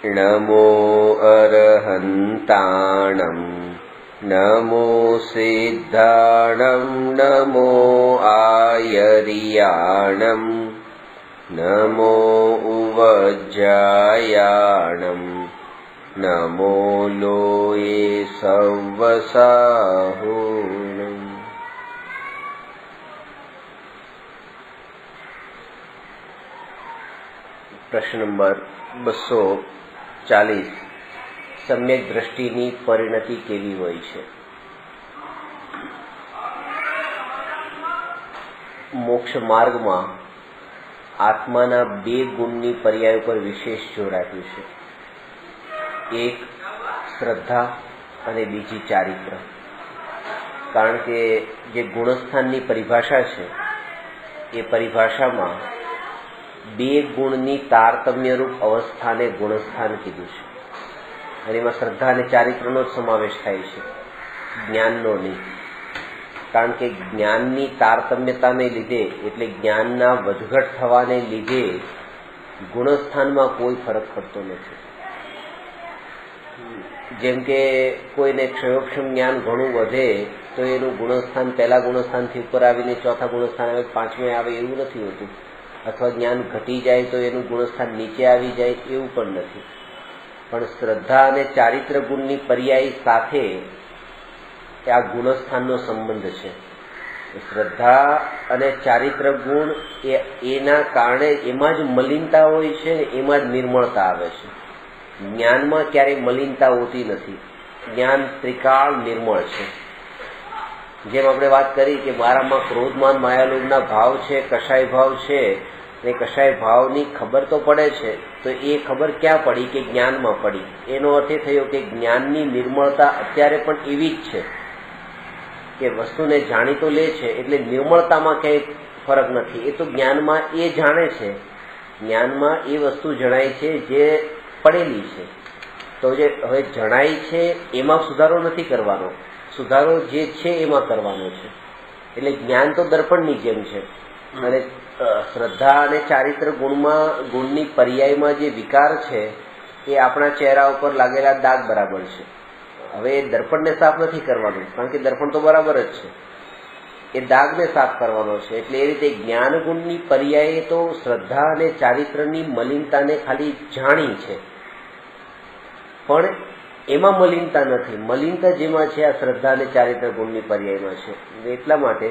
नमो अरहन्ताणं नमो सिद्धाणं नमो आयर्याणं नमो उवज्जायाणं नमो लोये सव्वसाहुणम्। प्रश्न नंबर 240 सम्यक दृष्टिनी परिणति केवी होय छे? मोक्ष मार्ग में आत्माना बे गुणनी पर्याय पर विशेष जोर आप्युं छे। एक श्रद्धा अने बीजी चारित्र। कारण के जे गुणस्थाननी परिभाषा छे ए परिभाषा में बे गुणनी तारतम्यरूप अवस्था ने गुणस्थान कीधुं छे अने एमां श्रद्धा अने चारित्रनो ज समावेश थाय छे, ज्ञाननो नहीं। कारण के ज्ञाननी तारतम्यताने लीधे एटले ज्ञानना વધઘટ થવાને લીધે ગુણસ્થાનમાં કોઈ ફરક પડતો નથી। જેમ કે કોઈને ક્ષયોક્ષમ જ્ઞાન ઘણું વધે તો એનું ગુણસ્થાન પહેલા ગુણસ્થાનથી ઉપર આવીને ચોથા ગુણસ્થાન આવે, પાંચમે આવે એવું નથી હોતું। अथवा ज्ञान घटी जाए तो एनु गुणस्थान नीचे आवी जाए एवुं पण नथी। पण श्रद्धा अने चारित्र गुणनी पर्यायी साथे आ गुणस्थाननो संबंध छे। श्रद्धा अने चारित्र गुण एना कारणे एमां ज मलिनता होय छे, एमां ज निर्मलता आवे छे। ज्ञानमां क्यारेय मलिनता होती नथी। ज्ञान त्रिकाल निर्मल छे। जेम आपणे वात करी के मारामां क्रोधमान मायालोभना भाव छे, कषाय भाव छे, ने कषाय भावनी खबर तो पड़े छे, तो ए खबर क्या पड़ी के ज्ञानमां पड़ी। एनो अर्थ ए थयो के ज्ञाननी निर्मलता अत्यारे पण एवी ज छे के वस्तुने जाणी तो ले छे एटले निर्मलतामां क्यांय फरक नथी। ए तो ज्ञानमां ए जाणे छे, ज्ञानमां ए वस्तु जणाय छे जे पड़ेली छे। तो जे हवे जणाय छे एमां सुधारो नथी करवानो, सुधारो जे छे एमां करवानो छे। એટલે જ્ઞાન તો દર્પણની જેમ છે અને શ્રદ્ધા અને ચારિત્ર ગુણની પર્યાયમાં જે વિકાર છે એ આપણા ચહેરા ઉપર લાગેલા દાગ બરાબર છે। હવે દર્પણને સાફ નથી કરવાનું, કારણ કે દર્પણ તો બરાબર જ છે, એ દાગને સાફ કરવાનો છે। એટલે એ રીતે જ્ઞાન ગુણની પર્યાયે તો શ્રદ્ધા અને ચારિત્રની મલિનતાને ખાલી જાણી છે, પણ एमां मलिनता नथी। मलिनता जेमां छे आ श्रद्धा अने चारित्र गुणनी पर्यायमां छे। એટલા માટે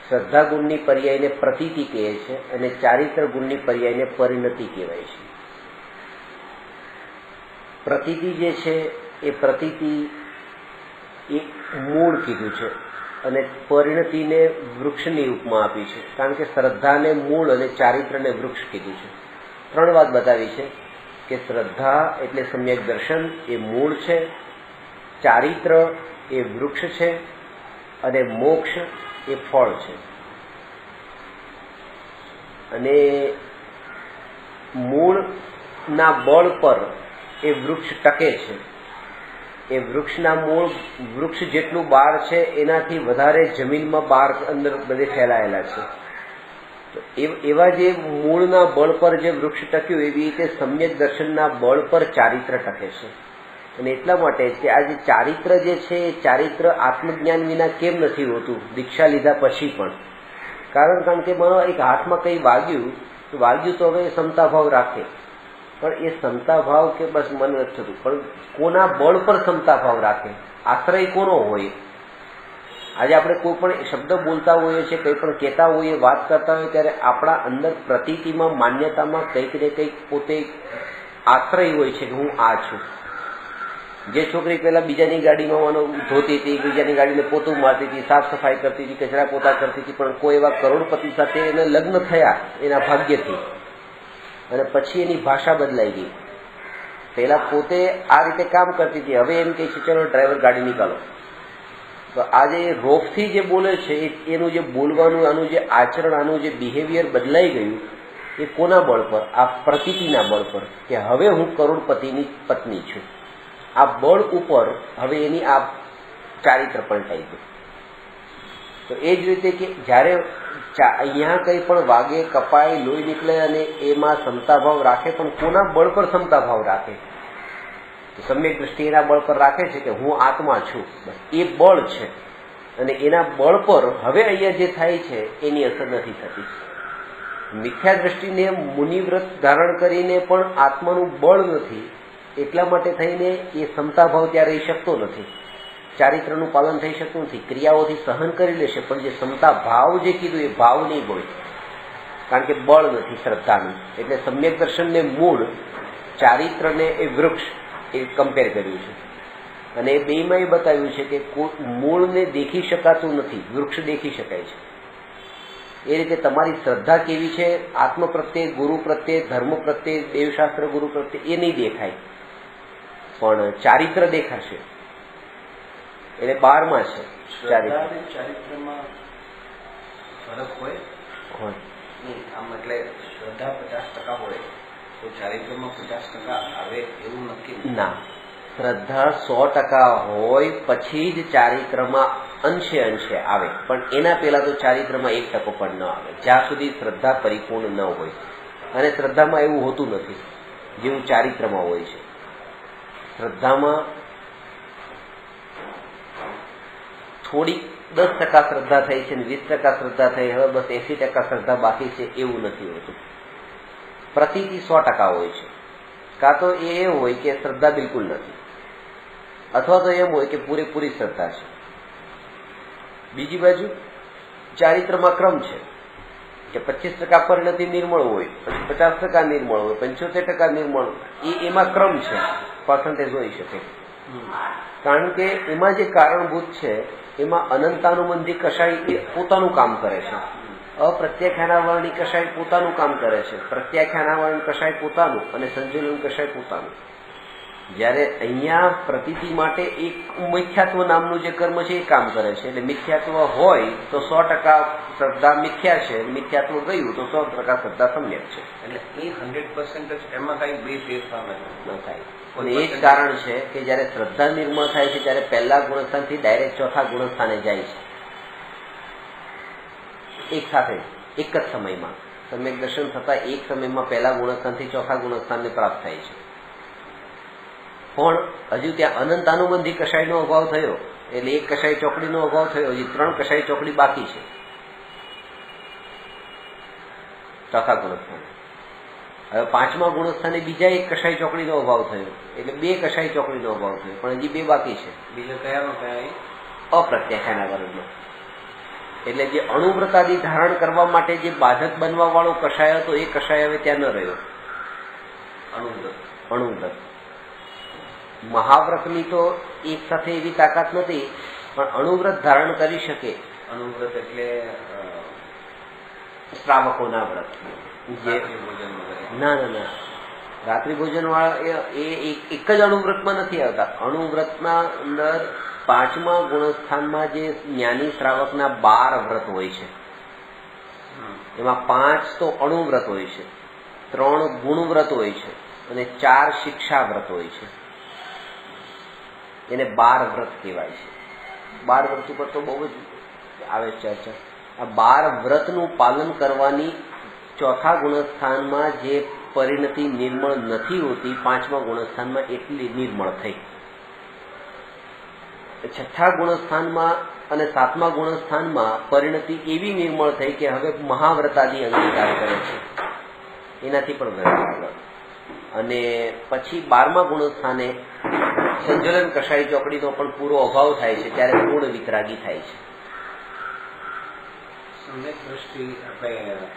श्रद्धा गुणनी पर्यायने प्रतीति कहे छे अने चारित्र गुणनी पर्यायने परिणति कहेवाय छे। प्रतीति जे छे ए प्रतीति एक मूळ कीधुं छे अने परिणतिने वृक्षनी उपमा आपी छे। कारण के श्रद्धाने मूळ अने चारित्रने वृक्ष कीधुं छे। त्रण वात बतावी छे के श्रद्धा एटले सम्यक दर्शन ए मूळ छे, चारित्र ए वृक्ष छे अने मोक्ष ए फळ छे। अने मूळना बळ पर ए वृक्ष टके छे। ए वृक्षना मूळ वृक्ष जेटલું બાર છે એનાથી વધારે જમીનમાં બાર અંદર બધે ફેલાયેલા છે। एवा जे मूळना बळ पर जे वृक्ष टक्युं एवी रीते सम्यक दर्शनना बळ पर चारित्र टके छे। अने एटला माटे ते आ जे चारित्र जे छे ए चारित्र आत्मज्ञान विना केम नथी होतुं दीक्षा लीधा पछी पण। कारण के मानो एक हाथमां कंई वाग्युं तो हवे समता भाव राखे, पण ए समता भाव के बस मन नथी थतुं। पण कोना बळ पर समता भाव राखे? आश्रय कोनो होय? आज आपणे कोई पण शब्द बोलता होईए छे, कंई पण कहेता होईए, वात करता होईए त्यारे आपणा अंदर प्रतीतिमां मान्यतामां कंईक ने कंईक पोते आश्रय होय छे के हूँ आ छुं। जे छोकरी पहेला बीजानी गाडीमां मानो धोती हती, बीजानी गाडीने पोતું मारती हती, साफ सफाई करती हती, कचरा पोता करती हती, पण कोई एवा करोड़पति साथे एने लग्न थया एना भाग्यथी अने पछी एनी भाषा बदलाई गई। पहेला पोते आ रीते काम करती हती, हवे एम कहे छे चलो ड्राइवर गाडी निकालो। तो आज रोफथी जे बोले छे एनुं जे बोलवानुं आनुं जे आचरण आनुं जे बिहेवियर बदलाई गयुं ए कोना बळ पर? आ प्रतीतिना बळ पर के हवे हूँ करोड़पतिनी पत्नी छुं। आ बळ उपर हवे एनी आ चारित्र पलटाई गयुं। तो ए ज रीते के ज्यारे अहींया कंई पण वागे, कपाय, लोही निकळे अने एमां समताभाव राखे, पण कोना बळ पर समताभाव राखे? સમ્યક દ્રષ્ટિ એના બળ પર રાખે છે કે હું આત્મા છું, બસ એ બળ છે, અને એના બળ પર હવે અહીંયા જે થાય છે એની અસર નથી થતી. મિથ્યા દ્રષ્ટિને મુનિવ્રત ધારણ કરીને પણ આત્માનું બળ નથી, એટલા માટે થઈને એ સમતાભાવ ત્યાં રહી શકતો નથી, ચારિત્રનું પાલન થઈ શકતું નથી, ક્રિયાઓથી સહન કરી લેશે, પણ જે સમતા ભાવ જે કીધું એ ભાવ નહીં હોય, કારણ કે બળ નથી શ્રદ્ધાનું. એટલે સમ્યક દર્શનને મૂળ, ચારિત્રને એ વૃક્ષ એ કમ્પેર કર્યું છે. અને એ બેમાં એ બતાવ્યું છે કે મૂળને દેખી શકાતું નથી, વૃક્ષ દેખી શકાય છે. એ રીતે તમારી શ્રદ્ધા કેવી છે આત્મ પ્રત્યે, ગુરુ પ્રત્યે, ધર્મ પ્રત્યે, દેવશાસ્ત્ર ગુરુ પ્રત્યે, એ નહીં દેખાય, પણ ચારિત્ર દેખાશે. એટલે 12માં છે ચારિત્રમાં ફરક હોય. આમ એટલે શ્રદ્ધા 50% હોય તો ચારિત્રમાં 50% આવે એવું નક્કી ના. શ્રદ્ધા 100% હોય પછી જ ચારિત્રમાં અંશે અંશે આવે, પણ એના પહેલા તો ચારિત્રમાં 1% પણ ન આવે, જ્યાં સુધી શ્રદ્ધા પરિપૂર્ણ ન હોય. અને શ્રદ્ધામાં એવું હોતું નથી જેવું ચારિત્રમાં હોય છે. શ્રદ્ધામાં થોડી 10% શ્રદ્ધા થઈ છે ને 20% શ્રદ્ધા થઈ, હવે બસ 80% શ્રદ્ધા બાકી છે, એવું નથી હોતું. પ્રતિથી 100% હોય છે. કાં તો એ હોય કે શ્રદ્ધા બિલકુલ નથી, અથવા તો એમ હોય કે પૂરેપૂરી શ્રદ્ધા છે. બીજી બાજુ ચારિત્રમાં ક્રમ છે કે 25% પરિણતિ નિર્મળ હોય, પછી 50% નિર્મળ હોય, 75% નિર્મળ, એમાં ક્રમ છે, પર્સન્ટેજ હોઈ શકે. કારણ કે એમાં જે કારણભૂત છે એમાં અનંતાનુબંધી કશાય એ પોતાનું કામ કરે છે, અપ્રત્યાખ્યાનાવરણી કશાય પોતાનું કામ કરે છે, પ્રત્યાખ્યાનાવરણ કશાય પોતાનું, અને સંજોલન કશાય પોતાનું. જ્યારે અહીંયા પ્રતીતિ માટે એક મિથ્યાત્વ નામનું જે કર્મ છે એ કામ કરે છે. એટલે મિથ્યાત્વ હોય તો 100% શ્રદ્ધા મિથ્યા છે, મિથ્યાત્વ ગયું તો 100% શ્રદ્ધા સમ્યક છે. એટલે એ 100% જ એમાં કઈ બે ફેરફાર ન થાય. અને એ જ કારણ છે કે જયારે શ્રદ્ધા નિર્મળ થાય છે ત્યારે પહેલા ગુણસ્થાનથી ડાયરેક્ટ ચોથા ગુણસ્થાને જાય છે, એક સાથે, એક જ સમયમાં. સમ્યક દર્શન થતા એક સમયમાં પહેલા ગુણસ્થાનથી ચોથા ગુણસ્થાનને પ્રાપ્ત થાય છે. પણ હજુ ત્યાં અનંત અનુબંધી કશાયનો અભાવ થયો, એટલે એક કશાય ચોકડીનો અભાવ થયો, હજી 3 કશાય ચોકડી બાકી છે ચોથા ગુણસ્થાને. હવે 5મા ગુણસ્થાને બીજા એક કશાય ચોકડીનો અભાવ થયો, એટલે 2 કશાય ચોકડીનો અભાવ થયો, પણ હજી 2 બાકી છે. બીજો કયાનો કયા? અપ્રત્યાખ્યાના વર્ગનો. એટલે જે અણુવ્રતાદી ધારણ કરવા માટે જે બાધક બનવા વાળો કશાય હતો એ કશાય હવે ત્યાં ન રહ્યો. અણુવ્રત મહાવ્રતની તો એક સાથે એવી તાકાત નથી, પણ અણુવ્રત ધારણ કરી શકે. અણુવ્રત એટલે શ્રાવકોના વ્રત. જે ના ના ના રાત્રિ ભોજન વાળા એ એક જ અણુવ્રતમાં નથી આવતા. અણુવ્રતના અંદર 5મા ગુણસ્થાનમાં જે જ્ઞાની શ્રાવકના 12 વ્રત હોય છે, એમાં 5 તો અણુવ્રત હોય છે, 3 ગુણવ્રત હોય છે, અને 4 શિક્ષા વ્રત હોય છે. એને 12 વ્રત કહેવાય છે. 12 વ્રત ઉપર તો બહુ જ આવે ચર્ચા. આ 12 વ્રતનું પાલન કરવાની ચોથા ગુણસ્થાનમાં જે પરિણતિ નિર્મળ નથી હોતી, 5મા ગુણસ્થાનમાં એટલી નિર્મળ થઈ. 6થા ગુણસ્થાનમાં અને 7મા ગુણસ્થાનમાં પરિણતિ એવી નિર્મળ થઈ કે હવે મહાવ્રતાદી અંગીકાર કરે છે, એનાથી પણ વ્રત. અને પછી 12મા ગુણસ્થાને સંજલન કશાય ચોકડીનો પણ પૂરો અભાવ થાય છે, ત્યારે પૂર્ણ વિતરાગી થાય છે. સમ્યક દ્રષ્ટિ આપણે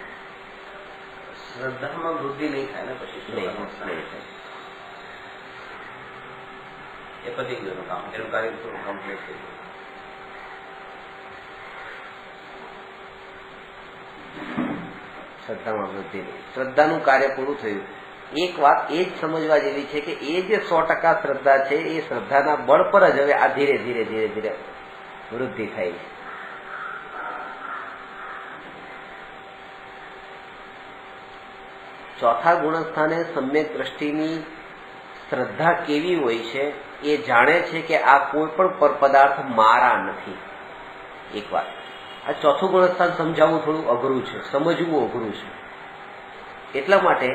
શ્રદ્ધામાં વૃદ્ધિ નહીં થાય ને પછી નહીં થાય. એ પતી ગયું કામ, એનું કાર્ય થોડું કમ્પ્લીટ થઈ ગયું. શ્રદ્ધામાં વૃદ્ધિ નહીં, શ્રદ્ધાનું કાર્ય પૂરું થયું. એક વાત એ જ સમજવા જેવી છે કે એ જે 100% શ્રદ્ધા છે એ શ્રદ્ધાના બળ પર જ હવે આ ધીરે ધીરે ધીરે ધીરે વૃદ્ધિ થાય છે. ચોથા ગુણસ્થાને સમ્યક દ્રષ્ટિની શ્રદ્ધા કેવી હોય છે એ જાણે છે કે આ કોઈ પણ પદાર્થ મારા નથી. એક વાત, આ ચોથું ગુણસ્થાન સમજાવવું થોડું અઘરું છે, સમજવું અઘરું છે. એટલા માટે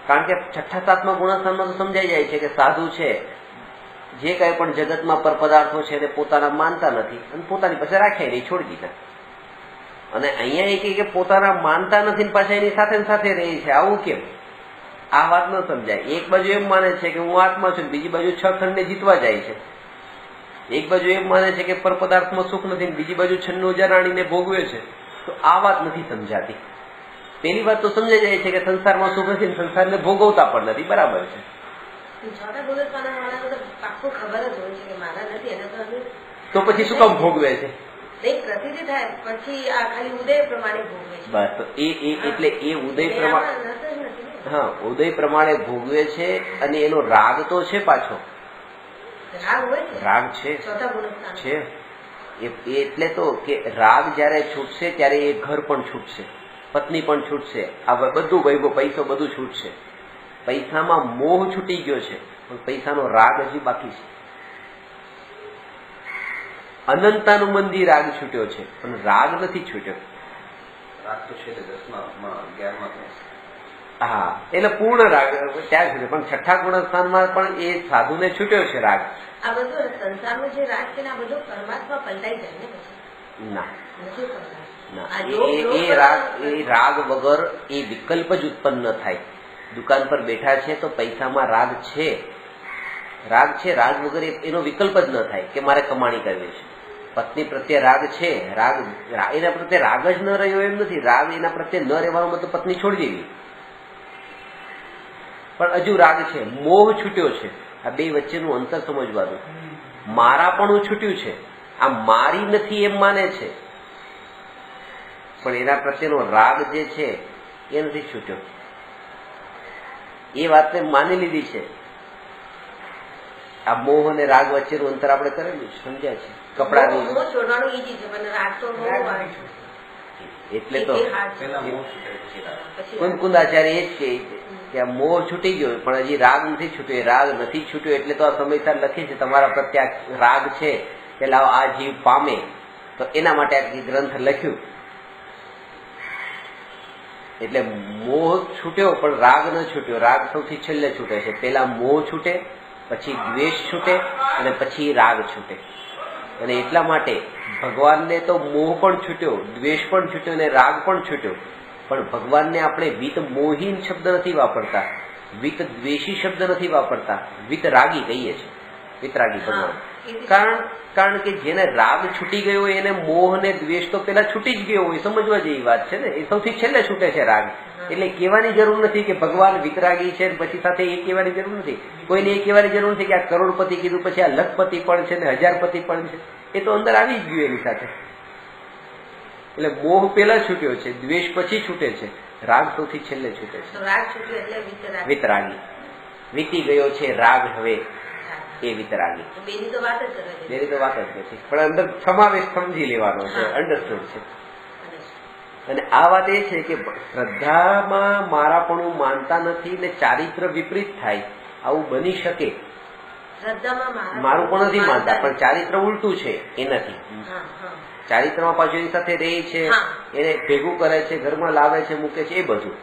કારણ કે 6થા 7મા ગુણસ્થાનમાં તો સમજાઈ જાય છે કે સાધુ છે જે કાંઈ પણ જગતમાં પર પદાર્થો છે એને પોતાના માનતા નથી અને પોતાની પાસે રાખ્યા નહીં, છોડી દીધા. અને અહીંયા એ કહે કે પોતાના માનતા નથી પાછા એની સાથે સાથે રહે છે. આવું કેમ? આ વાત ન સમજાય. એક બાજુ એમ માને છે કે હું આત્મા છું, બીજી બાજુ 6 ખંડને જીતવા જાય છે. એક બાજુ એમ માને છે કે પર પદાર્થમાં સુખ નથી, બીજી બાજુ 96,000 રાણીને ભોગવે છે. તો આ વાત નથી સમજાતી. પેલી વાત તો સમજાઈ જાય છે કે સંસારમાં સુખ નથી, સંસારને ભોગવતા પણ નથી. બરાબર છે. તો પછી શું કામ ભોગવે છે? બસ તો એટલે એ ઉદય પ્રમાણે, હા, ઉદય પ્રમાણે ભોગવે છે. અને એનો રાગ તો છે, પાછો રાગ છે. એટલે તો કે રાગ જયારે છૂટશે ત્યારે એ ઘર પણ છૂટશે, પત્ની પણ છૂટશે, આ બધું વૈભવ, પૈસો બધું છૂટશે. પૈસામાં મોહ છૂટી ગયો છે, પણ પૈસાનો રાગ હજી બાકી છે. અનંતાનુબંધી રાગ છૂટ્યો છે, પણ રાગ નથી છૂટ્યો. રાગ તો છે 10માં 11માં. હા, એટલે પૂર્ણ રાગ ત્યાં છૂટ્યો, પણ 6ઠ્ઠા ગુણસ્થાનમાં પણ એ સાધુને છૂટ્યો છે રાગ. આ બધું સંસારનો જે રાગ છે ને આ બધું પરમાત્મા પલટાઈ જાય ને પછી? ના, એ રાગ વગર એ વિકલ્પ જ ઉત્પન્ન થાય. દુકાન પર બેઠા છે તો પૈસામાં રાગ છે, રાગ છે. રાગ વગર એનો વિકલ્પ જ ન થાય કે મારે કમાણી કરવી છે. પત્ની પ્રત્યે રાગ છે, રાગ એના પ્રત્યે રાગ જ ન રહ્યો એમ નથી. રાગ એના પ્રત્યે ન રહેવાનો મતલબ પત્ની છોડી દેવી, પણ હજુ રાગ છે. મોહ છૂટ્યો છે. આ બે વચ્ચેનું અંતર સમજવાનું. મારાપણું છૂટ્યું છે, આ મારી નથી એમ માને છે, પણ એના પ્રત્યેનો રાગ જે છે એ નથી છૂટ્યો. એ વાતને માની લીધી છે. આ મોહ અને રાગ વચ્ચેનું અંતર આપણે કરેલું છે, સમજ્યા છે. કપડાની એટલે તો કુંદાચાર્ય એ જ કહે કે આ મોહ છૂટી ગયો પણ હજી રાગ નથી છૂટ્યો. રાગ નથી છૂટ્યો એટલે તો આ સમયસર લખી છે તમારા પ્રત્યે રાગ છે કે લાવ આ જીવ પામે, તો એના માટે આ ગ્રંથ લખ્યું. એટલે મોહ છૂટ્યો પણ રાગ ન છૂટ્યો. રાગ સૌથી છેલ્લે છૂટે છે. પેલા મોહ છૂટે, પછી દ્વેષ છૂટે અને પછી રાગ છૂટે. અને એટલા માટે ભગવાનને તો મોહ પણ છૂટ્યો, દ્વેષ પણ છૂટ્યો અને રાગ પણ છૂટ્યો. પણ ભગવાનને આપણે વિત મોહીન શબ્દ નથી વાપરતા, વિત દ્વેષી શબ્દ નથી વાપરતા, વિતરાગી કહીએ છીએ. વિતરાગી ભગવાન. કારણ કે જેને રાગ છૂટી ગયો હોય એને મોહ ને દ્વેષ તો પેલા છૂટી જ ગયો હોય. સમજવા જેવી વાત છે ને. એ સૌથી છેલ્લે છૂટે છે રાગ. એટલે કહેવાની જરૂર નથી કે ભગવાન વિતરાગી છે, પછી સાથે એ કહેવાની જરૂર નથી. કોઈને એ કહેવાની જરૂર નથી કે આ કરોડપતિ કીધું પછી આ લખપતિ પણ છે ને 1000પતિ પણ છે. એ તો અંદર આવી જ ગયું એની સાથે. એટલે મોહ પેલા છૂટ્યો છે, દ્વેષ પછી છૂટે છે, રાગ સૌથી છેલ્લે છૂટે છે. વિતરાગી. વીતી ગયો છે રાગ, હવે એ વિતરાગી. બેની તો વાત જ નથી, પણ અંદર સમાવેશ સમજી લેવાનો છે, અન્ડરસ્ટુડ છે. અને આ વાત એ છે કે શ્રદ્ધામાં મારાપણું માનતા નથી ને ચારિત્ર વિપરીત થાય, આવું બની શકે. મારું પણ નથી માનતા, પણ ચારિત્ર ઉલટું છે એ નથી. ચારિત્રમાં પાછું એની સાથે રહે છે, એને ભેગું કરે છે, ઘરમાં લાવે છે, મૂકે છે, એ બધું.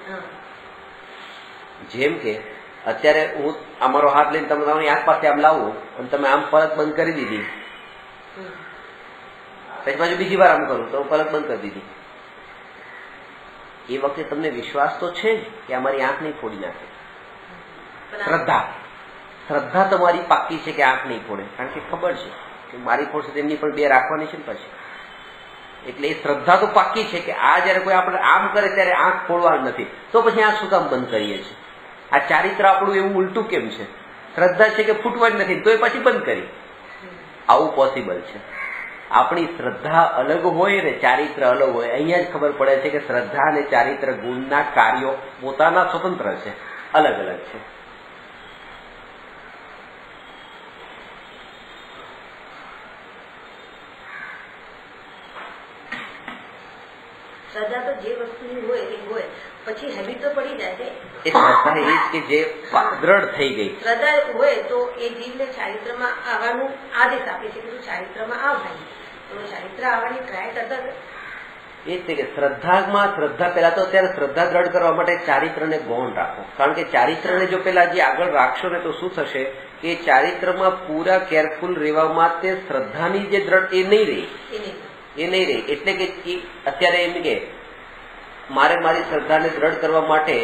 જેમ કે અત્યારે હું અમારો હાથ લઈને તમે તમારી આંખ પાસે આમ લાવું અને તમે આમ પલક બંધ કરી દીધી, પછી પાછું બીજી વાર આમ કરું તો પલક બંધ કરી દીધી. એ વખતે તમને વિશ્વાસ તો છે જ કે અમારી આંખ નહીં ફોડી નાખે. શ્રદ્ધા તમારી પાકી છે કે આંખ નહીં ફોડે, કારણ કે ખબર છે કે મારી ફોડશે તેમની પણ બે રાખવાની છે ને પછી. એટલે એ શ્રદ્ધા તો પાકી છે કે આ જયારે કોઈ આપણે આમ કરે ત્યારે આંખ ફોડવાનું નથી, તો પછી આંખ શું કામ બંધ કરીએ છીએ? આ ચારિત્ર આપણું એવું ઉલટું કેમ છે? શ્રદ્ધા છે કે ફૂટવા જ નથી, તો એ પછી બંધ કરી. આવું પોસિબલ છે. આપણી શ્રદ્ધા અલગ હોય ને ચારિત્ર અલગ હોય. અહીંયા જ ખબર પડે છે કે શ્રદ્ધા અને ચારિત્ર ગુણના કાર્યો પોતાના સ્વતંત્ર છે, અલગ અલગ છે. શ્રદ્ધા તો જે વસ્તુની હોય એ હોય, પછી હેબિટ તો પડી જાય છે. એ શ્રદ્ધા એ જ કે જે દ્રઢ થઈ ગઈ. શ્રદ્ધા હોય તો એ જીવને ચારિત્રમાં આવવાનું આદેશ આપે છે કે તું ચારિત્રમાં આવ ભાઈ. તો ચારિત્ર આવવાની ટ્રાય કરતા એ છે કે શ્રદ્ધામાં શ્રદ્ધા પહેલા તો અત્યારે શ્રદ્ધા દ્રઢ કરવા માટે ચારિત્રને ગૌણ રાખો, કારણ કે ચારિત્રને જો પેલા જે આગળ રાખશો ને તો શું થશે કે ચારિત્રમાં પૂરા કેરફુલ રહેવામાં તે શ્રદ્ધાની જે દ્રઢ એ નહીં રહી. એટલે કે અત્યારે એમ કે મારે મારી શ્રદ્ધાને દ્રઢ કરવા માટે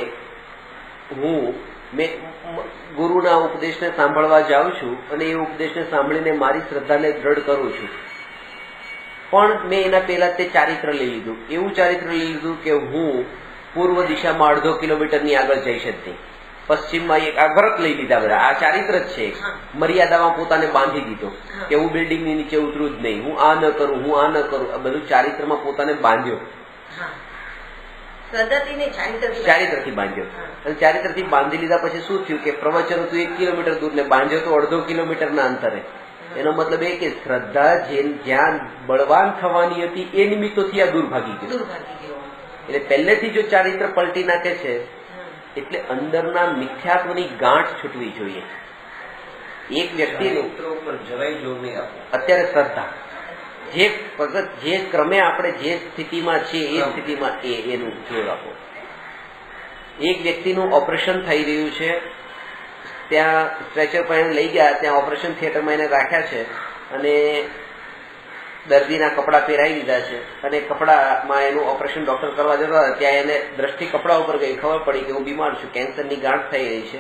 મેં ગુરુના ઉપદેશને સાંભળવા જાઉં છું અને એ ઉપદેશને સાંભળીને મારી શ્રદ્ધાને દ્રઢ કરું છું, પણ મેં એના પહેલા તે ચારિત્ર લઈ લીધું. એવું ચારિત્ર લઈ લીધું કે હું પૂર્વ દિશામાં 1.5 કિલોમીટરની આગળ જઈશ જ નહીં, પશ્ચિમમાં એક આ વ્રત લઈ લીધા બધા. આ ચારિત્ર જ છે, મર્યાદામાં પોતાને બાંધી દીધો કે હું બિલ્ડિંગની નીચે ઉતરું જ નહીં, હું આ ન કરું, હું આ ન કરું. આ બધું ચારિત્રમાં પોતાને બાંધ્યો, ચારિત્રથી બાંધ્યો. અને ચારિત્રથી બાંધી લીધા પછી શું થયું કે પ્રવચન હતું 1 કિલોમીટર દૂર ને બાંધ્યો તો 1.5 કિલોમીટરના અંતરે. એનો મતલબ એ કે શ્રદ્ધા જ્યાં બળવાન થવાની હતી એ નિમિત્તોથી આ દૂર ભાગી ગયું. એટલે પહેલેથી જો ચારિત્ર પલટી નાખે છે એટલે અંદરના મિથ્યાત્વની ગાંઠ છૂટવી જોઈએ. એક વ્યક્તિનું અત્યારે શ્રદ્ધા જે ક્રમે આપણે જે સ્થિતિમાં છીએ એ સ્થિતિમાં એનું જોર આપો. એક વ્યક્તિનું ઓપરેશન થઈ રહ્યું છે, ત્યાં સ્ટ્રેચર પર લઈ ગયા, ત્યાં ઓપરેશન થિયેટરમાં એને રાખ્યા છે અને દર્દીના કપડા પહેરાવી દીધા છે અને કપડામાં એનું ઓપરેશન ડોક્ટર કરવા જતા હતા ત્યાં એને દ્રષ્ટિ કપડા ઉપર ગઈ, ખબર પડી કે હું બીમાર છું, કેન્સરની ગાંઠ થઈ રહી છે.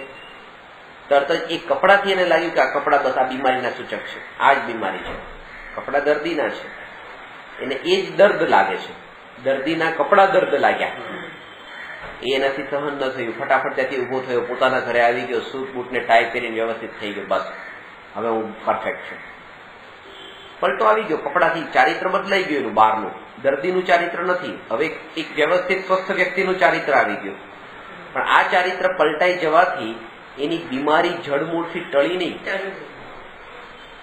તરત જ એ કપડાથી એને લાગ્યું કે આ કપડા બસ આ બીમારીના સૂચક છે, આ જ બીમારી છે. કપડા દર્દીના છે, એને એ જ દર્દ લાગે છે, દર્દીના કપડા દર્દ લાગ્યા. એનાથી સહન ન થયું, ફટાફટ ત્યાંથી ઉભો થયો, પોતાના ઘરે આવી ગયો, સૂટ બૂટ ને ટાઈ પહેરીને વ્યવસ્થિત થઈ ગયો, બસ હવે હું પરફેક્ટ છું. પલટો આવી ગયો, કપડાથી ચારિત્ર બદલાઈ ગયું એનું બહારનું, દર્દીનું ચારિત્ર નથી, હવે એક વ્યવસ્થિત સ્વસ્થ વ્યક્તિનું ચારિત્ર આવી ગયું. પણ આ ચારિત્ર પલટાઈ જવાથી એની બીમારી જડમૂળથી ટળી નહીં,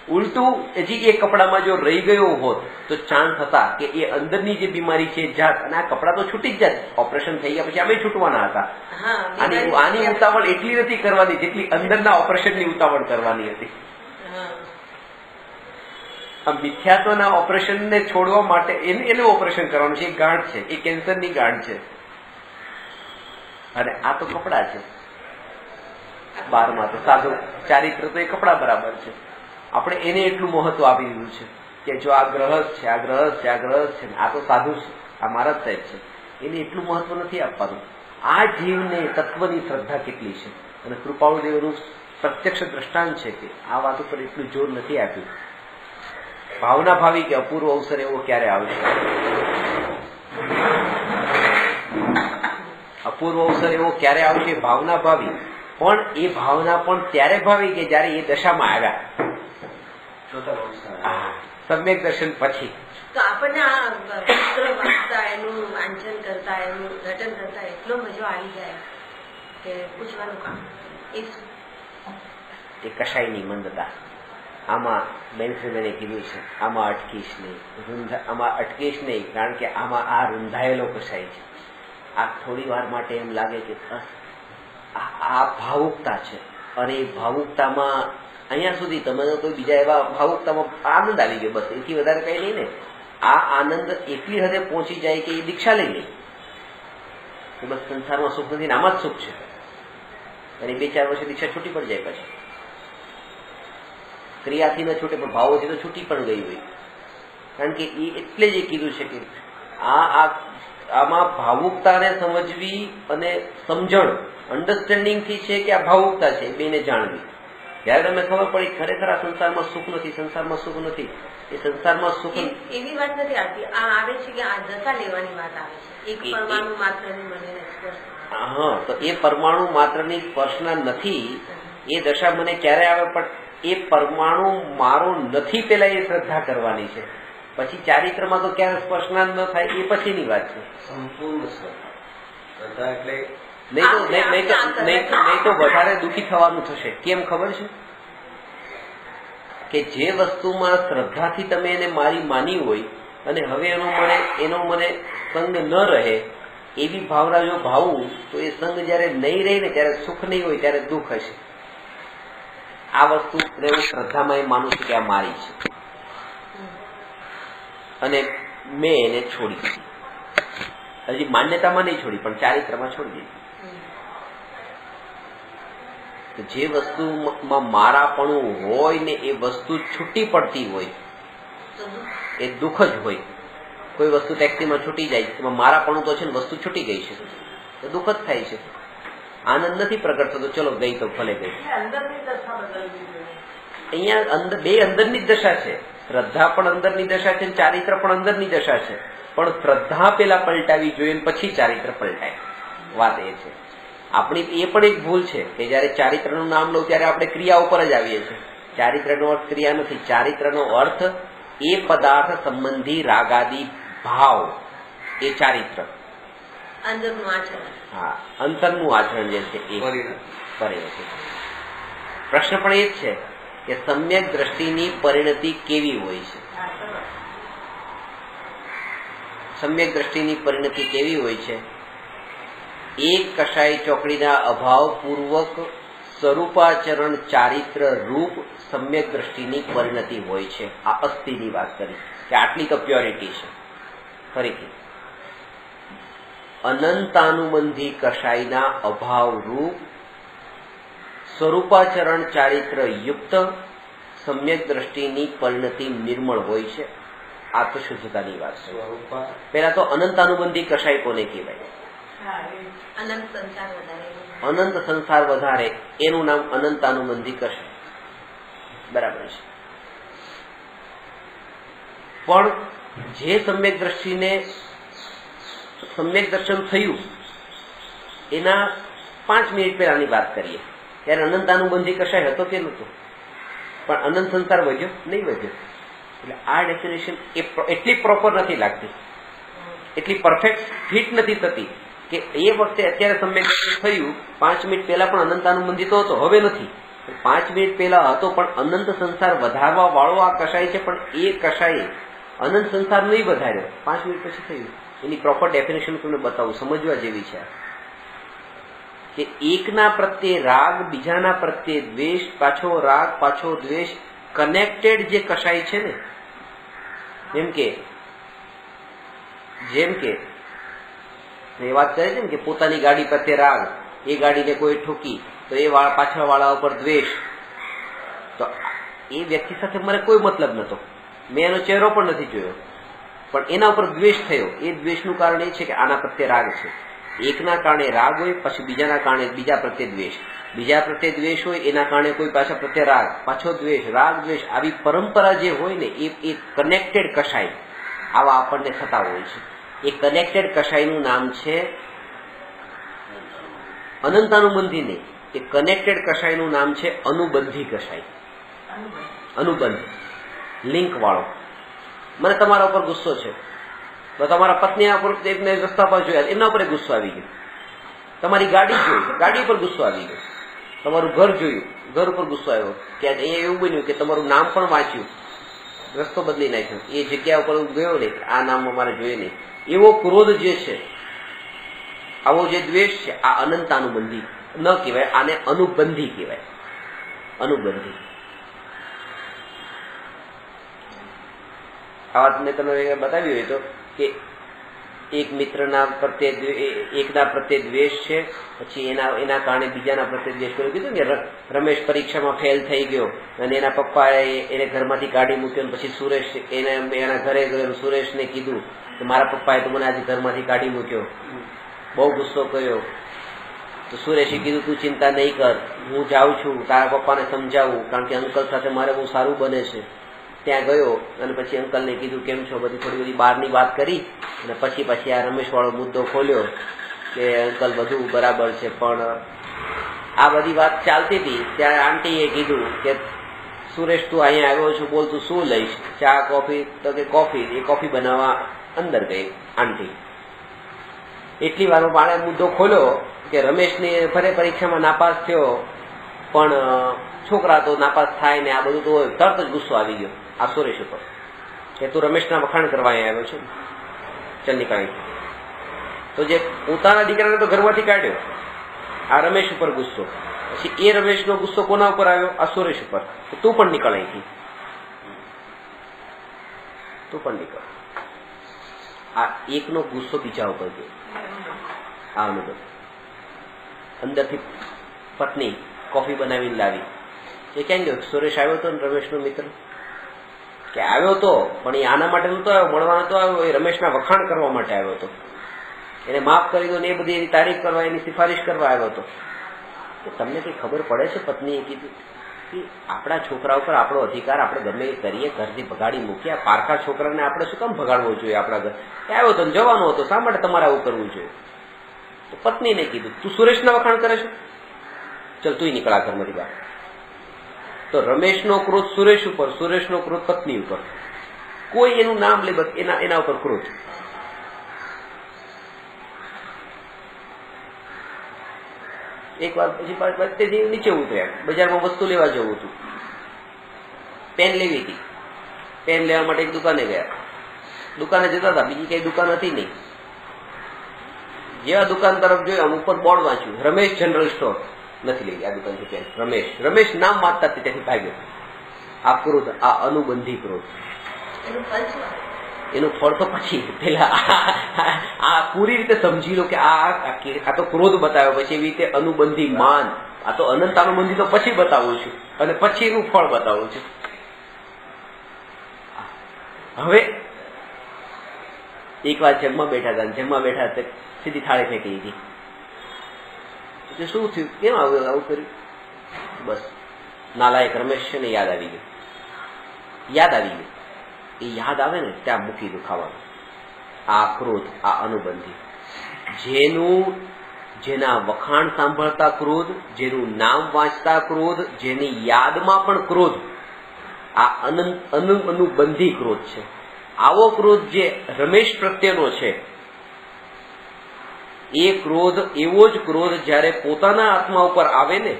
ઉલટું હજી એ કપડામાં જો રહી ગયો હોત તો ચાન્સ હતા કે એ અંદરની જે બીમારી છે જાત, અને આ કપડા તો છૂટી જ જાત, ઓપરેશન થઈ ગયા પછી અમે છૂટવાના હતા. આની ઉતાવળ એટલી નથી કરવાની જેટલી અંદરના ઓપરેશનની ઉતાવળ કરવાની હતી. આ મિથ્યાત્વના ઓપરેશનને છોડવા માટે એનું ઓપરેશન કરવાનું છે. એ ગાંઠ છે, એ કેન્સરની ગાંઠ છે, અને આ તો કપડા છે. બારમાં તો સાધુ ચારિત્ર તો એ કપડા બરાબર છે. આપણે એને એટલું મહત્વ આપી દીધું છે કે જો આ ગ્રહસ્થ છે, આ ગ્રહસ્થ છે, આ ગ્રહસ્થ છે, આ તો સાધુ છે, આ મહારાજ સાહેબ છે, એને એટલું મહત્વ નથી આપવાનું. આ જીવને તત્વની શ્રદ્ધા કેટલી છે, અને કૃપાળુદેવનું પ્રત્યક્ષ દ્રષ્ટાંત છે કે આ વાત ઉપર એટલું જોર નથી આપ્યું. ભાવના ભાવી કે અપૂર્વ અવસર એવો ક્યારે આવશે, અપૂર્વ અવસર એવો ક્યારે આવશે ભાવના ભાવી. પણ એ ભાવના પણ ત્યારે ભાવી કે જયારે એ દશામાં આવ્યા, સમ્યક દર્શન પછી. તો આપણને આ પત્ર વાંચતા, એનું વાંચન કરતા, એનું રટન કરતા એટલો મજો આવી જાય કે પૂછવાનું કામ. એ કશાયની મંદતા. આમાં બેનશ્રીને કીધું છે આમાં અટકીશ નહીં, આમાં અટકીશ નહીં, કારણ કે આમાં આ રૂંધાયેલો કશાય છે. આ થોડી વાર માટે એમ લાગે કે આ ભાવુકતા છે, અને એ ભાવુકતામાં અહીંયા સુધી તમે તો બીજા એવા ભાવુકતામાં આનંદ આવી ગયો, બસ એથી વધારે કઈ નહીં ને. આ આનંદ એટલી હદે પહોંચી જાય કે એ દીક્ષા લઈ લે કે બસ સંસારમાં સુખ નથી, આમાં જ સુખ છે. અને 2-4 વર્ષે દીક્ષા છૂટી પડી જાય, પછી ક્રિયાથી ન છૂટે પણ ભાવોથી તો છૂટી પણ ગઈ હોય. કારણ કે એ એટલે જ એ કીધું છે કે આમાં ભાવુકતાને સમજવી અને સમજણ અન્ડરસ્ટેન્ડિંગથી છે કે આ ભાવુકતા છે, બેને જાણવી. જયારે તમને ખબર પડી ખરેખર આ સંસારમાં સુખ નથી, સંસારમાં સુખ નથી, એ સંસારમાં સુખ એવી વાત નથી આવતી. આ આવે છે કે આ દશા લેવાની વાત આવે છે, એક પરમાણુ માત્રની મને સ્પર્શ. હા, તો એ પરમાણુ માત્રની સ્પર્શના નથી. એ દશા મને ક્યારે આવે, પણ એ પરમાણુ મારો નથી પેલા એ શ્રદ્ધા કરવાની છે. પછી ચારિત્રમાં તો ક્યારે સ્પર્શના ન થાય એ પછીની વાત છે. સંપૂર્ણ શ્રદ્ધા એટલે નહીં તો વધારે દુઃખી થવાનું થશે. કેમ ખબર છે કે જે વસ્તુમાં શ્રદ્ધાથી તમે એને મારી માની હોય અને હવે એનો મને સંગ ન રહે એવી ભાવના જો ભાવું તો એ સંગ જયારે નહીં રહે ને ત્યારે સુખ નહીં હોય, ત્યારે દુઃખ હશે. આ વસ્તુ હું શ્રદ્ધામાં એ માનું છું કે આ મારી છે અને મેં એને છોડી દીધી. હજી માન્યતામાં નહીં છોડી, પણ ચારિત્રમાં છોડી દીધી. જે વસ્તુમાં મારાપણું હોય ને એ વસ્તુ છૂટી પડતી હોય એ દુઃખ જ હોય. કોઈ વસ્તુ ટેક્સીમાં છૂટી જાય, એમાં મારાપણું તો છે ને, વસ્તુ છૂટી ગઈ છે તો દુઃખ જ થાય છે. આનંદ નથી પ્રગટ થતો, ચલો ગઈ તો ભલે ગઈ. અહીંયા અંદર બે અંદરની જ દશા છે. શ્રદ્ધા પણ અંદરની દશા છે, ચારિત્ર પણ અંદરની દશા છે. પણ શ્રદ્ધા પેલા પલટાવી જોઈએ, પછી ચારિત્ર પલટાય. વાત એ છે. આપણી એ પણ એક ભૂલ છે કે જયારે ચારિત્રનું નામ લઉં ત્યારે આપણે ક્રિયા ઉપર જ આવીએ છીએ. ચારિત્રનો અર્થ ક્રિયા નથી. ચારિત્રનો અર્થ એ પદાર્થ સંબંધી રાગાદી ભાવ, એ ચારિત્ર. અંદરનું આચરણ. હા, અંતરનું આચરણ જે છે એ પરિણતિ. પ્રશ્ન પણ એ જ છે કે સમ્યક દ્રષ્ટિની પરિણતિ કેવી હોય છે? સમ્યક દ્રષ્ટિની પરિણતિ કેવી હોય છે? એક કષાય ચોકડીના અભાવ પૂર્વક સ્વરૂપાચરણ ચારિત્ર રૂપ સમ્યક દ્રષ્ટિની પરિણતિ હોય છે. આ અસ્થિની વાત કરી કે આટલી તો પ્યોરિટી છે. ફરીથી, અનંતાનુબંધી કષાયના અભાવ રૂપ સ્વરૂપાચરણ ચારિત્ર યુક્ત સમ્યક દ્રષ્ટિની પરિણતિ નિર્મળ હોય છે. આત્મશુદ્ધતાની વાત છે. પેલા તો અનંતાનુબંધી કષાય કોને કહેવાય? અનંત સંસાર વધારે, એનું નામ અનંતાનુબંધી કષાય. બરાબર છે. પણ જે સમ્યક દ્રષ્ટિને સમ્યક દર્શન થયું એના 5 મિનિટ પહેલાની વાત કરીએ ત્યારે અનંતાનુબંધી કષાય હતો કે નહોતો? પણ અનંત સંસાર વધ્યો નહીં વધ્યો? એટલે આ ડેફિનેશન એટલી પ્રોપર નથી લાગતી, એટલી પરફેક્ટ ફિટ નથી થતી કે એ વખતે અત્યારે સમ્યક દર્શન થયું 5 મિનિટ પહેલા પણ અનંતાનુબંધી તો હતો, હવે નથી. 5 મિનિટ પહેલા હતો પણ અનંત સંસાર વધારવા વાળો આ કષાય છે, પણ એ કષાય અનંત સંસાર નહીં વધાર્યો, 5 મિનિટ પછી થયું. એની પ્રોપર ડેફિનેશન તમને બતાવું, સમજવા જેવી છે કે એકના પ્રત્યે રાગ, બીજાના પ્રત્યે દ્વેષ, પાછો રાગ, પાછો દ્વેષ, કનેક્ટેડ જે કષાય છે ને, જેમ કે એ વાત કરે છે ને કે પોતાની ગાડી પ્રત્યે રાગ, એ ગાડીને કોઈ ઠોકી તો એ પાછળ વાળા ઉપર દ્વેષ, તો એ વ્યક્તિ સાથે મને કોઈ મતલબ નતો, મેં એનો ચહેરો પણ નથી જોયો, પણ એના ઉપર દ્વેષ થયો. એ દ્વેષનું કારણ એ છે કે આના પ્રત્યે રાગ છે. એકના કારણે રાગ હોય, પછી બીજાના કારણે બીજા પ્રત્યે દ્વેષ, બીજા પ્રત્યે દ્વેષ હોય, એના કારણે કોઈ પાછા પ્રત્યે રાગ, પાછો દ્વેષ, રાગ દ્વેષ, આવી પરંપરા જે હોય ને એ કનેક્ટેડ કષાય આવા આપણને થતા હોય છે. એ કનેક્ટેડ કષાયનું નામ છે અનંતાનુબંધી નહીં, એ કનેક્ટેડ કષાયનું નામ છે અનુબંધી કષાય. અનુબંધ, લિંક વાળો. મને તમારા ઉપર ગુસ્સો છે, તો તમારા પત્નીના ઉપર એકને રસ્તા પર જોયા, એમના ઉપર ગુસ્સો આવી ગયો. તમારી ગાડી જોઈ, ગાડી ઉપર ગુસ્સો આવી ગયો. તમારું ઘર જોયું, ઘર ઉપર ગુસ્સો આવ્યો. કે અહીંયા એવું બન્યું કે તમારું નામ પણ વાંચ્યું, રસ્તો બદલી નાખ્યો, એ જગ્યા ઉપર ગયો ને, આ નામ અમારે જોઈએ નહીં. એવો ક્રોધ જે છે, આવો જે દ્વેષ છે, આ અનંતાનુબંધી ન કહેવાય, આને અનુબંધી કહેવાય. અનુબંધી. આ વાત મેં તમને બતાવી હોય તો કે એક મિત્રના પ્રત્યે એકના પ્રત્યે દ્વેષ છે, પછી એના કારણે બીજાના પ્રત્યે દ્વેષ કર્યો. કીધું કે રમેશ પરીક્ષામાં ફેલ થઈ ગયો અને એના પપ્પાએ એને ઘરમાંથી કાઢી મૂક્યો, પછી સુરેશ એના ઘરે ગયો, સુરેશને કીધું કે મારા પપ્પાએ તો મને આજે ઘરમાંથી કાઢી મૂક્યો, બહુ ગુસ્સો કર્યો. તો સુરેશે કીધું તું ચિંતા નહીં કર, હું જાઉં છું તારા પપ્પાને સમજાવું, કારણ કે અંકલ સાથે મારે બહુ સારું બને છે. ત્યાં ગયો અને પછી અંકલને કીધું કેમ છો, થોડી બધી બહારની વાત કરી અને પછી આ રમેશ વાળો મુદ્દો ખોલ્યો કે અંકલ બધું બરાબર છે. પણ આ બધી વાત ચાલતી હતી ત્યારે આંટીએ કીધું કે સુરેશ તું અહીંયા આવ્યો છું, બોલ તું શું લઈશ, ચા કોફી? તો કે કોફી. એ કોફી બનાવવા અંદર ગઈ આંટી. એટલી વારમાં મારે મુદ્દો ખોલ્યો કે રમેશને ફરે પરીક્ષામાં નાપાસ થયો, પણ છોકરા તો નાપાસ થાય ને આ બધું તો હોય. તરત જ ગુસ્સો આવી ગયો આ સુરેશ ઉપર કે તું રમેશના વખાણ કરવા આવ્યો છે ચંદિકાણી. તો જે પોતાના દીકરાને તો ઘરમાંથી કાઢ્યો, આ રમેશ ઉપર ગુસ્સો. પછી એ રમેશનો ગુસ્સો કોના ઉપર આવ્યો? આ સુરેશ ઉપર. તું પણ નીકળ અહીંથી, તું પણ નીકળ. આ એકનો ગુસ્સો બીજા ઉપર ગયો. આ અનુભવ. અંદરથી પત્ની કોફી બનાવીને લાવી, એ ક્યાં ગયો? સુરેશ આવ્યો હતો ને રમેશનો મિત્ર, કે આવ્યો હતો પણ એ આના માટે નતો આવ્યો, મળવા નતો આવ્યો, એ રમેશના વખાણ કરવા માટે આવ્યો હતો. એને માફ કરી દો ને એ બધી એની તારીફ કરવા, એની સિફારિશ કરવા આવ્યો હતો. તો તમને કઈ ખબર પડે છે? પત્નીએ કીધું કે આપણા છોકરા ઉપર આપણો અધિકાર, આપણે ગમે એ કરીએ, ઘરથી ભગાડી મૂકીએ. આ પારકા છોકરાને આપણે શું કામ ભગાડવો જોઈએ? આપણા ઘર આવ્યો હતો જવાનો હતો, શા માટે તમારે આવું કરવું જોઈએ? તો પત્નીને કીધું, તું સુરેશના વખાણ કરે છે, ચલ તું નીકળા ઘરમાંથી બહાર. તો રમેશનો ક્રોધ સુરેશ ઉપર, સુરેશનો ક્રોધ પત્ની ઉપર. કોઈ એનું નામ લે બસ એના ઉપર ક્રોધ. એક વાર પછી નીચે ઉતર્યા, બજારમાં વસ્તુ લેવા જવું હતું, પેન લેવી હતી. પેન લેવા માટે એક દુકાને ગયા. દુકાને જતા હતા, બીજી કઈ દુકાન હતી નહીં. જેવા દુકાન તરફ જોયું, આમ ઉપર બોર્ડ વાંચ્યું, રમેશ જનરલ સ્ટોર. નથી લઈ આ દુકાનથી પેન. રમેશ નામ વાંચતા ત્યાંથી ભાગ્યો. આ ક્રોધ, આ અનુબંધી ક્રોધ. એનું ફળ તો પછી પેલા આ પૂરી રીતે સમજી લો કે આ તો ક્રોધ બતાવ્યો, પછી એવી રીતે અનુબંધી માન, આ તો અનંત અનુબંધી તો પછી બતાવું છું અને પછી એનું ફળ બતાવું છું. હવે એક વાર જમવા બેઠા હતા, સીધી થાળી ફેંકી દીધી. એટલે શું થયું? કેમ આવું કર્યું? બસ નાલાયક રમેશ છે ને યાદ આવી ગયું. એ યાદ આવે ને ત્યાં મૂકી દો ખાવાનું. આ ક્રોધ, આ અનુબંધી, જેના વખાણ સાંભળતા ક્રોધ, જેનું નામ વાંચતા ક્રોધ, જેની યાદમાં પણ ક્રોધ, આ અનુબંધી ક્રોધ છે. આવો ક્રોધ જે રમેશ પ્રત્યેનો છે, એ ક્રોધ, એવો જ ક્રોધ જયારે પોતાના આત્મા ઉપર આવે ને,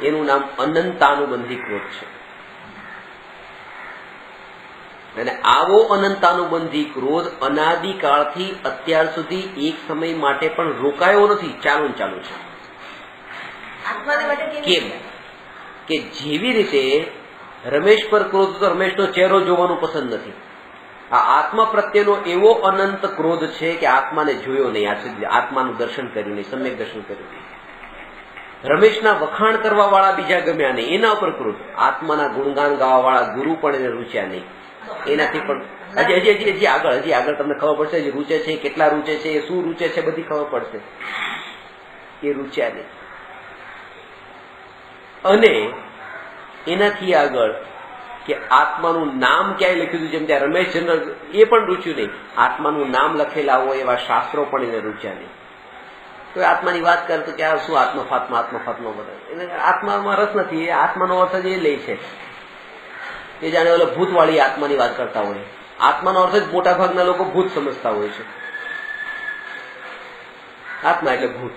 એનું નામ અનંતાનુબંધી ક્રોધ છે. અને આવો અનંતાનુબંધી ક્રોધ અનાદિકાળથી અત્યાર સુધી એક સમય માટે પણ રોકાયો નથી, ચાલુ છે. કેમ કે જેવી રીતે રમેશ પર ક્રોધ, તો રમેશનો ચહેરો જોવાનું પસંદ નથી. આ આત્મા પ્રત્યેનો એવો અનંત ક્રોધ છે કે આત્માને જોયો નહીં, આજ સુધી આત્માનું દર્શન કર્યું નહીં, સમ્યક દર્શન કર્યું નહીં. રમેશના વખાણ કરવા વાળા બીજા ગમ્યા નહીં, એના ઉપર ક્રોધ. આત્માના ગુણગાન ગાવા વાળા ગુરુ પણ એને રૂચ્યા નહીં. એનાથી પણ હજી આગળ તમને ખબર પડશે, જે રૂચે છે, કેટલા રૂચે છે, એ શું રૂચે છે, બધી ખબર પડશે. એ રૂચ્યા નહીં. અને એનાથી આગળ કે આત્માનું નામ ક્યાંય લખ્યું હતું, જેમ ત્યાં રમેશ જનરલ, એ પણ રૂચ્યું નહીં. આત્માનું નામ લખેલા હોય એવા શાસ્ત્રો પણ એને રૂચ્યા નહીં. તો આત્માની વાત કરે તો કે આ શું આત્મા ફાત્મા બધા, એને આત્મામાં રસ નથી. એ આત્માનો અર્થ જ એ લે છે, એ જાણે ઓલો ભૂતવાળી આત્માની વાત કરતા હોય. આત્માનો અર્થ જ મોટા ભાગના લોકો ભૂત સમજતા હોય છે. આત્મા એટલે ભૂત,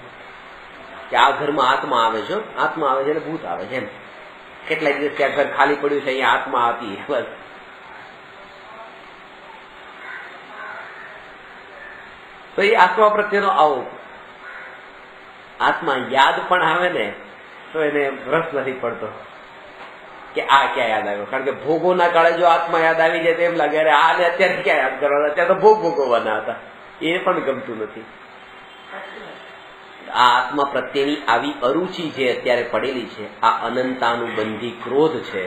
કે આ ઘરમાં આત્મા આવે છે, આત્મા આવે છે એટલે ભૂત આવે છે. એમ કેટલાય દિવસ ત્યાં ઘર ખાલી પડ્યું છે, અહીંયા આત્મા હતી. બસ તો એ આત્મા પ્રત્યેનો આવો આત્મા યાદ પણ આવે ને તો એને રસ નથી પડતો કે આ ક્યાં યાદ આવ્યો. કારણ કે ભોગોના કાળે જો આત્મા યાદ આવી જાય તો એમ લાગે અરે આને અત્યારે ક્યાં યાદ કરવાના, અત્યારે તો ભોગ ભોગવવાના હતા. એ પણ ગમતું નથી. આ આત્મા પ્રત્યેની આવી અરુચિ જે અત્યારે પડેલી છે, આ અનંતાનુબંધી ક્રોધ છે.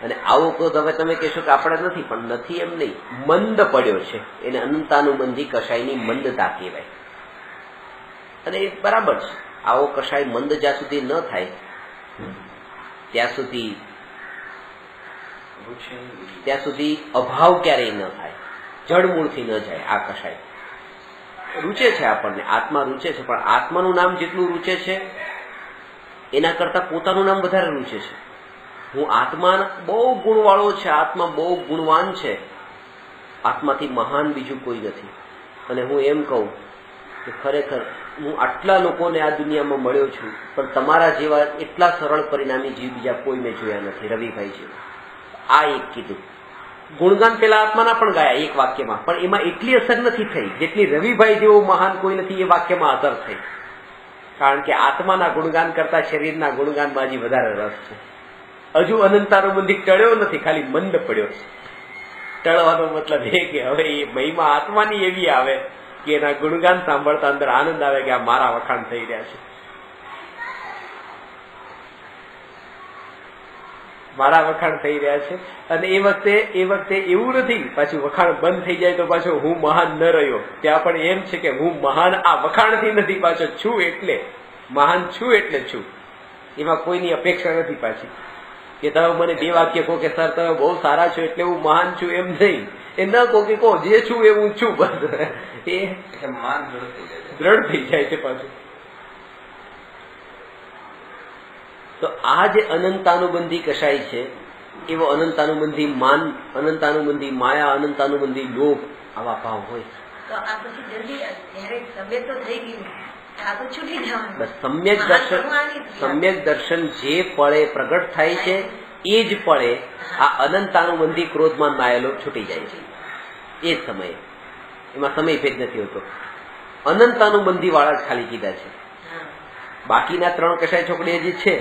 અને આવો ક્રોધ હવે તમે કહેશો કે આપણે નથી, પણ નથી એમ નહીં, મંદ પડ્યો છે. એને અનંતાનુબંધી કશાયની મંદતા કહેવાય. અને એ બરાબર છે. આવો કશાય મંદ જ્યાં સુધી ન થાય ત્યાં સુધી અભાવ ક્યારેય ન થાય, જળમૂળથી ન જાય. આ કશાય રૂચે છે આપણને, આત્મા રૂચે છે, પણ આત્માનું નામ જેટલું રૂચે છે એના કરતા પોતાનું નામ વધારે રૂચે છે. હું આત્મા બહુ ગુણવાળો છે, આત્મા બહુ ગુણવાન છે, આત્માથી મહાન બીજું કોઈ નથી. અને હું એમ કહું કે ખરેખર હું આટલા લોકોને આ દુનિયામાં મળ્યો છું, પણ તમારા જેવા એટલા સરળ પરિણામી જીવ બીજા કોઈ મેં જોયા નથી. રવિભાઈ જેવા. આ એક કીધું ગુણગાન પેલા આત્માના પણ ગાયા એક વાક્યમાં, પણ એમાં એટલી અસર નથી થઈ જેટલી રવિભાઈ જેવો મહાન કોઈ નથી એ વાક્યમાં અસર થઈ. કારણ કે આત્માના ગુણગાન કરતા શરીરના ગુણગાનમાં હજી વધારે રસ છે. હજુ અનંતાનુબંધી ટળ્યો નથી, ખાલી મંદ પડ્યો છે. ટળવાનો મતલબ એ કે હવે એ મહિમા આત્માની એવી આવે કે એના ગુણગાન સાંભળતા અંદર આનંદ આવે કે આ મારા વખાણ થઈ રહ્યા છે, મારા વખાણ થઈ રહ્યા છે. અને એ વખતે એવું નથી પાછું વખાણ બંધ થઈ જાય તો પાછો હું મહાન ન રહ્યો. ત્યાં પણ એમ છે કે હું મહાન આ વખાણથી નથી, પાછો છું એટલે મહાન છું એટલે છું. એમાં કોઈની અપેક્ષા નથી પાછી કે તમે મને 2 વાક્ય કહો કે સર તમે બહુ સારા છો એટલે હું મહાન છું, એમ નહીં. એ ન કહો કે કહો જે છું એ હું છું, બસ એ માન દ્રઢ થઈ જાય છે પાછું. તો આ જે અનંતાનુબંધી કશાય છે એવો અનંતાનુબંધી માન, અનંતાનુબંધી માયા, અનંતાનુબંધી લોભ, આવા ભાવ હોય તો આ પછી જલ્દી જ્યારે સમ્યક તો થઈ ગયું, આ તો છૂટી જવાનું. બસ સમ્યક દર્શન જે પળે પ્રગટ થાય છે એ જ પળે આ અનંતાનુબંધી ક્રોધમાન માયા છૂટી જાય છે. એ જ સમયે, એમાં સમય ભેદ નથી હોતો. અનંતાનુબંધી વાળા જ ખાલી કીધા છે, બાકીના 3 કશાય ચોકડી હજી છે.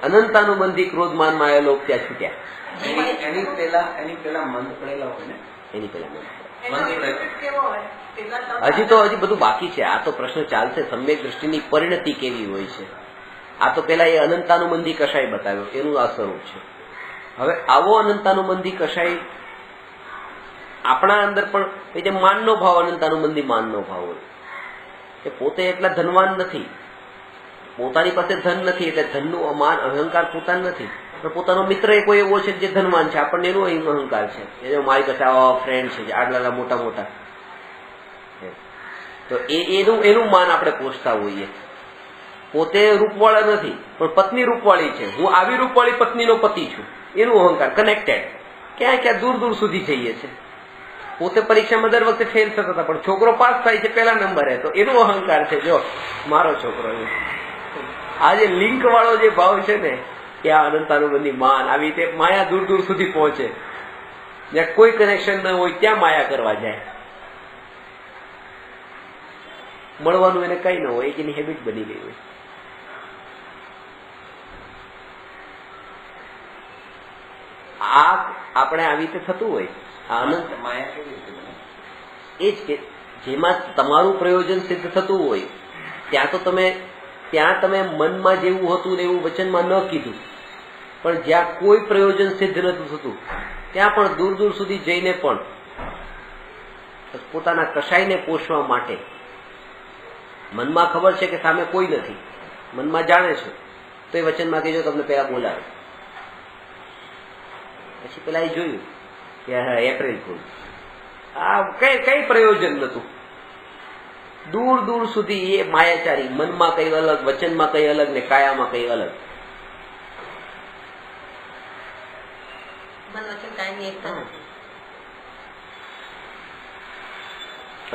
અનંતાનુબંધી ક્રોધમાન માયા લોક ત્યાં છૂટ્યા. એની પેલા મન પડેલા હોય ને, એની પેલા કેવો હજી બધું બાકી છે. આ તો પ્રશ્ન ચાલશે સમ્યક દ્રષ્ટિની પરિણતિ કેવી હોય છે. આ તો પેલા એ અનંતાનુબંધી કશાય બતાવ્યો, એનું આ સ્વરૂપ છે. હવે આવો અનંતાનુબંધી કશાય આપણા અંદર પણ જે માનનો ભાવ, અનંતાનુબંધી માનનો ભાવ હોય કે પોતે એટલા ધનવાન નથી, પોતાની પાસે ધન નથી એટલે ધનનું અમાન અહંકાર પોતાનું નથી, પણ પોતાનો મિત્ર એ કોઈ એવો છે જે ધનવાન છે, આપણને એનો અહંકાર છે, એ મારી પાસે આવા ફ્રેન્ડ છે આટલા મોટા મોટા, તો એનું માન આપણે પોષતા હોઈએ. પોતે રૂપવાળા નથી પણ પત્ની રૂપવાળી છે, હું આવી રૂપવાળી પત્નીનો પતિ છું, એનું અહંકાર કનેક્ટેડ ક્યાં ક્યાં દૂર દૂર સુધી જઈએ છે. પોતે પરીક્ષામાં દર વખતે ફેલ થતા હતા પણ છોકરો પાસ થાય છે 1લા નંબરે, તો એનો અહંકાર છે જો મારો છોકરો. આ જે લિંક વાળો જે ભાવ છે ને એ આ અનંતાનુબંધી માન, આવી રીતે માયા દૂર દૂર સુધી પહોંચે, જ્યાં કોઈ કનેક્શન ન હોય ત્યાં માયા કરવા જાય. મળવાનું એને કઈ ન હોય, એની હેબિટ બની ગઈ હોય. આ આપણે આવી રીતે થતું હોય. આ અનંત માયા કેવી રીતે બને? એ જ કે જેમાં તમારું પ્રયોજન સિદ્ધ થતું હોય ત્યાં તમે મનમાં જેવું હતું ને એવું વચનમાં ન કીધું, પણ જ્યાં કોઈ પ્રયોજન સિદ્ધ નથી થતું ત્યાં પણ દૂર દૂર સુધી જઈને પણ પોતાના કશાયને પોષવા માટે મનમાં ખબર છે કે સામે કોઈ નથી, મનમાં જાણે છે, તો એ વચનમાં કહેજો તમને પેલા બોલાવે. પછી પેલા એ જોયું કે એપ્રિલ ફૂલ, આ કઈ પ્રયોજન નતું. દૂર દૂર સુધી એ માયાચારી, મનમાં કઈ અલગ, વચનમાં કઈ અલગ ને કાયામાં કઈ અલગ.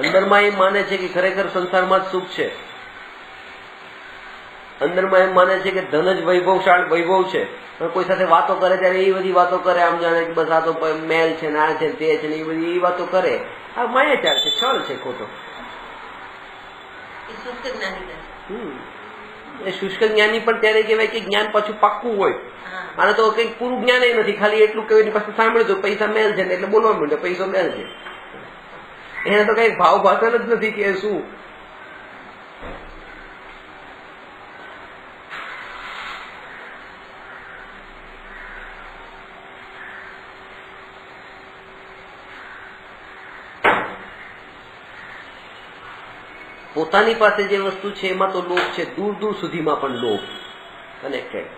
અંદરમાં એમ માને છે કે ખરેખર સંસારમાં જ સુખ છે, અંદરમાં એમ માને છે કે ધન જ વૈભવ છે, પણ કોઈ સાથે વાતો કરે ત્યારે એ બધી વાતો કરે, આમ જાણે કે બસ આ તો મેલ છે ને આ છે તે છે ને એ બધી એ વાતો કરે. આ માયાચાર છે, છળ છે ખોટો. એ શુષ્ક જ્ઞાની પણ ત્યારે કહેવાય કે જ્ઞાન પાછું પાક્કું હોય. આને તો કઈક પૂરું જ્ઞાન નથી, ખાલી એટલું કે એની પાસે સાંભળ્યું પૈસા મેલ છે ને એટલે બોલવા માંડે પૈસો મેલ છે. એને તો કઈ ભાવ ભાષણ જ નથી કે શું. પોતાની પાસે જે વસ્તુ છે એમાં તો લોભ છે, દૂર દૂર સુધીમાં પણ લોભ કનેક્ટેડ.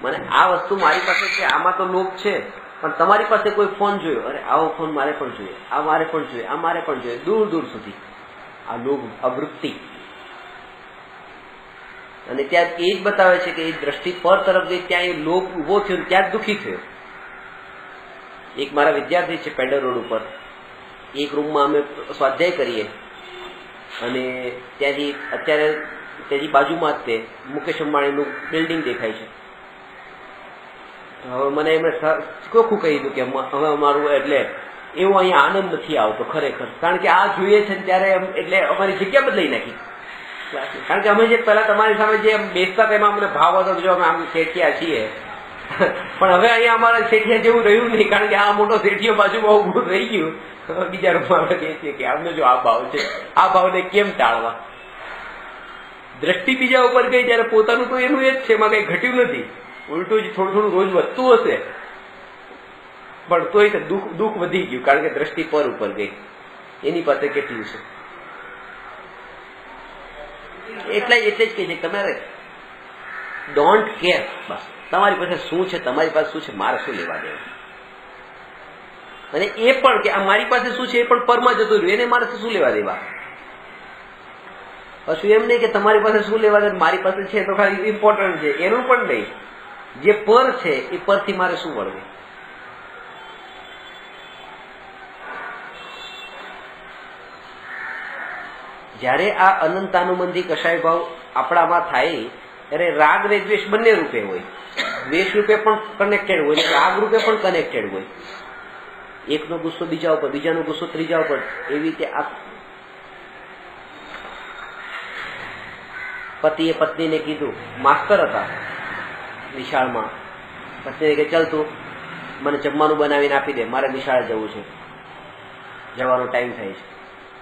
મને આ વસ્તુ મારી પાસે છે આમાં તો લોભ છે, પણ તમારી પાસે કોઈ ફોન જોયો, અરે આવો ફોન મારે પણ જોઈએ, આ મારે પણ જોઈએ, આ મારે પણ જોઈએ, દૂર દૂર સુધી આ લોભ, અવૃત્તિ. અને ત્યાં એ જ બતાવે છે કે એ દ્રષ્ટિ પર તરફ ગઈ ત્યાં એ લોભ ઉભો થયો, ત્યાં જ દુઃખી થયો. એક મારા વિદ્યાર્થી છે પેડર રોડ ઉપર, એક રૂમમાં અમે સ્વાધ્યાય કરીએ અને ત્યાંથી બાજુમાં જ તે મુકેશ અંબાણીનું બિલ્ડિંગ દેખાય છે. હવે મને એમણે ચોખ્ખું કહી દીધું કે હવે અમારું એટલે એવો અહીંયા આનંદ નથી આવતો ખરેખર, કારણ કે આ જોઈએ છે ત્યારે એટલે અમારી જગ્યા બદલાઈ નાખી. કારણ કે અમે જે પહેલા તમારી સામે જે બેસતા તેમાં અમને ભાવ હતો, જો અમે આમ શેઠિયા છીએ પણ હવે અહીંયા અમારા શેઠિયા જેવું રહ્યું નહીં, કારણ કે આ મોટો શેઠિયો બાજુમાં ઉભું રહી ગયું. બીજા રૂપમાં આપણે કહીએ છીએ કે આમનો જો આ ભાવ છે, આ ભાવને કેમ ટાળવા? દ્રષ્ટિ બીજા ઉપર ગઈ ત્યારે પોતાનું તો એનું એ જ છે, એમાં કઈ ઘટ્યું નથી. ઉલટું જ થોડું થોડું રોજ વધતું હશે, પણ તોય દુઃખ વધી ગયું, કારણ કે દ્રષ્ટિ પર ઉપર ગઈ. એની પાસે કેટલું છે. એટલે જ કહે છે તમારે ડોન્ટ કેર. બસ તમારી પાસે શું છે, તમારી પાસે શું છે, મારે શું લેવા દેવા. અને એ પણ કે આ મારી પાસે શું છે એ પણ પરમાં જતું રહ્યું, એને મારે શું લેવા દેવા. પછી એમ નહીં કે તમારી પાસે શું લેવા દે, મારી પાસે છે તો ખાલી ઇમ્પોર્ટન્ટ છે, એનું પણ નહીં. જે પર છે એ પરથી મારે શું વળવું. જયારે આ અનંતાનુબંધી કશાય ભાવ આપણામાં થાય ત્યારે રાગ ને દ્વેષ બંને રૂપે હોય. દ્વેષ રૂપે પણ કનેક્ટેડ હોય, રાગ રૂપે પણ કનેક્ટેડ હોય. એકનો ગુસ્સો બીજા ઉપર, બીજાનો ગુસ્સો ત્રીજા ઉપર, એવી રીતે આ પતિએ પત્નીને કીધું, માસ્તર હતા નિશાળમાં, પત્નીને કે ચાલ તું મને જમવાનું બનાવીને આપી દે, મારે નિશાળે જવું છે, જવાનો ટાઈમ થાય છે.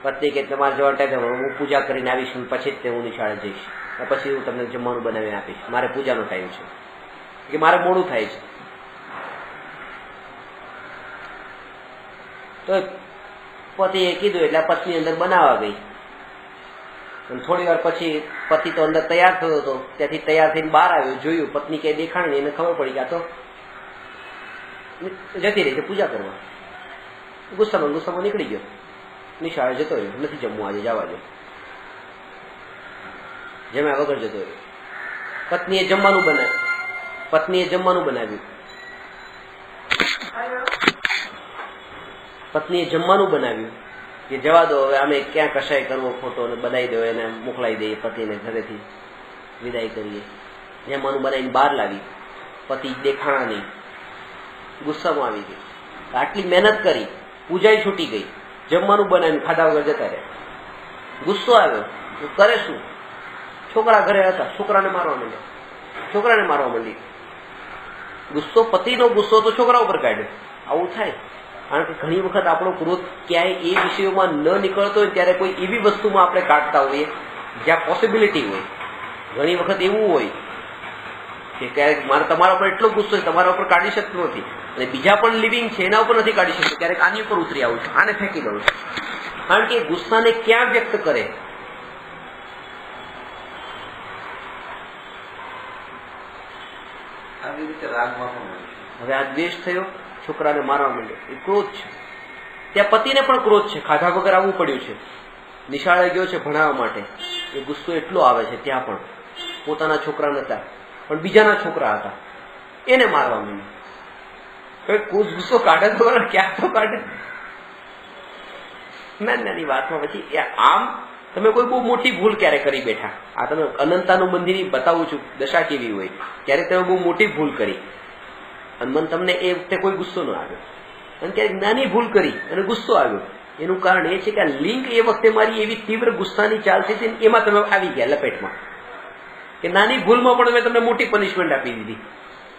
પત્ની કે તમારે જવાનો ટાઈમ થાય, હું પૂજા કરીને આવીશ પછી જ હું નિશાળે જઈશ, પછી હું તમને જમવાનું બનાવીને આપીશ, મારે પૂજાનો ટાઈમ છે, કે મારે મોડું થાય છે. તો પતિએ કીધું એટલે પત્ની અંદર બનાવવા ગઈ. થોડી વાર પછી પતિ તો અંદર તૈયાર થયો હતો, ત્યાંથી તૈયાર થઈને બહાર આવ્યો, જોયું પત્ની કઈ દેખાણી, એને ખબર પડી કે આ તો જતી રહી છે પૂજા કરવા. ગુસ્સામાં નીકળી ગયો, નિશાળે જતો રહ્યો, નથી જમવું આજે, જવા દો, જમ્યા વગર જતો રહ્યો. પત્નીએ જમવાનું બનાવ્યું કે જવા દો હવે, અમે ક્યાં કશાય કરવો ખોટો, અને બનાવી દો, એને મોકલાવી દઈએ, પતિને ઘરેથી વિદાય કરીએ. જમવાનું બનાવીને બહાર લાવી, પતિ દેખાણા નહીં, ગુસ્સામાં આવી ગઈ. આટલી મહેનત કરી, પૂજાઈ છૂટી ગઈ, જમવાનું બનાવીને ખાધા વગર જતા રહ્યા. ગુસ્સો આવ્યો, કરે શું? છોકરા ઘરે હતા, છોકરાને મારવા માંડી. ગુસ્સો, પતિનો ગુસ્સો તો છોકરા ઉપર કાઢ્યો. આવું થાય, કારણ કે ઘણી વખત આપણો ક્રોધ ક્યાંય એ વિષયોમાં ન નીકળતો હોય ત્યારે કોઈ એવી વસ્તુમાં આપણે કાઢતા હોઈએ જ્યાં પોસિબિલિટી હોય. ઘણી વખત એવું હોય કે ક્યારેક મારે તમારા ઉપર એટલો ગુસ્સો છે, તમારા ઉપર કાઢી શકતો નથી, અને બીજા પણ લિવિંગ છે એના ઉપર નથી કાઢી શકતો, ક્યારેક આની ઉપર ઉતરી આવું છું, આને ફેંકી દઉં છું. કારણ કે ગુસ્સાને ક્યાં વ્યક્ત કરે? આવી રીતે રાગમાં પણ હવે આ દ્વેષ થયો, છોકરાને મારવા માંડ્યો, એ ક્રોધ છે. ત્યાં પતિને પણ ક્રોધ છે, ખાધા વગર આવવું પડ્યું છે, નિશાળે ગયો છે ભણાવવા માટે, એ ગુસ્સો એટલો આવે છે. ત્યાં પણ પોતાના છોકરા નતા, પણ બીજાના છોકરા હતા, એને મારવા માંડ્યું. ગુસ્સો કાઢે તો ક્યાં તો કાઢે. નાની વાતમાં પછી આમ તમે કોઈ બહુ મોટી ભૂલ ક્યારે કરી બેઠા. આ તમે અનંતાનુબંધીની બતાવું છું દશા કેવી હોય. ક્યારેક તમે બહુ મોટી ભૂલ કરી અને મન તમને એ વખતે કોઈ ગુસ્સો ન આવ્યો, અને ક્યારેક નાની ભૂલ કરી અને ગુસ્સો આવ્યો. એનું કારણ એ છે કે આ લિંક એ વખતે મારી એવી તીવ્ર ગુસ્સાની ચાલતી હતી, એમાં તમે આવી ગયા લપેટમાં, કે નાની ભૂલમાં પણ મેં તમને મોટી પનિશમેન્ટ આપી દીધી.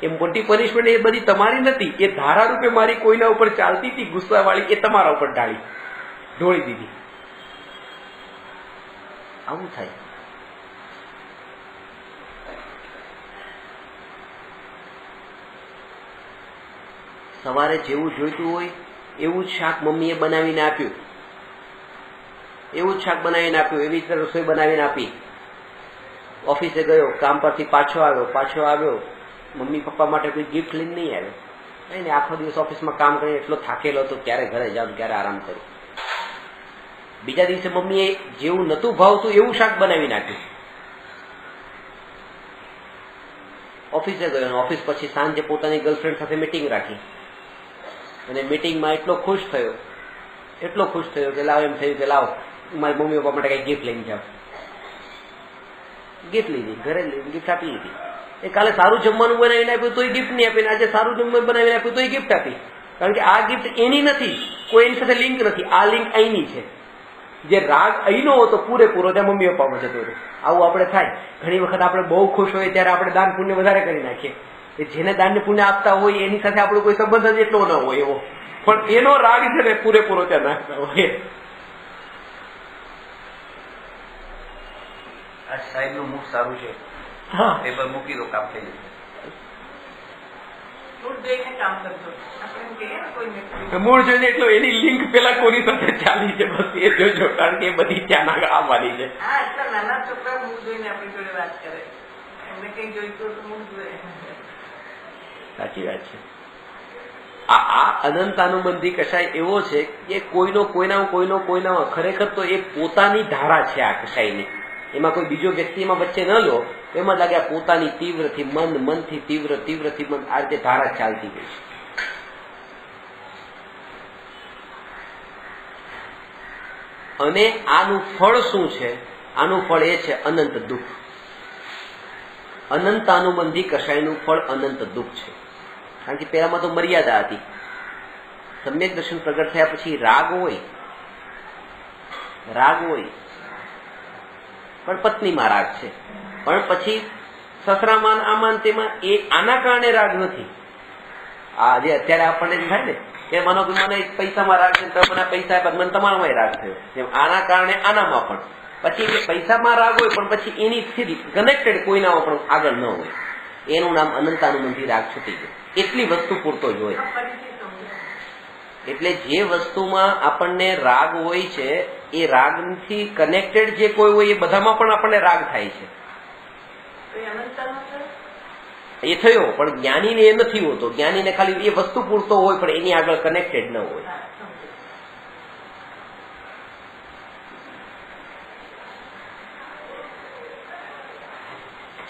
એ મોટી પનિશમેન્ટ એ બધી તમારી નથી, એ ધારા રૂપે મારી કોઈના ઉપર ચાલતી હતી ગુસ્સાવાળી, એ તમારા ઉપર ઢોળી દીધી. આવું થાય. સવારે જેવું જોઈતું હોય એવું જ શાક મમ્મીએ બનાવીને આપ્યું, એવી રીતે રસોઈ બનાવીને આપી. ઓફિસે ગયો, કામ પરથી પાછો આવ્યો, મમ્મી પપ્પા માટે કોઈ ગિફ્ટ લઈને નહીં આવ્યો. નહીં, આખો દિવસ ઓફિસમાં કામ કરીને એટલો થાકેલો હતો, ક્યારે ઘરે જાઉં, ક્યારે આરામ કરું. બીજા દિવસે મમ્મીએ જેવું નતું ભાવતું એવું શાક બનાવી નાખ્યું. ઓફિસે ગયો, ઓફિસ પછી સાંજે પોતાની ગર્લફ્રેન્ડ સાથે મીટિંગ રાખી, અને મીટિંગમાં એટલો ખુશ થયો કે લાવ, એમ થયું કે લાવ મારી મમ્મી પપ્પા માટે કઈ ગિફ્ટ લઈને જાવ. ગિફ્ટ લીધી, ઘરે ગિફ્ટ આપી લીધી. એ કાલે સારું જમવાનું બનાવીને આપ્યું તોય ગિફ્ટ નહીં આપી, આજે સારું જમવાનું બનાવીને આપ્યું તોય ગિફ્ટ આપી. કારણ કે આ ગિફ્ટ એની નથી, કોઈ એની સાથે લિંક નથી, આ લિંક અહીંની છે. જે રાગ અહીંનો હતો પૂરેપૂરો ત્યાં મમ્મી પપ્પામાં જતો હતો. આવું આપણે થાય. ઘણી વખત આપણે બહુ ખુશ હોય ત્યારે આપણે દાન પુણ્ય વધારે કરી નાખીએ, કે જેને દાન ને પુણ્ય આપતા હોય એની સાથે આપણો કોઈ સંબંધ જ એટલો ન હોય એવો, પણ એનો રાગ છે ને પૂરેપૂરો ત્યાં નાખતા હોય. આ સાહેબ નું મુખ સારું છે, હા, પેપર મૂકી દો, કામ થઈ જશે. મૂળ જોઈને એટલો એની લિંક પેલા કોની સાથે ચાલી છે બસ એ જોજો, કારણ કે એ બધી ત્યાં આવવાની છે. નાના છોકરા મૂળ જોઈને આપણી જોડે વાત કરે, એમને કઈ જોઈતું તો મૂળ જોઈએ. સાચી વાત છે. આ અનંતાનુબંધી કશાય એવો છે કે કોઈનો ખરેખર તો એ પોતાની ધારા છે આ કશાયની. એમાં કોઈ બીજો વ્યક્તિ એમાં વચ્ચે ન લો, એમાં લાગે આ પોતાની તીવ્રથી મન, મનથી તીવ્ર, તીવ્રથી મન, આ રીતે ધારા ચાલતી ગઈ છે. અને આનું ફળ શું છે? આનું ફળ એ છે અનંત દુઃખ. અનંતાનુબંધી કશાયનું ફળ અનંત દુઃખ છે. કારણ કે પહેલામાં તો મર્યાદા હતી. સમ્યક દર્શન પ્રગટ થયા પછી રાગ હોય, પણ પત્નીમાં રાગ છે, પણ પછી સસરામાન આમાન તેમાં એ આના કારણે રાગ નથી. આ જે અત્યારે આપણને થાય ને કે માનો કે મને પૈસામાં રાગ છે, મને પૈસા આપ્યા, મને તમારામાં રાગ થયો, જેમ આના કારણે આનામાં પણ. પછી પૈસામાં રાગ હોય પણ પછી એની સ્થિતિ કનેક્ટેડ કોઈનામાં પણ આગળ ન હોય, એનું નામ અનંતાનુબંધી રાગ છૂટી ગયો. એટલી વસ્તુ પૂરતો જ હોય. એટલે જે વસ્તુમાં આપણને રાગ હોય છે એ રાગથી કનેક્ટેડ જે કોઈ હોય એ બધામાં પણ આપણને રાગ થાય છે. એ થયો, પણ જ્ઞાનીને એ નથી હોતો. જ્ઞાનીને ખાલી એ વસ્તુ પૂરતો હોય પણ એની આગળ કનેક્ટેડ ન હોય.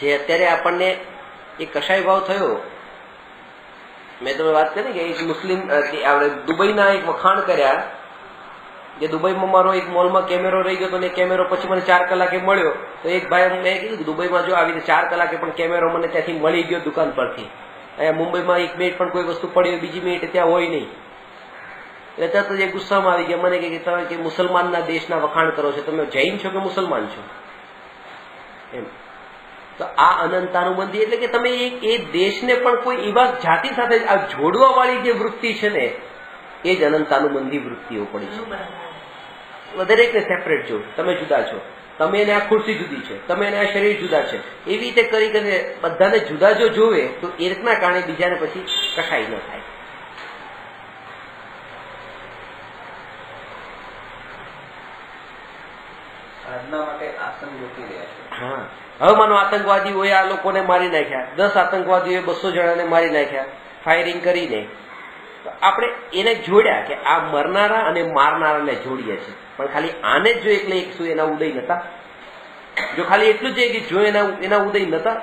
જે અત્યારે આપણને એ કશાય ભાવ થયો, મેં તમે વાત કરી કે એક મુસ્લિમ દુબઈના એક વખાણ કર્યા કે દુબઈમાં મારો એક મોલમાં કેમેરો રહી ગયો, તો કેમેરો પછી મને 4 કલાકે મળ્યો. તો એક ભાઈ મેં કીધું દુબઈમાં જો આવી રીતે 4 કલાકે પણ કેમેરો મને ત્યાંથી મળી ગયો દુકાન પરથી. અહીંયા મુંબઈમાં 1 મિનિટ પણ કોઈ વસ્તુ પડી હોય, બીજી મિનિટ ત્યાં હોય નહીં. એટલે તરત જ ગુસ્સામાં આવી ગયા. મને કે તમે કે મુસલમાનના દેશના વખાણ કરો છો, તમે જૈન છો કે મુસલમાન છો એમ. તો આ અનંતાનુબંધી એટલે કે તમે એ દેશને પણ કોઈ એવા જાતિ સાથે આ જોડવા વાળી જે વૃત્તિ છે ને, એ જ અનંતાનુબંધી વૃત્તિઓ પડી છે. દરેકને સેપરેટ જો, તમે જુદા છો, તમે એને આ ખુરશી જુદી છે, તમે એને આ શરીર જુદા છે, એવી રીતે કરી કરીને બધાને જુદા જો જોવે તો એ રીતના કારણે બીજાને પછી કશાય ન થાય. સાધના માટે આસન ગોતી રહ્યા છે. હા, હવે માનો આતંકવાદીઓએ આ લોકોને મારી નાખ્યા, 10 આતંકવાદીઓએ 200 જણાને મારી નાખ્યા ફાયરિંગ કરીને. તો આપણે એને જોડ્યા કે આ મરનારા અને મારનારાને જોડીએ છીએ, પણ ખાલી આને જ જો એકલે એક શું એના ઉદય નતા? જો ખાલી એટલું જ કે જો એના ઉદય નતા,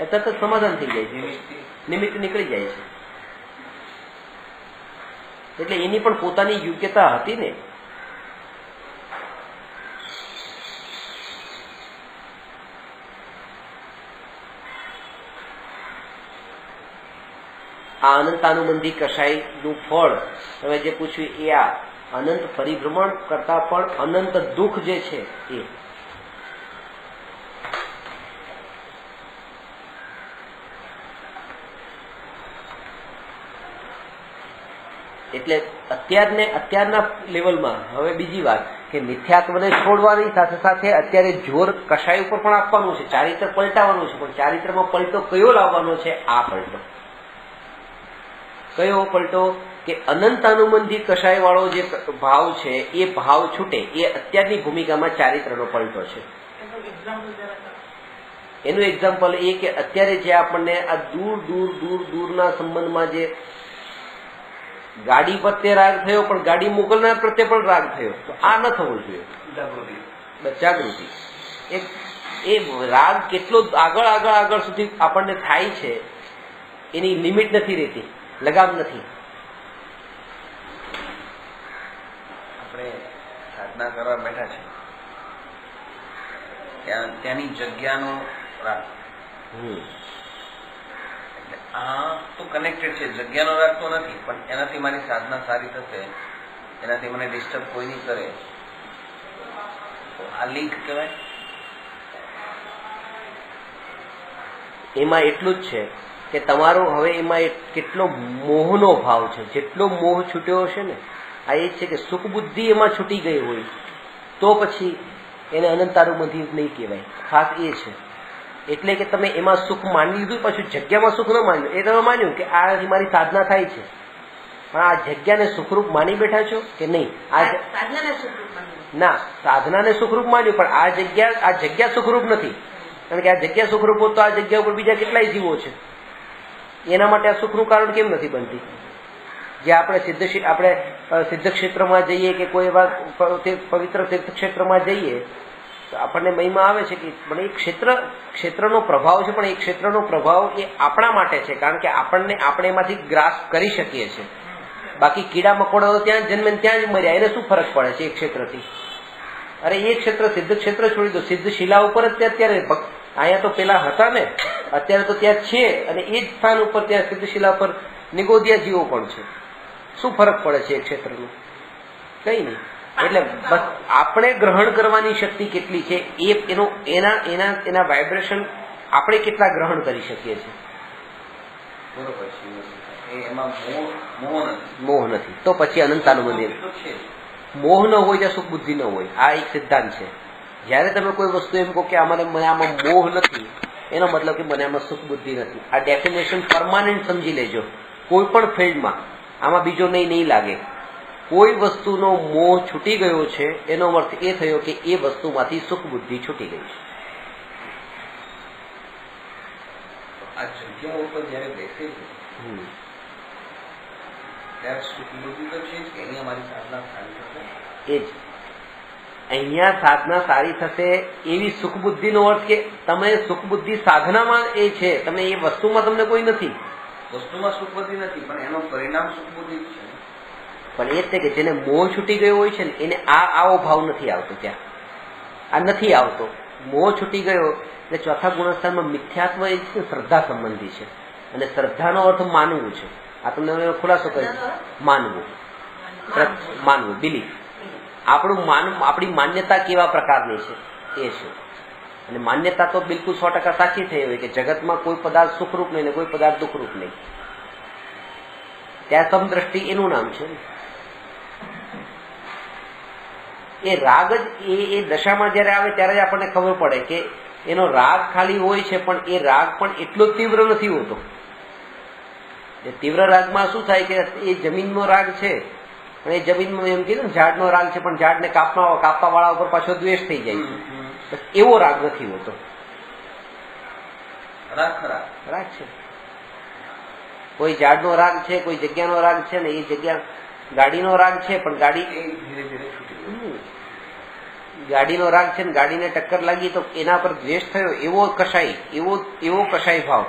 એ તરત જ સમાધાન થઈ જાય છે, નિમિત્ત નીકળી જાય છે. એટલે એની પણ પોતાની યોગ્યતા હતી ને. આ અનંતાનુબંધી કશાયનું ફળ તમે જે પૂછ્યું એ આ અનંત પરિભ્રમણ કરતા પણ અનંત દુઃખ જે છે એ. એટલે અત્યારના લેવલમાં હવે બીજી વાત કે મિથ્યાત્વને છોડવાની સાથે સાથે અત્યારે જોર કશાય ઉપર પણ આપવાનું છે, ચારિત્ર પલટાવવાનું છે. પણ ચારિત્રમાં પલટો કયો લાવવાનો છે? આ પલટો કયો પલટો કે અનંતાનુબંધી કશાય વાળો જે ભાવ છે એ ભાવ છૂટે, એ અત્યારની ભૂમિકામાં ચારિત્રનો પલટો છે. એનું એક્ઝામ્પલ એ કે અત્યારે જે આપણને આ દૂરના સંબંધમાં જે ગાડી પ્રત્યે રાગ થયો, પણ ગાડી મોકલનાર પ્રત્યે પણ રાગ થયો, તો આ ન થવું જોઈએ. જાગૃતિ એ રાગ કેટલો આગળ સુધી આપણને થાય છે એની લિમિટ નથી રહેતી, લગામ નથી. આપણે સાધના કરવા બેઠા છે, ત્યાંની જગ્યાનો રાગ, એટલે આ તો કનેક્ટેડ છે. જગ્યાનો રાગ તો નથી, પણ એનાથી મારી સાધના સારી થશે, એનાથી મને ડિસ્ટર્બ કોઈ નહીં કરે, તો આ લિંક કહેવાય. એમાં એટલું જ છે કે તમારો હવે એમાં કેટલો મોહનો ભાવ છે. જેટલો મોહ છૂટ્યો હશે ને, આ એ છે કે સુખ બુદ્ધિ એમાં છૂટી ગઈ હોય તો પછી એને અનંતાનુબંધી નહીં કહેવાય. ખાસ એ છે. એટલે કે તમે એમાં સુખ માની લીધું, પાછું જગ્યામાં સુખ ન માન્યું. એ તમે માન્યું કે આ મારી સાધના થાય છે, પણ આ જગ્યાને સુખરૂપ માની બેઠા છો કે નહીં? ના, સાધનાને સુખરૂપ માન્યું, પણ આ જગ્યા સુખરૂપ નથી. કારણ કે આ જગ્યા સુખરૂપ હોત તો આ જગ્યા ઉપર બીજા કેટલાય જીવો છે. એના માટે આ સુખનું કારણ કેમ નથી બનતી? જે આપણે સિદ્ધ ક્ષેત્રમાં જઈએ કે કોઈ એવા પવિત્ર તીર્થ ક્ષેત્રમાં જઈએ તો આપણને મહિમા આવે છે કે પણ એ ક્ષેત્રનો પ્રભાવ છે, પણ એ ક્ષેત્રનો પ્રભાવ એ આપણા માટે છે, કારણ કે આપણે એમાંથી ગ્રાસ કરી શકીએ છીએ. બાકી કીડા મકોડા ત્યાં જન્મે ત્યાં જ મર્યા, એને શું ફરક પડે છે એ ક્ષેત્રથી? અરે એ ક્ષેત્ર સિદ્ધ ક્ષેત્ર છોડી દો, સિદ્ધ શિલા ઉપર જ અત્યારે અહીંયા તો પેલા હતા ને, અત્યારે તો ત્યાં છે, અને એ જ સ્થાન ઉપર ત્યાં સિદ્ધ શિલા પર નિગોદિયા જીવો પણ છે. શું ફરક પડે છે એ ક્ષેત્રનું? કઈ નહીં. એટલે બસ આપણે ગ્રહણ કરવાની શક્તિ કેટલી છે એના વાઇબ્રેશન આપણે કેટલા ગ્રહણ કરી શકીએ છીએ. મોહ નથી તો પછી અનંતાનુબંધી. મોહ ન હોય ત્યાં સુખ બુદ્ધિ ન હોય. આ એક સિદ્ધાંત છે. જયારે તમે કોઈ વસ્તુ એમ કહો કે મને આમાં મોહ નથી, એનો મતલબ કે મને આમાં સુખ બુદ્ધિ નથી. આ ડેફિનેશન પરમાનન્ટ સમજી લેજો. કોઈ પણ ફિલ્ડમાં આમાં બીજો નહીં લાગે. કોઈ વસ્તુનો મોહ છૂટી ગયો છે એનો અર્થ એ થયો કે એ વસ્તુમાંથી સુખ બુદ્ધિ છૂટી ગઈ છે. આ જગ્યા ઉપર જયારે બેસે છે ત્યારે સુખ બુદ્ધિ તો છે કે અહીંયા મારી સાધના સારી થશે. એ જ અહીંયા સાધના સારી થશે એવી સુખ બુદ્ધિનો અર્થ કે તમે સુખ બુદ્ધિ સાધનામાં એ છે, તમે એ વસ્તુમાં તમને કોઈ નથી. વસ્તુમાં સુખ બુદ્ધિ નથી, પણ એનો પરિણામ સુખ બુદ્ધિ છે. પણ એ જ છે કે જેને મોહ છૂટી ગયો હોય છે ને એને આવો ભાવ નથી આવતો. ત્યાં આ નથી આવતો. મોહ છૂટી ગયો એટલે ચોથા ગુણસ્થાનમાં મિથ્યાત્વ એ શ્રદ્ધા સંબંધી છે, અને શ્રદ્ધાનો અર્થ માનવું છે. આ તમને ખુલાસો કરી. માનવું બિલીફ. આપણી માન્યતા કેવા પ્રકારની છે એ છે. અને માન્યતા તો બિલકુલ 100% સાચી થઈ હોય કે જગતમાં કોઈ પદાર્થ સુખરૂપ નહીં ને કોઈ પદાર્થ દુઃખરૂપ નહીં. ત્યાં સમદ્રષ્ટિ એનું નામ છે. એ રાગ જ એ દશામાં જયારે આવે ત્યારે જ આપણને ખબર પડે કે એનો રાગ ખાલી હોય છે, પણ એ રાગ પણ એટલો તીવ્ર નથી હોતો. એ તીવ્ર રાગમાં શું થાય કે એ જમીનનો રાગ છે, પણ એ જમીનમાં એમ કીધું ઝાડનો રાગ છે, પણ ઝાડને કાપવા વાળા ઉપર પાછો દ્વેષ થઈ જાય છે. એવો રાગ નથી હોતો. રાગ છે. કોઈ ઝાડનો રાગ છે, કોઈ જગ્યાનો રાગ છે, ને એ જગ્યા ગાડીનો રાગ છે, પણ ગાડી ધીરે ધીરે ગાડીનો રાગ છે ને ગાડીને ટક્કર લાગી તો એના પર દ્વેષ થયો, એવો કશાય ભાવ,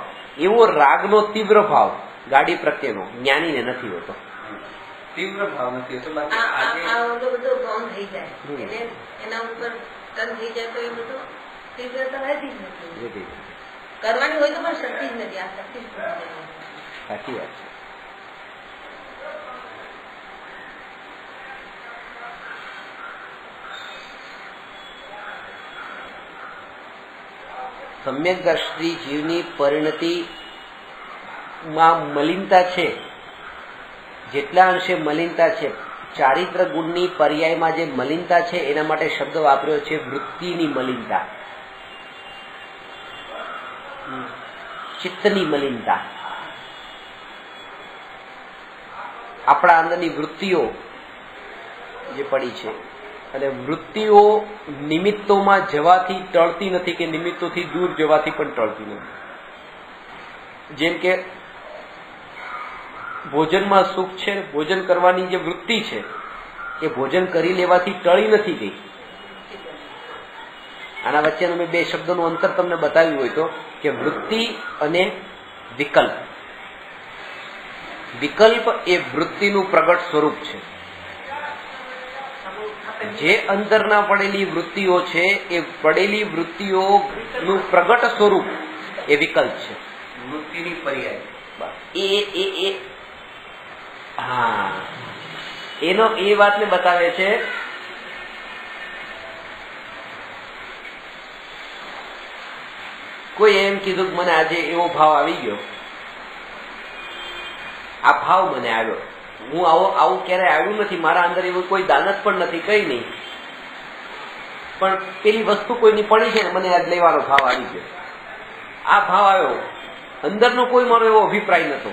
એવો રાગનો તીવ્ર ભાવ ગાડી પ્રત્યેનો જ્ઞાનીને નથી હોતો. તીવ્ર ભાવ નથી હોતો. બધો ગૌણ થઈ જાય, એના ઉપર ટન થઈ જાય તો એ બધો તીવ્રતા રહેતી જ નથી. કરવાની હોય તો પણ શક્તિ જ નથી. આ શક્તિ જ સાચી વાત છે. સમ્યક દ્રષ્ટિ જીવની પરિણતિમાં મલિનતા છે, જેટલા અંશે મલિનતા છે, ચારિત્ર ગુણની પર્યાયમાં જે મલિનતા છે એના માટે શબ્દ વાપર્યો છે વૃત્તિની મલિનતા, ચિત્તની મલિનતા. આપણા અંદરની વૃત્તિઓ જે પડી છે, અને વૃત્તિઓ નિમિત્તોમાં જવાથી ટળતી નથી કે નિમિત્તોથી દૂર જવાથી પણ ટળતી નથી. જેમ કે ભોજનમાં સુખ છે, ભોજન કરવાની જે વૃત્તિ છે એ ભોજન કરી લેવાથી ટળી નથી ગઈ. આના વચ્ચેનું મેં બે શબ્દોનું અંતર તમને બતાવ્યું હોય તો કે વૃત્તિ અને વિકલ્પ. વિકલ્પ એ વૃત્તિનું પ્રગટ સ્વરૂપ છે. જે અંદરના પડેલી વૃત્તિઓ છે એ પડેલી વૃત્તિઓનું પ્રગટ સ્વરૂપ એ વિકલ્પ છે. વૃત્તિની પર્યાય એનો એ વાતને બતાવે છે કોઈ એમ કીધું કે મને આજે એવો ભાવ આવી ગયો, આ ભાવ મને આવ્યો, હું આવું ક્યારેય આવ્યું નથી, મારા અંદર એવું કોઈ દાનત પણ નથી, કઈ નહીં, પણ પેલી વસ્તુ કોઈની પડી છે ને મને આજ લેવાનો ભાવ આવી ગયો, આ ભાવ આવ્યો. અંદરનો કોઈ મારો એવો અભિપ્રાય નતો.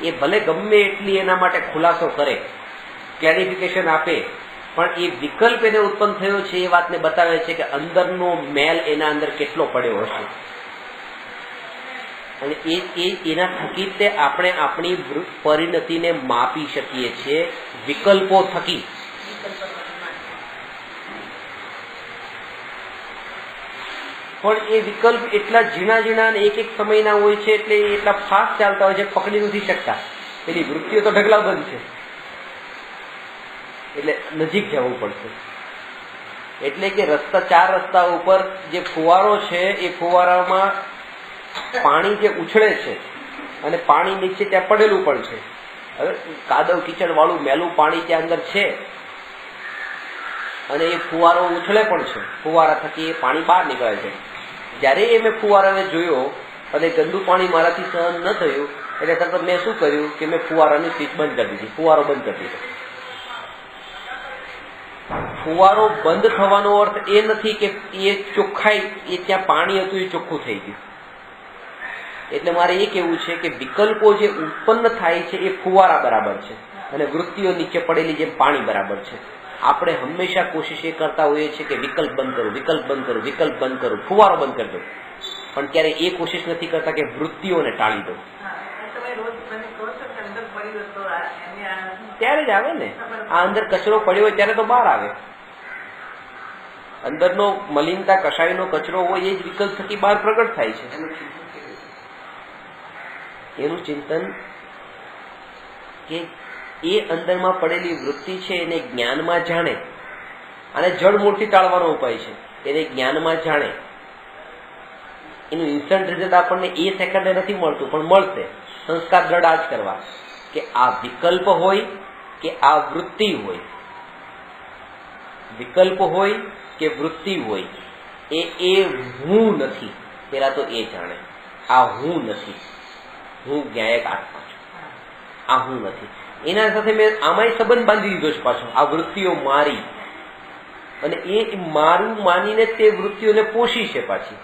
એ ભલે ગમે એટલી એના માટે ખુલાસો કરે, ક્લેરિફિકેશન આપે, પણ એ વિકલ્પ એને ઉત્પન્ન થયો છે એ વાતને બતાવે છે કે અંદરનો મેલ એના અંદર કેટલો પડ્યો હશે. અને એના થકી તે આપણે આપણી પરિણતિને માપી શકીએ છીએ વિકલ્પો થકી. પણ એ વિકલ્પ એટલા ઝીણા ઝીણા અને એક સમયના હોય છે, એટલે એટલા ફાસ્ટ ચાલતા હોય છે, પકડી નથી શકતા. પેલી વૃત્તિઓ તો ઢગલાબંધ છે, એટલે નજીક જવું પડશે. એટલે કે ચાર રસ્તા ઉપર જે ફુવારો છે એ ફુવારામાં પાણી જે ઉછળે છે અને પાણી નીચે ત્યાં પડેલું પણ છે. હવે કાદવ કીચડ વાળું મેલું પાણી ત્યાં અંદર છે અને એ ફુવારો ઉછળે પણ છે, ફુવારા થકી એ પાણી બહાર નીકળે છે. જયારે એ મેં ફુવારાને જોયો અને ગંદુ પાણી મારાથી સહન ન થયું, એટલે તરત મેં શું કર્યું કે મેં ફુવારાની સ્વિચ બંધ કરી દીધી, ફુવારો બંધ કરી દીધો. ફુવારો બંધ થવાનો અર્થ એ નથી કે એ ચોખ્ખાઈ, એ ત્યાં પાણી હતું એ ચોખ્ખું થઈ ગયું. એટલે મારે એ કેવું છે કે વિકલ્પો જે ઉત્પન્ન થાય છે એ ફુવારા બરાબર છે અને વૃત્તિઓ નીચે પડેલી જેમ પાણી બરાબર છે. આપણે હંમેશા કોશિશ એ કરતા હોઈએ છીએ કે વિકલ્પ બંધ કરું, વિકલ્પ બંધ કરું, વિકલ્પ બંધ કરું, ફુવારો બંધ કરી દઉં, પણ ક્યારે એ કોશિશ નથી કરતા કે વૃત્તિઓને ટાળી દઉં. ત્યારે જ આવે ને, આ અંદર કચરો પડ્યો હોય ત્યારે તો બહાર આવે. અંદરનો મલિનતા કશાયનો કચરો હોય એ જ વિકલ્પ થકી બહાર પ્રગટ થાય છે. એનું ચિંતન કે એ અંદરમાં પડેલી વૃત્તિ છે એને જ્ઞાનમાં જાણે, અને જડમૂળથી ટાળવાનો ઉપાય છે, એને જ્ઞાનમાં જાણે. એનું ઇન્સ્ટન્ટ રિઝલ્ટ આપણને એ સેકન્ડે નથી મળતું, પણ મળશે. સંસ્કાર દ્રઢ આ જ કરવા કે આ વિકલ્પ હોય કે આ વૃત્તિ હોય, વિકલ્પ હોય કે વૃત્તિ હોય, એ હું નથી. પેલા તો એ જાણે આ હું નથી, હું જ્ઞાયક આત્મા છું, આ હું નથી. એના સાથે મેં આમાંય સંબંધ બાંધી દીધો છે પાછો, આ વૃત્તિઓ મારી, અને એ મારું માનીને તે વૃત્તિઓને પોષી છે પાછી.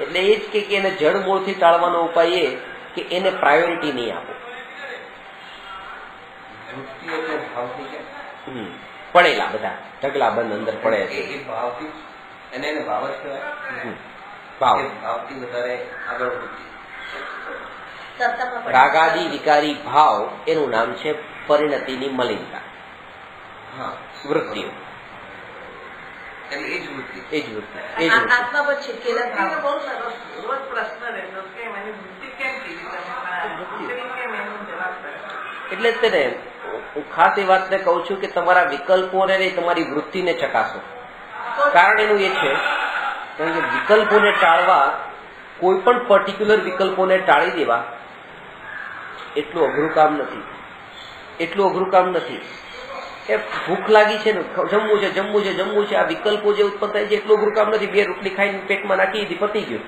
એટલે એ જ કે એને જડ મૂળથી ટાળવાનો ઉપાય એ કે એને પ્રાયોરિટી નહીં આપો. પડેલા બધા ઢગલા બંધ અંદર પડે છે, રાગાદી વિકારી ભાવ એનું નામ છે પરિણતિની મલિનતા, વૃત્તિઓ. એટલે તેને હું ખાસ એ વાતને કહું છું કે તમારા વિકલ્પોને નહીં, તમારી વૃત્તિને ચકાસો. કારણ એનું એ છે કે વિકલ્પોને ટાળવા, કોઈ પણ પર્ટિક્યુલર વિકલ્પોને ટાળી દેવા એટલું અઘરું કામ નથી. એટલું અઘરું કામ નથી. એ ભૂખ લાગી છે ને, જમવું છે જમવું છે જમવું છે, આ વિકલ્પો જે ઉત્પન્ન થાય છે એટલું અઘરું કામ નથી. 2 રોટલી ખાઈને પેટમાં નાખી દીધી, પતી ગયું,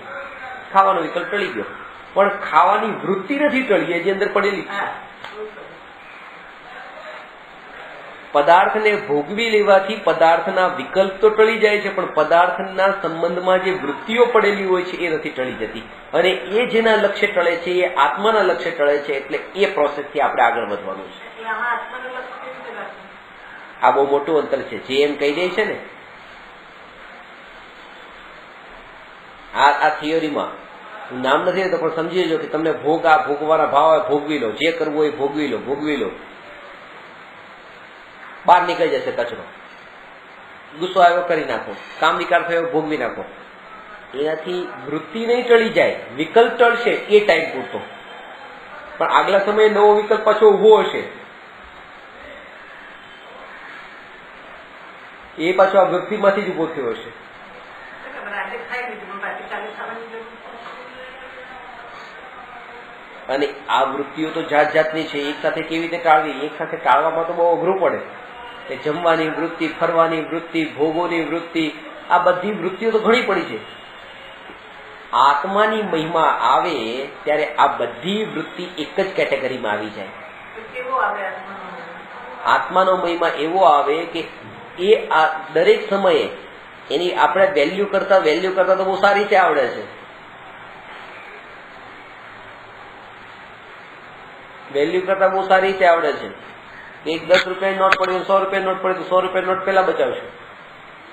ખાવાનો વિકલ્પ ટળી ગયો. પણ ખાવાની વૃત્તિ નથી ટળી, જે અંદર પડેલી છે. પદાર્થને ભોગવી લેવાથી પદાર્થના વિકલ્પ તો ટળી જાય છે, પણ પદાર્થના સંબંધમાં જે વૃત્તિઓ પડેલી હોય છે એ નથી ટળી જતી. અને એ જેના લક્ષ્ય ટળે છે એ આત્માના લક્ષ્ય ટળે છે. એટલે એ પ્રોસેસથી આપણે આગળ વધવાનું છે. આ બહુ મોટું અંતર છે. જે એમ કહી દે છે ને, આ થિયરીમાં હું નામ નથી લેતો, પણ સમજી લેજો કે તમને ભોગવાના ભાવ ભોગવી લો, જે કરવું હોય ભોગવી લો, ભોગવી લો, બહાર નીકળી જશે કચરો. ગુસ્સો આવ્યો કરી નાખો, કામ વિકાર થયો ભોગવી નાખો. એનાથી વૃત્તિ નહીં ટળી જાય, વિકલ્પ ટળશે એ ટાઈમ પૂરતો, પણ આગલા સમયે નવો વિકલ્પ પાછો ઉભો હશે. એ પાછો આ વૃત્તિમાંથી જ ઉભો થયો હશે. અને આ વૃત્તિઓ તો જાત જાતની છે. એક સાથે કેવી રીતે ટાળવી, એક સાથે ટાળવામાં તો બહુ અઘરું પડે. કે જમવાની વૃત્તિ, ફરવાની વૃત્તિ, ભોગોની વૃત્તિ, આ બધી વૃત્તિઓ તો ઘણી પડી છે. આત્માની મહિમા આવે ત્યારે આ બધી વૃત્તિ એક જ કેટેગરીમાં આવી જાય. આત્માનો મહિમા એવો આવે કે એ આ દરેક સમયે એની આપણે વેલ્યુ કરતા તો બહુ સારી રીતે આવડે છે. વેલ્યુ કરતા બહુ સારી રીતે આવડે છે. એક 10 રૂપિયાની નોટ પડી 100 રૂપિયાની નોટ પડી તો 100 રૂપિયાની નોટ પેલા બચાવશે.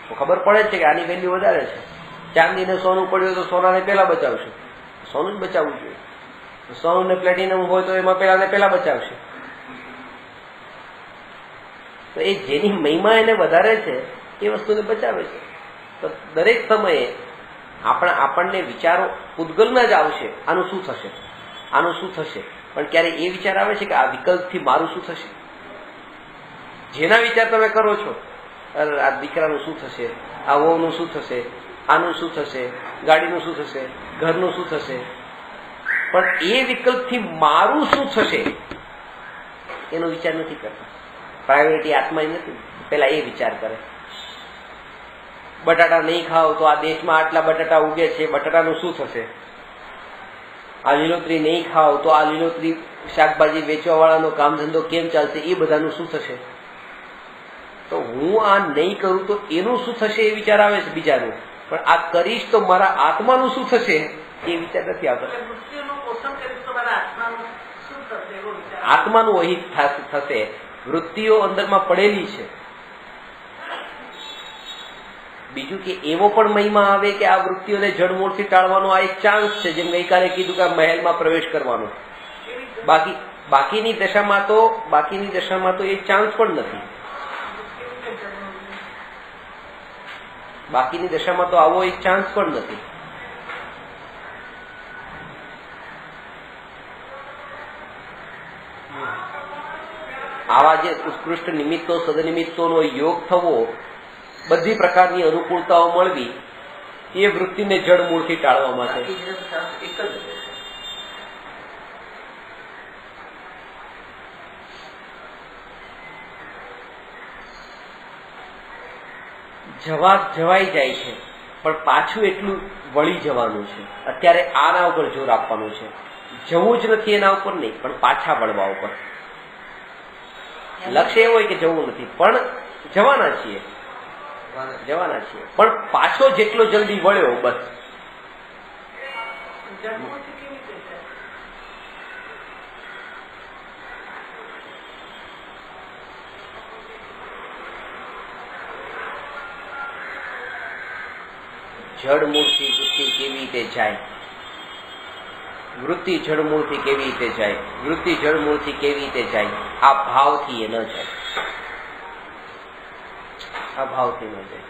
તો ખબર પડે છે કે આની વેલ્યુ વધારે છે. ચાંદીને સોનું પડ્યું તો સોનાને પેલા બચાવશે. સોનું જ બચાવવું જોઈએ. સોનું ને પ્લેટિનમ હોય તો એમાં પેલા બચાવશે. તો એ જેની મહિમા એને વધારે છે એ વસ્તુને બચાવે છે. તો દરેક સમયે આપણને વિચારો પૂતગલના જ આવશે, આનું શું થશે, આનું શું થશે, પણ ક્યારે એ વિચાર આવે છે કે આ વિકલ્પથી મારું શું થશે? જેના વિચાર તમે કરો છો, આ દીકરાનું શું થશે, આ વહુનું શું થશે, આનું શું થશે, ગાડીનું શું થશે, ઘરનું શું થશે, પણ એ વિકલ્પથી મારું શું થશે એનો વિચાર નથી કરતા. પ્રાયોરિટી આત્મા નથી. પેલા એ વિચાર કરે. બટાટા નહીં ખાઓ તો આ દેશમાં આટલા બટાટા ઉગે છે, બટાટાનું શું થશે? આ લીલોતરી નહીં ખાઓ તો આ લીલોતરી શાકભાજી વેચવા વાળાનો કામ ધંધો કેમ ચાલશે, એ બધાનું શું થશે? તો હું આ નહીં કરું તો એનું શું થશે એ વિચાર આવે છે બીજાનું, પણ આ કરીશ તો મારા આત્માનું શું થશે એ વિચાર નથી આવતો. આત્માનું અહીં થશે. વૃત્તિઓ અંદરમાં પડેલી છે. બીજું કે એવો પણ મહિમા આવે કે આ વૃત્તિઓને જડમૂળથી ટાળવાનો આ એક ચાન્સ છે. જેમ ગઈકાલે કીધું કે આ મહેલમાં પ્રવેશ કરવાનો. બાકીની દશામાં તો એ ચાન્સ પણ નથી. બાકીની દશામાં તો આવો એક ચાન્સ પણ નથી. આવા જે ઉત્કૃષ્ટ નિમિત્તો, સદનિમિત્તોનો યોગ થવો, બધી પ્રકારની અનુકૂળતાઓ મળવી, એ વૃત્તિને જડ મૂળથી ટાળવા માટે જવાઈ જાય છે, પણ પાછું એટલું વળી જવાનું છે. અત્યારે આના ઉપર જોર આપવાનું છે. જવું જ નથી એના ઉપર નહીં, પણ પાછા વળવા ઉપર. લક્ષ્ય એવું હોય કે જવું નથી, પણ જવાના છીએ, પણ પાછો જેટલો જલ્દી વળ્યો બસ. જડમૂળથી વૃત્તિ કેવી રીતે જાય? વૃત્તિ જડમૂળથી કેવી રીતે જાય? વૃત્તિ જડમૂળથી કેવી રીતે જાય? આ ભાવથી એ ન જાય. આ ભાવથી ન જાય.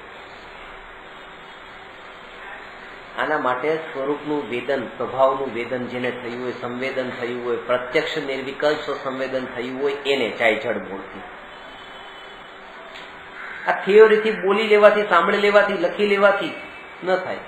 આના માટે સ્વરૂપનું વેદન, પ્રભાવનું વેદન જેને થયું હોય, સંવેદન થયું હોય, પ્રત્યક્ષ નિર્વિકલ્પ સંવેદન થયું હોય, એને જાય જડમૂળથી. આ થિયોરીથી બોલી લેવાથી, સાંભળી લેવાથી, લખી લેવાથી ન થાય.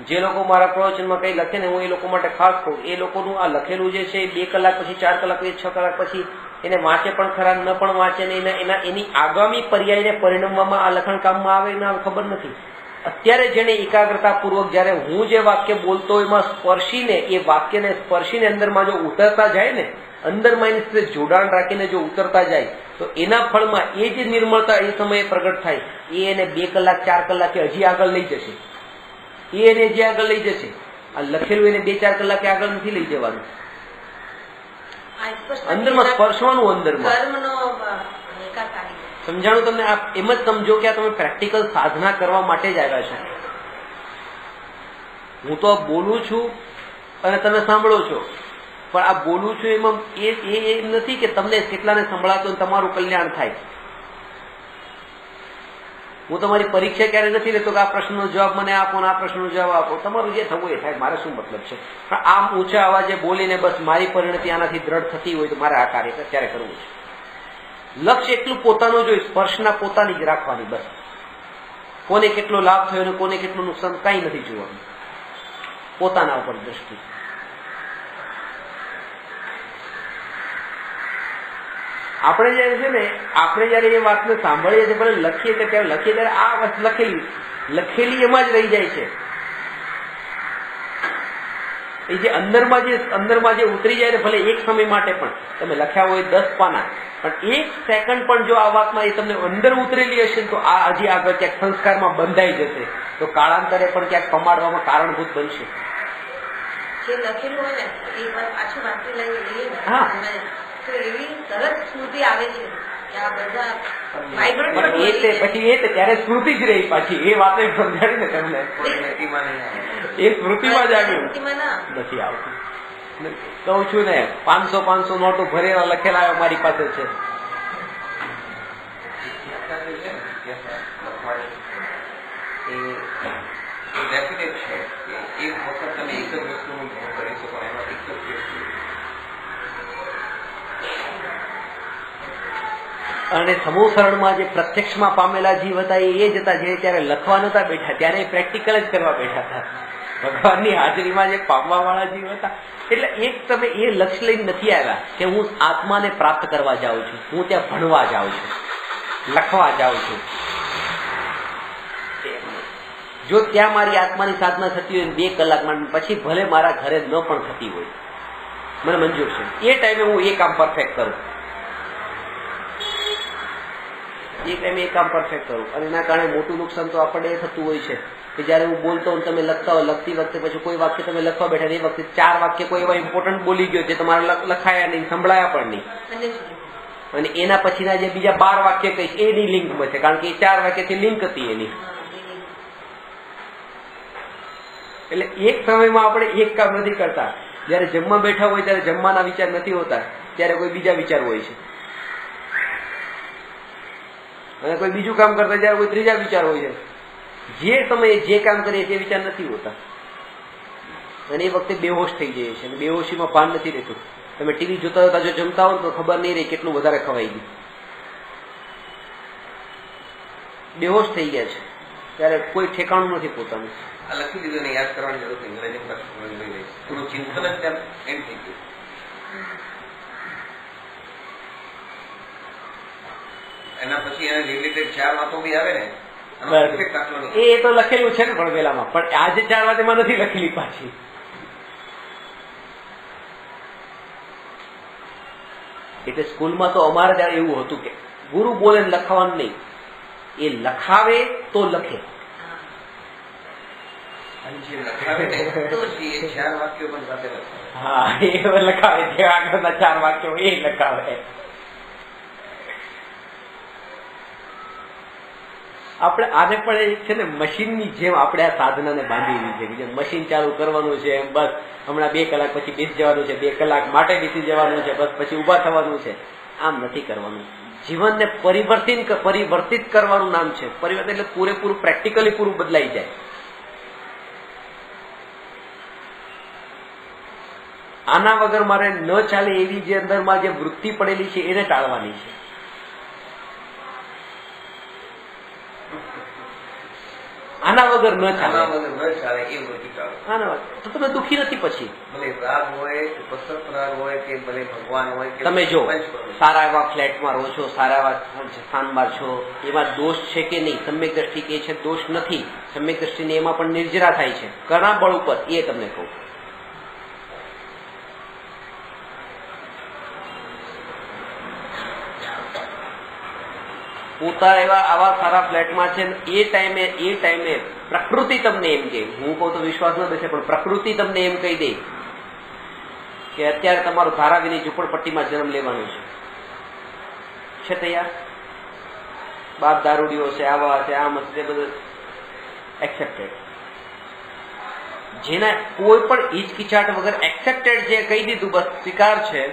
જે લોકો મારા પ્રવચનમાં કઈ લખે ને, હું એ લોકો માટે ખાસ કહું, એ લોકોનું આ લખેલું જે છે 2 કલાક પછી, 4 કલાક પછી, 6 કલાક પછી એને વાંચે પણ ખરા, ન પણ વાંચે ને એની આગામી પર્યાયને પરિણમવામાં આ લખણ કામમાં આવે ને ખબર નથી. અત્યારે જેને એકાગ્રતાપૂર્વક જયારે હું જે વાક્ય બોલતો એમાં સ્પર્શીને, એ વાક્યને સ્પર્શીને અંદરમાં જો ઉતરતા જાય ને, અંદરમાં એની સાથે જોડાણ રાખીને જો ઉતરતા જાય, તો એના ફળમાં એ જે નિર્મળતા એ સમયે પ્રગટ થાય, એ એને 2 કલાક 4 કલાકે હજી આગળ લઈ જશે. એને જે આગળ લઈ જશે, આ લખેલું એને 2-4 કલાકે આગળ નથી લઈ જવાનું. અંદરમાં સ્પર્શવાનું, અંદરમાં સમજાણું તમને. આપ એમ જ સમજો કે આ તમે પ્રેક્ટિકલ સાધના કરવા માટે જ આવ્યા છો. હું તો બોલું છું અને તમે સાંભળો છો, પણ આ બોલું છું એમાં એ નથી કે તમને કેટલાને સંભળાતો તમારું કલ્યાણ થાય. હું તમારી પરીક્ષા ક્યારે નથી લેતો કે આ પ્રશ્નનો જવાબ મને આપો ને આ પ્રશ્નનો જવાબ આપો. તમારું જે થવું એ થાય, મારે શું મતલબ છે. પણ આમ ઊંચા અવાજે બોલીને બસ મારી પરિણતિ આનાથી દ્રઢ થતી હોય તો મારે આ કાર્ય ક્યારે કરવું છે. લક્ષ્ય એટલું પોતાનું જોઈએ, સ્પર્શના પોતાની જ રાખવાની બસ. કોને કેટલો લાભ થયો ને કોને કેટલું નુકસાન કઈ નથી જોવાનું, પોતાના ઉપર દ્રષ્ટિ. આપણે જયારે છે ને, આપણે જયારે એ વાતને સાંભળીએ છીએ, ભલે લખીએ કે ત્યારે લખીએ ત્યારે આ વસ્તુ લખેલી એમાં જ રહી જાય છે. એ જે અંદરમાં જે ઉતરી જાય ને, ભલે એક સમય માટે પણ તમે લખ્યા હોય 10 પાના, પણ 1 સેકન્ડ પણ જો આ વાતમાં એ તમને અંદર ઉતરેલી હશે તો આ હજી આગળ ક્યાંક સંસ્કારમાં બંધાઈ જશે, તો કાળાંતરે પણ ક્યાંક કમાડવામાં કારણભૂત બનશે. જે લખેલું હોય ને એક વાર પાછું વાંચી લઈએ તો એવી સરસ સ્મૃતિ આવે છે કે આ બધા પછી ત્યારે સ્મૃતિ જ રહી પાછી. એ વાત સમજાડી ને તમને, એ સ્મૃતિમાં જ આવ્યું નથી આવતું. કહું છું ને, 500 નોટો ભરેલા લખેલા અમારી પાસે છે. અને સમૂહસરણમાં જે પ્રત્યક્ષમાં પામેલા જીવ હતા એ જ હતા જે ત્યારે લખવા નતા બેઠા, ત્યારે પ્રેક્ટિકલ જ કરવા બેઠા હતા. ભગવાનની હાજરીમાં જે પામવા વાળા જીવ હતા. એટલે એક તમે એ લક્ષ્ય લઈને નથી આવ્યા કે હું આત્માને પ્રાપ્ત કરવા જાઉં છું, હું ત્યાં ભણવા જાઉં છું, લખવા જાઉં છું. જો ત્યાં મારી આત્માની સાધના થતી હોય 2 કલાકમાં, પછી ભલે મારા ઘરે ન પણ થતી હોય, મને મંજૂર છે. એ ટાઈમે હું એ કામ પરફેક્ટ કરું, એ ટાઈમે એ કામ પરફેક્ટ કરું. અને એના કારણે મોટું નુકસાન તો આપણને એ થતું હોય છે કે જયારે હું બોલતો હોઉં, તમે લખતા હોય, લખતી વખતે પછી કોઈ વાક્ય તમે લખવા બેઠા, એ વખતે 4 વાક્ય કોઈ એવા ઇમ્પોર્ટન્ટ બોલી ગયો જે તમારે લખાયા નહીં, સંભળાયા પણ નહીં, અને એના પછીના જે બીજા 12 વાક્ય કહીશ એની લિંકમાં છે, કારણ કે એ 4 વાક્યથી લિંક હતી એની. એટલે એક સમયમાં આપણે એક કામ નથી કરતા. જયારે જમવા બેઠા હોય ત્યારે જમવાના વિચાર નથી હોતા, ત્યારે કોઈ બીજા વિચાર હોય છે. અને કોઈ બીજું કામ કરતા જયારે કોઈ ત્રીજા વિચાર હોય છે. જે સમયે જે કામ કરીએ તે વિચાર નથી હોતા, અને એ વખતે બેહોશ થઈ જાય છે. અને બેહોશીમાં ભાન નથી રહેતું. તમે ટીવી જોતા જોતા જો જમતા હો તો ખબર નહીં રહે કેટલું વધારે ખવાઈ ગયું. બેહોશ થઈ ગયા છે ત્યારે કોઈ ઠેકાણું નથી પોતાનું. લખી દીધું ને યાદ કરવાની જરૂર નહીં, થોડું ચિંતન જ ત્યાં એમ થઈ ગયું. એના પછી એને રિલેટેડ 4 વાતો બી આવે ને, એ તો લખેલું છે ને પણ પેલામાં, પણ આજે 4 વાત એમાં નથી લખેલી પાછી. એટલે સ્કૂલમાં તો અમારે ત્યારે એવું હતું કે ગુરુ બોલે લખવાનું નહીં, એ લખાવે તો લખે. હા, એ લખાવે, જે આગળના 4 વાક્યો એ લખાવે. આપણે આને પણ છે ને મશીનની જેમ આપણે આ સાધનાને બાંધેલી છે કે જેમ મશીન ચાલુ કરવાનું છે એમ બસ હમણાં 2 કલાક પછી બેસી જવાનું છે, 2 કલાક માટે બેસી જવાનું છે, બસ પછી ઉભા થવાનું છે. આમ નથી કરવાનું. જીવનને પરિવર્તિત કરવાનું નામ છે. પરિવર્તન એટલે પૂરેપૂરું પ્રેક્ટિકલી પૂરું બદલાઈ જાય. આના વગર મારે ન ચાલે એવી જે અંદરમાં જે વૃત્તિ પડેલી છે એને ટાળવાની છે. આના વગર ન ચાલે એ વૃત્તિ ટાળો. તો તમે દુઃખી નથી પછી. ભલે રાગ હોય, પસંદ રાગ હોય કે ભલે ભગવાન હોય. તમે જો સારા એવા ફ્લેટમાં રહો છો, સારા એવા સ્થાનમાં છો, એમાં દોષ છે કે નહીં? સમ્યક દ્રષ્ટિ કે છે દોષ નથી. સમ્યક દ્રષ્ટિને એમાં પણ નિર્જરા થાય છે. ઘણા બળ ઉપર એ તમને કહું. પોતા એવા આવા સારા ફ્લેટમાં છે, એ ટાઈમે પ્રકૃતિ તમને એમ કે, હું કહું તો વિશ્વાસ ન બેસે, પણ પ્રકૃતિ તમને એમ કહી દે કે અત્યારે તમારું ધારાવીની ઝૂંપડપટ્ટીમાં જન્મ લેવાનો છે તૈયાર, બાપ દારૂડીઓ છે, આવા છે, આમ છે, બધું એક્સેપ્ટેડ. જેના કોઈ પણ હિચકિચાટ વગર એક્સેપ્ટેડ છે, કહી દીધું બસ સ્વીકાર છે,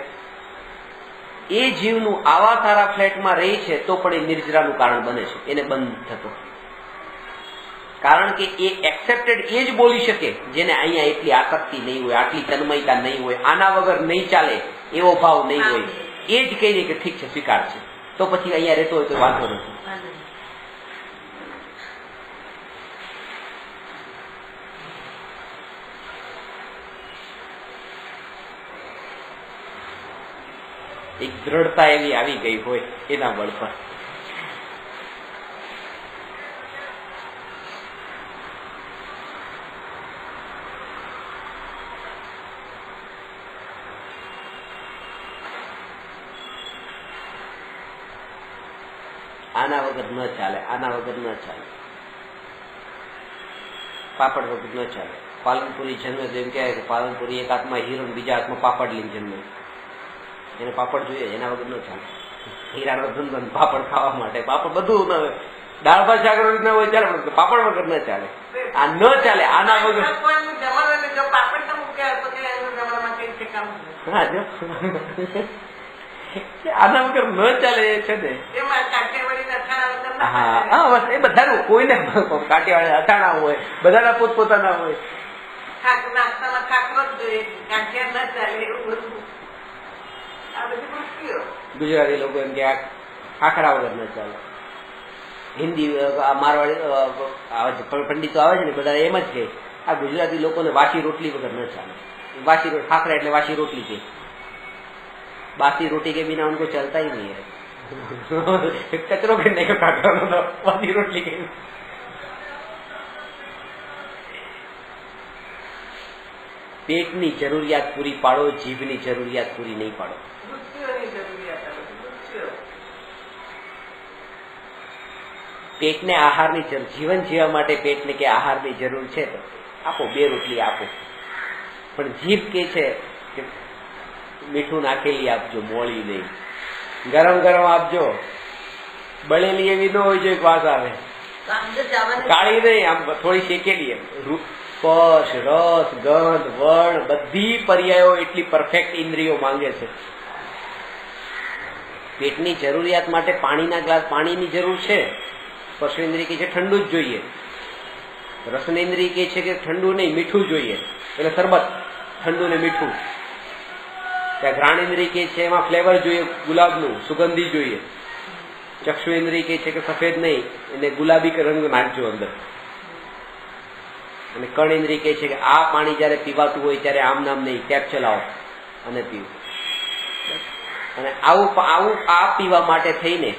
એ જીવનું આવા સારા ફ્લેટમાં રહે છે તો પણ એ નિર્જરાનું કારણ બને છે. એને બંધ થતો, કારણ કે એ એક્સેપ્ટેડ એ જ બોલી શકે જેને અહીંયા એટલી આસક્તિ નહીં હોય, આટલી તન્મયતા નહીં હોય, આના વગર નહીં ચાલે એવો ભાવ નહીં હોય. એ જ કહી દે કે ઠીક છે, સ્વીકાર છે, તો પછી અહીંયા રહેતો હોય તો વાંધો નથી. એક દ્રઢતા એવી આવી ગઈ હોય એના બળ પર. આના વગર ન ચાલે, આના વગર ન ચાલે, પાપડ વગર ન ચાલે. પાલનપુરી જન્મે તો એમ કહેવાય કે પાલનપુરી એક હાથમાં હીરો બીજા હાથમાં પાપડ લઈને જન્મે. એને પાપડ જોઈએ, એના વગર ન ચાલે. હીરાનો ધંધો પાપડ ખાવા માટે, પાપડ બધું ન હોય, દાળ ભાત શાક ન હોય ચાલે, પણ પાપડ વગર ન ચાલે. આ ન ચાલે, આના વગર. હા જો આના વગર ન ચાલે છે ને. હા હા બસ એ બધાનું, કોઈને કાઠિયાવાડી અથાણા હોય, બધાના પોતપોતાના હોય. ગુજરાતી લોકો એમ કે આ ખાખરા વગર ન ચાલે. હિન્દી મારવાડી પંડિતો આવે છે ને બધા એમ જ કે આ ગુજરાતી લોકોને વાસી રોટલી વગર ન ચાલે. વાસી ખાખરા એટલે વાસી રોટલી કે बासी रोटी के बिना उनको चलता ही नहीं है. कचरो गिरने का खाखरा बासी रोटली के. पेटनी જરૂરિયાત પૂરી પાડો, જીભની જરૂરિયાત પૂરી નહીં પાડો. પેટને આહારની જરૂર, જીવન જીવવા માટે પેટને કે આહારની જરૂર છે તો આપો, 2 રોટલી આપો. પણ જીભ કે છે કે મીઠું નાખેલી આપજો, મોળી નહીં. ગરમ ગરમ આપજો, બળેલી એવી ન હોય જોઈએ વાસ આવે. કાળી નહીં, આમ થોડી શેકેલી. સ્પર્શ, રસ, ગંધ, વર્ણ બધી પર્યાયો એટલી પરફેક્ટ ઇન્દ્રિયો માંગે છે. પેટની જરૂરિયાત માટે પાણીના ગ્લાસ, પાણીની જરૂર છે. સ્પર્શેન્દ્રિય કે છે ઠંડુ જ જોઈએ. રસનેન્દ્રિય કે છે કે ઠંડુ નહીં, મીઠું જોઈએ. એટલે શરબત ઠંડુ ને મીઠું. ત્યાં ઘ્રાણેન્દ્રિય કે છે એમાં ફ્લેવર જોઈએ, ગુલાબનું સુગંધી જોઈએ. ચક્ષુએન્દ્રિય કે છે કે સફેદ નહીં, એને ગુલાબી રંગ નાખજો અંદર. અને કર્ણેન્દ્રિય કે છે કે આ પાણી જયારે પીવાતું હોય ત્યારે આમ નામ નહીં, ટેપ ચલાવો અને પીવું. અને આવું આ પીવા માટે થઈને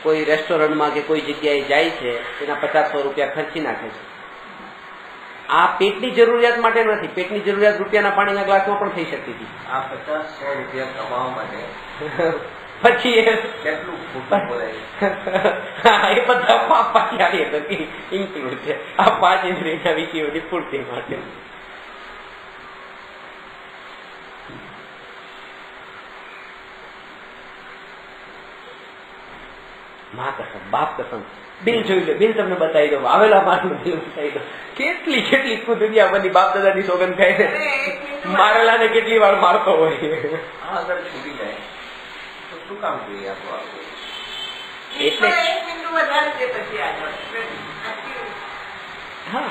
કોઈ રેસ્ટોરન્ટમાં કે કોઈ જગ્યાએ જાય છે, એના 50-100 રૂપિયા ખર્ચી નાખે છે. આ પેટની જરૂરિયાત માટે નથી, પેટની જરૂરિયાત રૂપિયાના પાણીના ગ્લાસમાં પણ થઈ શકતી હતી. આ 50-100 રૂપિયા કમાવા માટે પછી કેટલું ખોટું બોલાય. એ બધા પાપ પાછી આવી હતી ઇન્ક્લુડ છે આ 5 ઇન્દ્રિયના વિષયોની પૂર્તિ માટે. મા કસમ, બાપ કસમ, બિલ જોઈ લો, બિલ તમને બતાવી દો, આવેલા મારનું બિલ બતાવી દો. કેટલી દુનિયા બધી બાપ દાદાની સોગંદ ખાય છે. મારેલા ને કેટલી વાર મારતો હોય. આગળ છૂટી જાય તો શું કામ જોઈએ આપણું? એટલે હા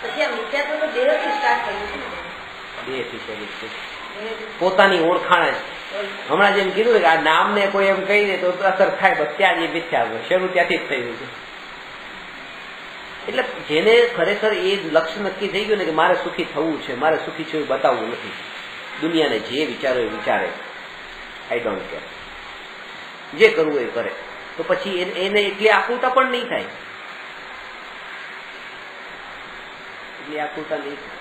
પછી આ મિથ્યાત્વ તો દેહથી સ્ટાર્ટ કર્યું છે. દેહથી શરીર છે, પોતાની ઓળખાણ જ. હમણાં જેમ કીધું કે આ નામને કોઈ એમ કહી દે તો અસર થાય, બસ ત્યાં જ મિથ્યા શરૂ ત્યાંથી જ થઈ ગયું છે. એટલે જેને ખરેખર એ લક્ષ્ય નક્કી થઈ ગયું ને કે મારે સુખી થવું છે, મારે સુખી છું બતાવવું નથી, દુનિયાને જે વિચારો એ વિચારે, આઈ ડોન્ટ કેર, જે કરવું એ કરે, તો પછી એને એટલી આકુલતા પણ નહીં થાય. એટલી આકુલતા નહીં થાય.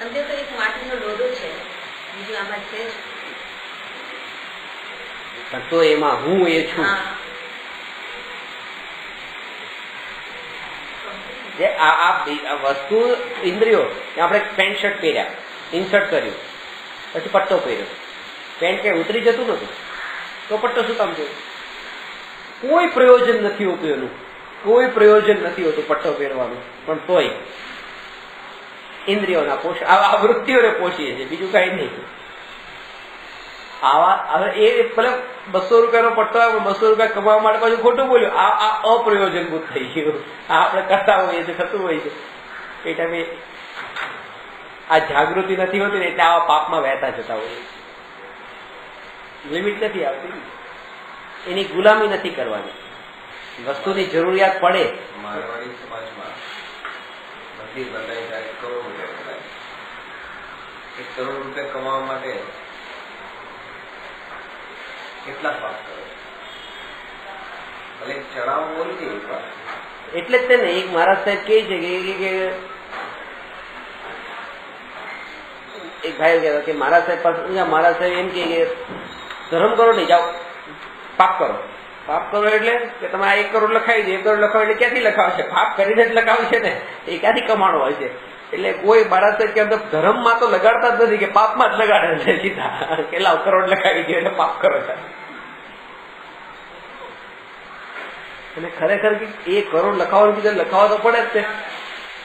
અંતે તો એક માટીનો લોઢો છે, બીજું આમાં છે તો એમાં હું એ છું. આ વસ્તુ ઇન્દ્રિયો, આપણે પેન્ટ શર્ટ પહેર્યા, ઇન્સર્ટ કર્યું, પછી પટ્ટો પહેર્યો, પેન્ટ કે ઉતરી જતું નતું તો પટ્ટો શું કામ થયું? કોઈ પ્રયોજન નથી હોતું એનું, કોઈ પ્રયોજન નથી હોતું પટ્ટો પહેરવાનું, પણ તોય ઇન્દ્રિયોના પોષણ, આ વૃત્તિઓને પોષીએ છીએ, બીજું કઈ નહીં. આવા હવે એ ભલે 200 રૂપિયાનો પટ્ટો આવે, 200 રૂપિયા કમાવા માટે પાછું ખોટું બોલ્યું, આ અપ્રયોજનભૂત થઈ ગયું. આ આપણે કરતા હોઈએ છીએ, થતું હોય છે. એ ટાઈમે આ જાગૃતિ નથી હોતી ને એટલે આવા પાપમાં વહેતા જતા હોય. લિમિટ નથી આવતી, એની ગુલામી નથી કરવાની. વસ્તુની જરૂરિયાત પડે. મારવાડી સમાજમાં બધી બંધાઈ જાય, કરોડ રૂપિયા કમાય. 1 કરોડ રૂપિયા કમાવા માટે કેટલા પાપ કરે? ભલે ચડાવ બોલી દે એક વાર. એટલે જ તેને એક મહારાજ સાહેબ કહે છે કે એક ભાઈ કહેવાય કે મહારાજ સાહેબ પાસે મહારાજ સાહેબ એમ કે ધર્મ કરો નહીં, જાઓ પાપ કરો. પાપ કરો એટલે કે તમે આ 1 કરોડ લખાવી દે. 1 કરોડ લખાવ એટલે ક્યાંથી લખાવશે? પાપ કરીને જ લખાવશે ને, એ ક્યાંથી કમાણો હોય છે? એટલે કોઈ મહારાજ સાહેબ કે અંદર ધર્મમાં તો લગાડતા જ નથી, કે પાપમાં જ લગાડે છે સીધા, કેટલા કરોડ લખાવી દે એટલે પાપ કરો છે. અને ખરેખર કે 1 કરોડ લખાવવાનું બીજા લખાવા તો પડે જ છે,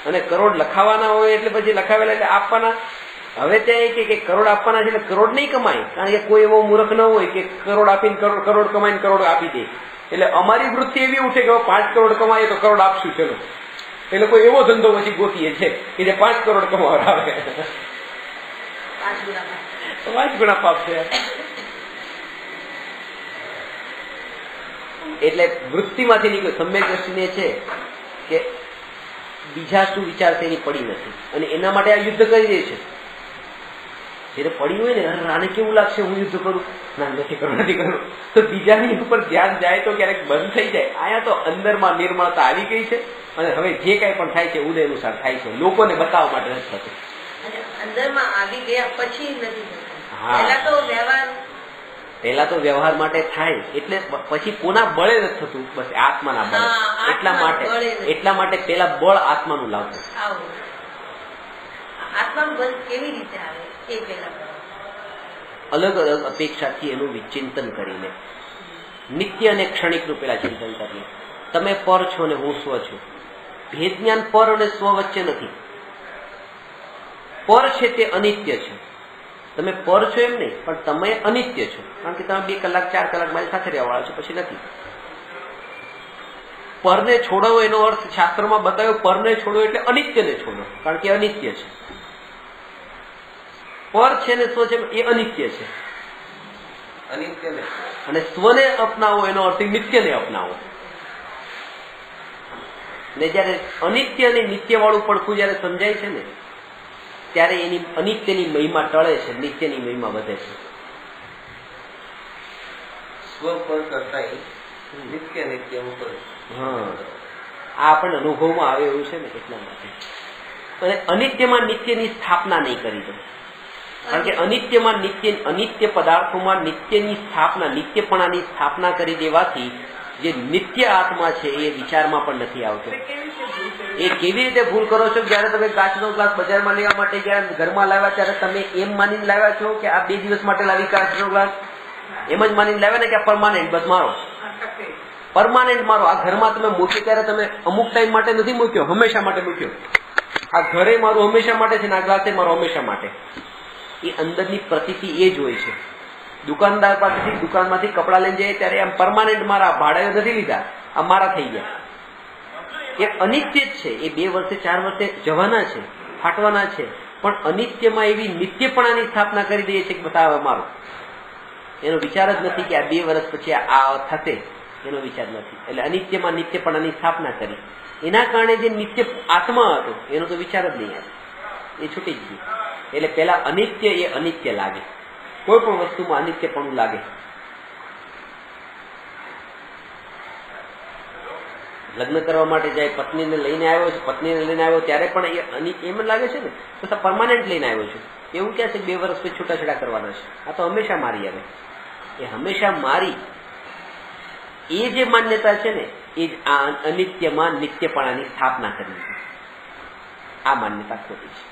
અને કરોડ લખાવાના હોય એટલે પછી લખાવેલા એટલે આપવાના. હવે ત્યાં કે કરોડ આપવાના છે એટલે કરોડ નહીં કમાય, કારણ કે કોઈ એવો મૂર્ખ ન હોય કે કરોડ આપીને કરોડ કમાઈને કરોડ આપી દે. એટલે અમારી વૃત્તિ એવી ઉઠે કે 5 કરોડ કમાય તો કરોડ આપશું ચલો, એટલે કોઈ એવો ધંધો પછી ગોતીએ છે કે જે 5 કરોડ કમાવડાવે. 5 ગુણા પાપ છે. એટલે વૃત્તિમાંથી નીકળ્યું. સમ્યક દ્રષ્ટિને છે કે બીજા શું વિચાર છે એની પડી નથી, અને એના માટે આ યુદ્ધ કરી દે છે. જયારે પડી હોય ને, આને કેવું લાગશે હું યુદ્ધ કરું, ના નથી કરું, તો બીજાની ઉપર ધ્યાન જાય તો ક્યારેક બંધ થઈ જાય. આયા તો અંદરમાં નિર્મળતા આવી ગઈ છે, અને હવે જે કઈ પણ થાય છે ઉદય અનુસાર થાય છે, લોકોને બતાવવા માટે નથી થતું. અંદરમાં આવી ગયા પછી નથી થતું. પહેલા તો વ્યવહાર માટે થાય, એટલે પછી કોના બળે નથી થતું, બસ આત્માના બળે. એટલા માટે પેલા બળ આત્માનું લાવવું. આત્માનું બળ કેવી રીતે આવે એ પેલા અલગ અલગ અપેક્ષાથી એનું વિચિંતન કરીને, નિત્ય અને ક્ષણિકનું પેલા ચિંતન કરીએ. તમે પર છો ને હું સ્વ છું. ભેદ જ્ઞાન પર અને સ્વ વચ્ચે નથી. પર છે તે અનિત્ય છે. તમે પર છો એમ નહીં, પણ તમે અનિત્ય છો, કારણ કે તમે 2 કલાક 4 કલાક મારી સાથે રહેવાવાળા છો, પછી નથી. પરને છોડો એનો અર્થ શાસ્ત્રમાં બતાવ્યો, પરને છોડો એટલે અનિત્યને છોડો, કારણ કે અનિત્ય છે. પર છે ને સ્વ છે એ અનિત્ય છે, અને સ્વને અપનાવો એનો અર્થ નિત્યને અપનાવો. ને જયારે અનિત્ય અને નિત્ય વાળું પડખું જયારે સમજાય છે ને, ત્યારે એની અનિત્યની મહિમા ટળે છે, નિત્યની મહિમા વધે છે. સ્વ પર કરતા નિત્ય નિત્ય ઉપર. હા, આ આપણને અનુભવમાં આવે એવું છે ને, એટલા માટે. અને અનિત્યમાં નિત્યની સ્થાપના નહીં કરી દો, કારણ કે અનિત્યમાં અનિત્ય પદાર્થોમાં નિત્યની સ્થાપના, નિત્યપણાની સ્થાપના કરી દેવાથી જે નિત્ય આત્મા છે એ વિચારમાં પણ નથી આવતો. એ કેવી રીતે ભૂલ કરો છો? જયારે તમે કાચનો ગ્લાસ બજારમાં લેવા માટે જયારે ઘરમાં લાવ્યા ત્યારે તમે એમ માનીને લાવ્યા છો કે આ 2 દિવસ માટે લાવી કાચનો ગ્લાસ, એમ જ માનીને લાવ્યા ને કે આ પરમાનન્ટ, બસ મારો પરમાનન્ટ મારો. આ ઘરમાં તમે મૂક્યો ત્યારે તમે અમુક ટાઈમ માટે નથી મૂક્યો, હંમેશા માટે મૂક્યો. આ ઘરે મારું હંમેશા માટે છે ને આ ગ્લાસે મારો હંમેશા માટે. એ અંદરની પ્રતીતિ એ જ હોય છે. દુકાનદાર પાસેથી દુકાનમાંથી કપડા લઈને જાય ત્યારે આમ પરમાનન્ટ મારા, ભાડે નથી લીધા, આ મારા થઈ ગયા. એ અનિત્ય જ છે. એ 2 વર્ષે 4 વર્ષે જવાના છે, ફાટવાના છે, પણ અનિત્યમાં એવી નિત્યપણાની સ્થાપના કરી દઈએ છીએ કે બતાવે મારો. એનો વિચાર જ નથી કે આ 2 વર્ષ પછી આ થશે, એનો વિચાર નથી. એટલે અનિત્યમાં નિત્યપણાની સ્થાપના કરી, એના કારણે જે નિત્ય આત્મા હતો એનો તો વિચાર જ નહીં આવે, એ છૂટી જ ગયું. એટલે પેલા અનિત્ય એ અનિત્ય લાગે, કોઈ પણ વસ્તુમાં અનિત્યપણું લાગે. લગ્ન કરવા માટે જાય, પત્નીને લઈને આવ્યો છે, પત્નીને લઈને આવ્યો ત્યારે પણ એમ જ લાગે છે ને, તો પરમાનન્ટ લઈને આવ્યો છું. એવું ક્યાં છે 2 વર્ષ પછી છૂટાછેડા કરવાના છે? આ તો હંમેશા મારી આવે. એ હંમેશા મારી એ જે માન્યતા છે ને, એ જ આ અનિત્યમાં નિત્યપણાની સ્થાપના કરી છે. આ માન્યતા ખોટી છે.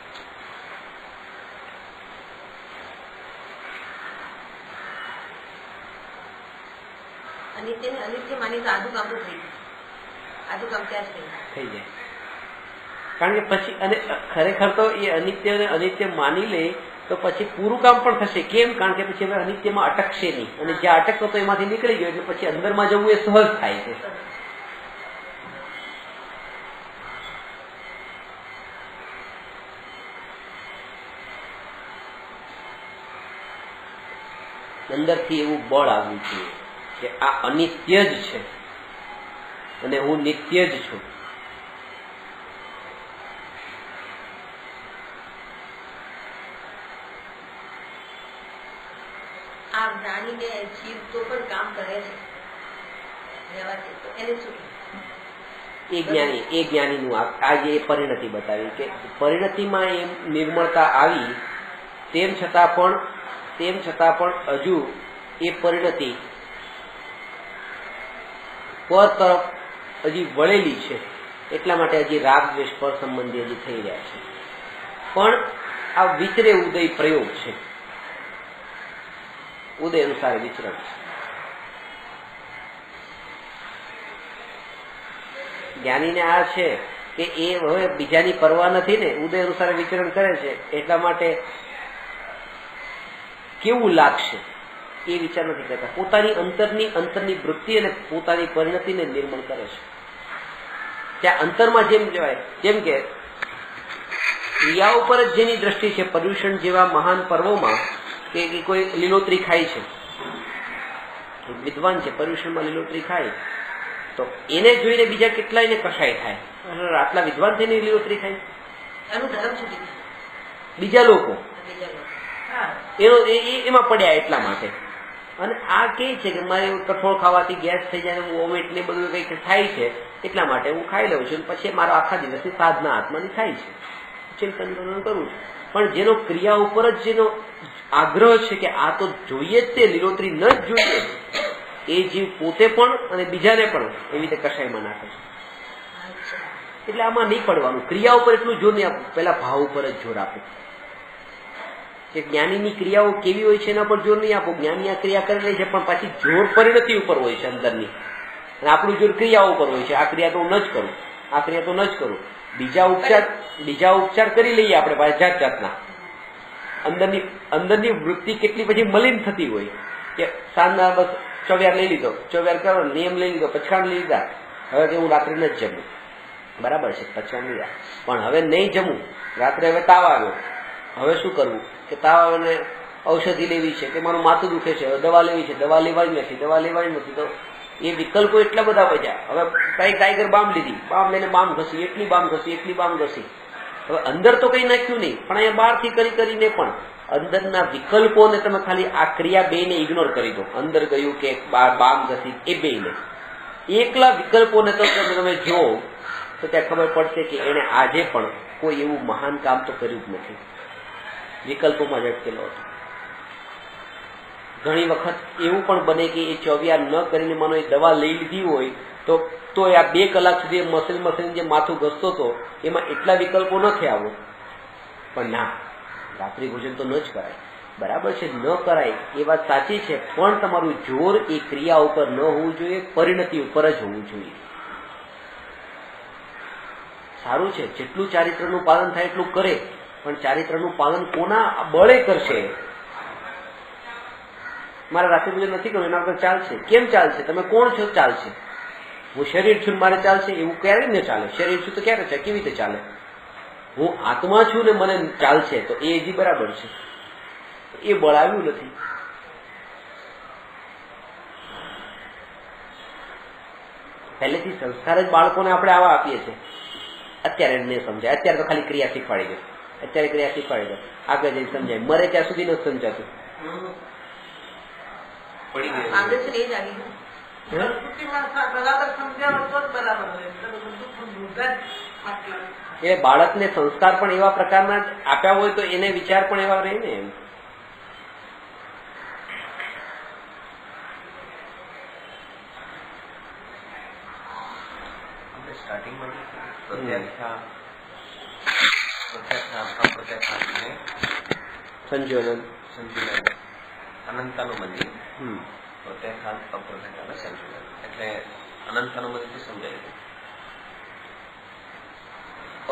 અનિત્ય માની તો આદુ કામ થઈ જાય, આદુ કામ ક્યાં થઈ જાય. કારણ કે પછી અને ખરેખર તો એ અનિત્ય અને અનિત્ય માની લે તો પછી પૂરું કામ પણ થશે. કેમ? કારણ કે પછી હવે અનિત્યમાં અટકશે નહીં, અને જ્યાં અટકતો તો એમાંથી નીકળી ગયો, એટલે પછી અંદરમાં જવું એ સહજ થાય છે. અંદરથી એવું બળ આવવું જોઈએ કે આ અનિત્ય જ છે, અને હું નિત્ય જ છું. આ જાણીને જીવ તો પણ કામ કરે છે રહેવાથી, તો એને શું એ જ્ઞાનીનું આજે એ પરિણતિ બતાવી કે પરિણતિમાં એમ નિર્મળતા આવી, તેમ છતાં પણ હજુ એ પરિણતિ પર તરફ હજી વળેલી છે. એટલા માટે હજી રાગ દ્વેષ પર સંબંધી હજી થઈ રહ્યા છે. પણ આ વિચરે ઉદય પ્રયોગ છે, ઉદય અનુસાર વિચરણ છે. જ્ઞાનીને આ છે કે એ હવે બીજાની પરવા નથી ને, ઉદય અનુસાર વિચરણ કરે છે, એટલા માટે કેવું લાગશે એ વિચાર નથી કરતા. પોતાની અંતરની વૃત્તિ અને પોતાની પરિણતિને નિર્મળ કરે છે. ત્યાં અંતરમાં જેમ કહેવાય, જેમ કે ક્રિયા ઉપર જ જેની દ્રષ્ટિ છે, પર્યુષણ જેવા મહાન પર્વોમાં કે કોઈ લીલોતરી ખાય છે, વિદ્વાન છે, પર્યુષણમાં લીલોતરી ખાય, તો એને જોઈને બીજા કેટલાયને કશાય થાય, આટલા વિદ્વાન થઈને લીલોતરી ખાય, એનું ધર્મ છે બીજા લોકો એમાં પડ્યા એટલા માટે. અને આ કે છે કે મારે કઠોળ ખાવાથી ગેસ થઈ જાય, વોમિટ ને બધું કંઈક થાય છે, એટલા માટે હું ખાઈ લઉં છું, પછી મારો આખા દિવસની સાધના આત્માની થાય છે, ચિંતન કરું છું. પણ જેનો ક્રિયા ઉપર જ જેનો આગ્રહ છે કે આ તો જોઈએ જ, તે લીલોતરી ન જ જોઈએ, એ જીવ પોતે પણ અને બીજાને પણ એવી રીતે કશાયમાં નાખે છે. એટલે આમાં નહીં પડવાનું, ક્રિયા ઉપર એટલું જોર નહીં આપવું, પેલા ભાવ ઉપર જ જોર આપવું. કે જ્ઞાનીની ક્રિયાઓ કેવી હોય છે એના પર જોર નહીં આપો. જ્ઞાની આ ક્રિયા કરી લે છે, પણ પાછી જોર પરિણતિ ઉપર હોય છે અંદરની, અને આપણું જોર ક્રિયાઓ ઉપર હોય છે. આ ક્રિયા તો હું ન જ કરું, આ ક્રિયા તો ન જ કરું. બીજા ઉપચાર કરી લઈએ આપણે પાછા જાત જાતના. અંદરની વૃત્તિ કેટલી પછી મલિન થતી હોય કે સાંજના બસ ચોવ્યાર લઈ લીધો, ચોવ્યાર કરો, નિયમ લઈ લીધો, પછાણ લઈ લીધા, હવે કે હું રાત્રે ન જ જમું, બરાબર છે, પછાણ લીધા, પણ હવે નહીં જમું, રાત્રે હવે તાવ આવ્યો, હવે શું કરવું કે તાવ આવે, ઔષધિ લેવી છે કે મારું માથું દુખે છે, હવે દવા લેવી છે, દવા લેવાની નથી, તો એ વિકલ્પો એટલા બધા વધ્યા. હવે કઈ ટાઈગર બામ લીધી, બામ લઈને બામ ઘસી, એટલી બામ ઘસી. હવે અંદર તો કઈ નાખ્યું નહીં, પણ અહીંયા બહારથી કરીને પણ અંદરના વિકલ્પોને તમે ખાલી આ ક્રિયા બેને ઇગ્નોર કરી દો. અંદર ગયું કે બામ ઘસી, એ બેને એકલા વિકલ્પોને તો તમે જો તો ત્યાં ખબર પડશે કે એને આજે પણ કોઈ એવું મહાન કામ તો કર્યું જ નથી, વિકલ્પોમાં જ અટકેલો હતો. ઘણી વખત એવું પણ બને કે એ ચોવ્યાર ન કરીને માનો એ દવા લઈ લીધી હોય તો આ 2 કલાક સુધી મસલ જે માથું ઘસતો હતો એમાં એટલા વિકલ્પો ન થયા. પણ ના, રાત્રિ ભોજન તો ન જ કરાય, બરાબર છે, ન કરાય એ વાત સાચી છે, પણ તમારું જોર એ ક્રિયા ઉપર ન હોવું જોઈએ, પરિણતિ ઉપર જ હોવું જોઈએ. સારું છે, જેટલું ચારિત્રનું પાલન થાય એટલું કરે, પણ ચારિત્રનું પાલન કોના બળે કરશે? મારે રાત્રિ ભોજન નથી કરવું, એના વગર ચાલશે. કેમ ચાલશે? તમે કોણ છો? ચાલશે. હું શરીર છું મારે ચાલશે, એવું ક્યારે ન ચાલે. શરીર છું તો ક્યારે ચાલે? કેવી રીતે ચાલે? હું આત્મા છું ને મને ચાલશે, તો એ હજી બરાબર છે. એ બળાવ્યું નથી. પહેલેથી સંસ્કાર જ બાળકોને આપણે આવા આપીએ છીએ. અત્યારે નહીં સમજાય, અત્યારે તો ખાલી ક્રિયા શીખવાડી દે, આગળ જઈને સમજાય, મરે ત્યાં સુધી ન સમજાતું. એટલે બાળકને સંસ્કાર પણ એવા પ્રકારના આપ્યા હોય તો એને વિચાર પણ એવા રહે ને. એમ સ્ટાર્ટિંગમાં સંજોલન અનંતાનુમતિ, પ્રત્યાખ્યાન અપ્રત્યાખ્યાન સંજોલન, એટલે અનંતાનુમતિથી સમજાય છે.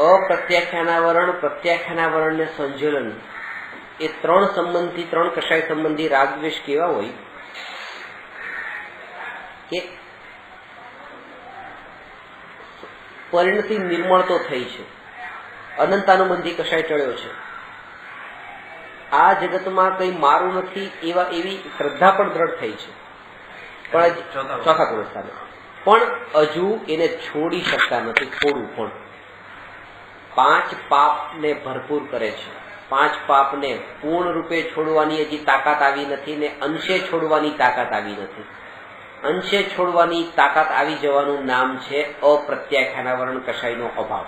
અપ્રત્યાખ્યાનાવરણ, પ્રત્યાખ્યાનાવરણ ને સંજોલન, એ 3 સંબંધી, 3 કશાય સંબંધી રાગદ્વેષ કેવા હોય કે પરિણતિ નિર્મળ તો થઈ છે, અનંતાનુબંધી કશાય ટળ્યો છે, આ જગતમાં કઈ મારું નથી એવી શ્રદ્ધા પણ દ્રઢ થઈ છે. પણ ચોથા ગુણસ્થાને પણ હજુ એને છોડી શકતા નથી થોડું પણ. 5 પાપને ભરપૂર કરે છે. 5 પાપને પૂર્ણ રૂપે છોડવાની હજી તાકાત આવી નથી ને અંશે છોડવાની તાકાત આવી નથી. અંશે છોડવાની તાકાત આવી જવાનું નામ છે અપ્રત્યાખ્યાનાવરણ કષાયનો અભાવ,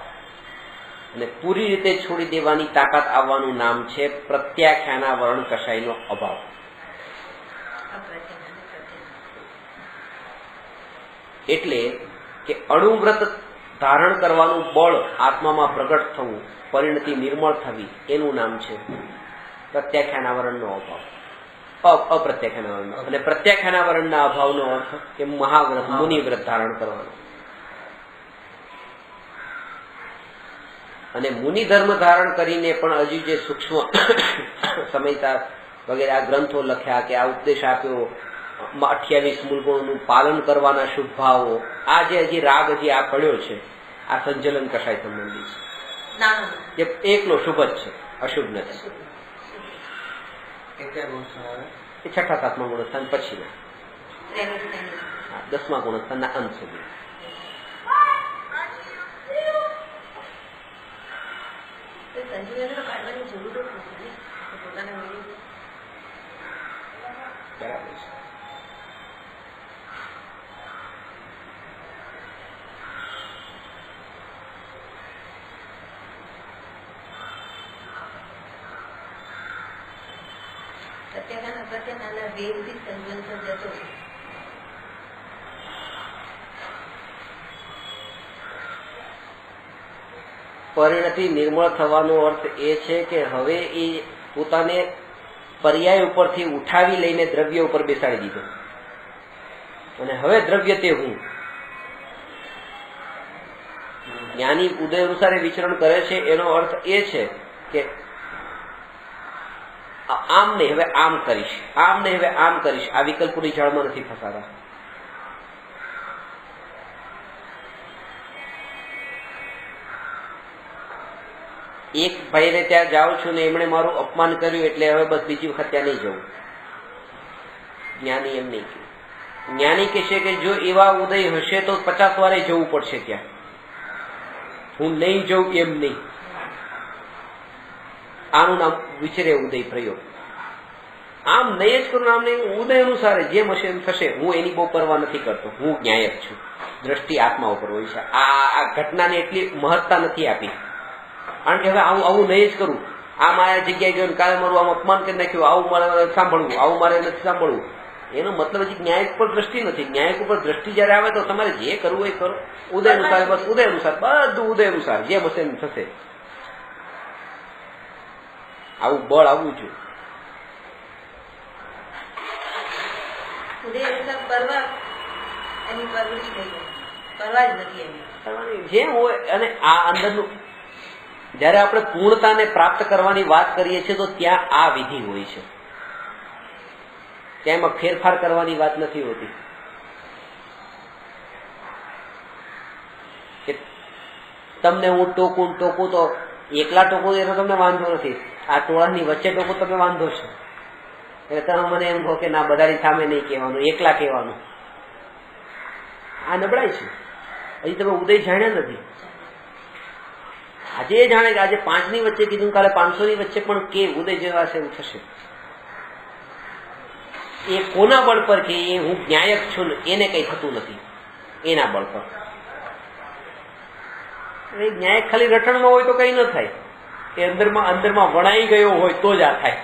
અને પૂરી રીતે છોડી દેવાની તાકાત આવવાનું નામ છે પ્રત્યાખ્યાનાવરણ કષાયનો અભાવ. એટલે કે અણુવ્રત ધારણ કરવાનું બળ આત્મામાં પ્રગટ થવું, પરિણતિ નિર્મળ થવી, એનું નામ છે પ્રત્યાખ્યાનાવરણનો અભાવ, અપ્રત્યાખ્યાનાવરણ. અને પ્રત્યાખ્યાનાવરણના અભાવનો અર્થ કે મહાવ્રત, મુનિવ્રત ધારણ કરવાનો. અને મુનિ ધર્મ ધારણ કરીને પણ હજુ જે સૂક્ષ્મ સમયતા વગેરે આ ગ્રંથો લખ્યા કે આ ઉપદેશ આપ્યો, 28 મૂળગુણોનું પાલન કરવાના શુભ ભાવો, આ જે હજી રાગ હજી આ પડ્યો છે, આ સંજલન કષાય સંબંધી છે. એ એકલો શુભ જ છે, અશુભ નથી. એ 6ઠા 7મા ગુણસ્થાન પછીના 10મા ગુણસ્થાનના અંત સુધી. બરાબર છે. પરિણતિ નિર્મળ થવાનો અર્થ એ છે કે હવે એ પોતાને પર્યાય ઉપરથી ઉઠાવી લઈને દ્રવ્ય ઉપર બેસાડી દીધો, અને હવે દ્રવ્ય તે હું. જ્ઞાની ઉદય અનુસારે વિચરણ કરે છે, એનો અર્થ એ છે કે આમ નહીં હવે આમ કરીશ, આમ નહીં હવે આમ કરીશ, આ વિકલ્પોની જાળમાં નથી ફસાતા. એક ભાઈને ત્યાં જાઉં છું ને એમણે મારું અપમાન કર્યું એટલે હવે બસ બીજી વખત ત્યાં નહીં જવું. જ્ઞાની એમ નહીં કે. જ્ઞાની કહેશે કે જો એવા ઉદય હશે તો 50 વારે જવું પડશે ત્યાં, હું નહીં જઉં એમ નહીં. આનું નામ વિચરે ઉદય પ્રયોગ. આમ નહીં જ કરું, આમ નહીં, ઉદય અનુસાર જેમ હશે એમ થશે, હું એની બહુ પરવા નથી કરતો, હું જ્ઞાયક છું. દ્રષ્ટિ આત્મા ઉપર હોય છે. આ ઘટનાને એટલી મહત્તા નથી આપી, કારણ કે હવે આવું નહીં જ કરું. આ મારા જગ્યાએ ગયો કાલે મારું આમ અપમાન કરી નાખ્યું, આવું મારે સાંભળવું, આવું મારે નથી સાંભળવું. એનો મતલબ હજી ન્યાયિક પર દ્રષ્ટિ નથી. ન્યાયિક ઉપર દ્રષ્ટિ જયારે આવે તો તમારે જે કરવું એ કરો, ઉદય અનુસાર, બસ ઉદય અનુસાર, બધું ઉદય અનુસાર જેમ હશે એમ થશે. આવું બળ આવવું જોઈએ. જેમ હોય. અને આ અંદરનું જયારે આપણે પૂર્ણતાને પ્રાપ્ત કરવાની વાત કરીએ છીએ તો ત્યાં આ વિધિ હોય છે, ત્યાં એમાં ફેરફાર કરવાની વાત નથી હોતી. કે તમને હું ટોકું તો એકલા ટોકું એનો તમને વાંધો નથી, આ ટોળાની વચ્ચે ટોકું તમે વાંધો છે. એટલે તમે મને એમ કહો કે ના બધાની સામે નહીં કહેવાનું, એકલા કહેવાનું. આ નબળાઈ છે. હજી તમે ઉદય જાણ્યા નથી. આજે એ જાણે કે આજે 5 ની વચ્ચે કીધું, કાલે 500 ની વચ્ચે પણ કે ઉદય જેવા છે એવું થશે. એ કોના બળ પર કે એ હું જ્ઞાયક છું ને એને કઈ થતું નથી, એના બળ પર. જ્ઞાયક ખાલી રટણમાં હોય તો કઈ ન થાય, એ અંદરમાં વણાઈ ગયો હોય તો જ આ થાય.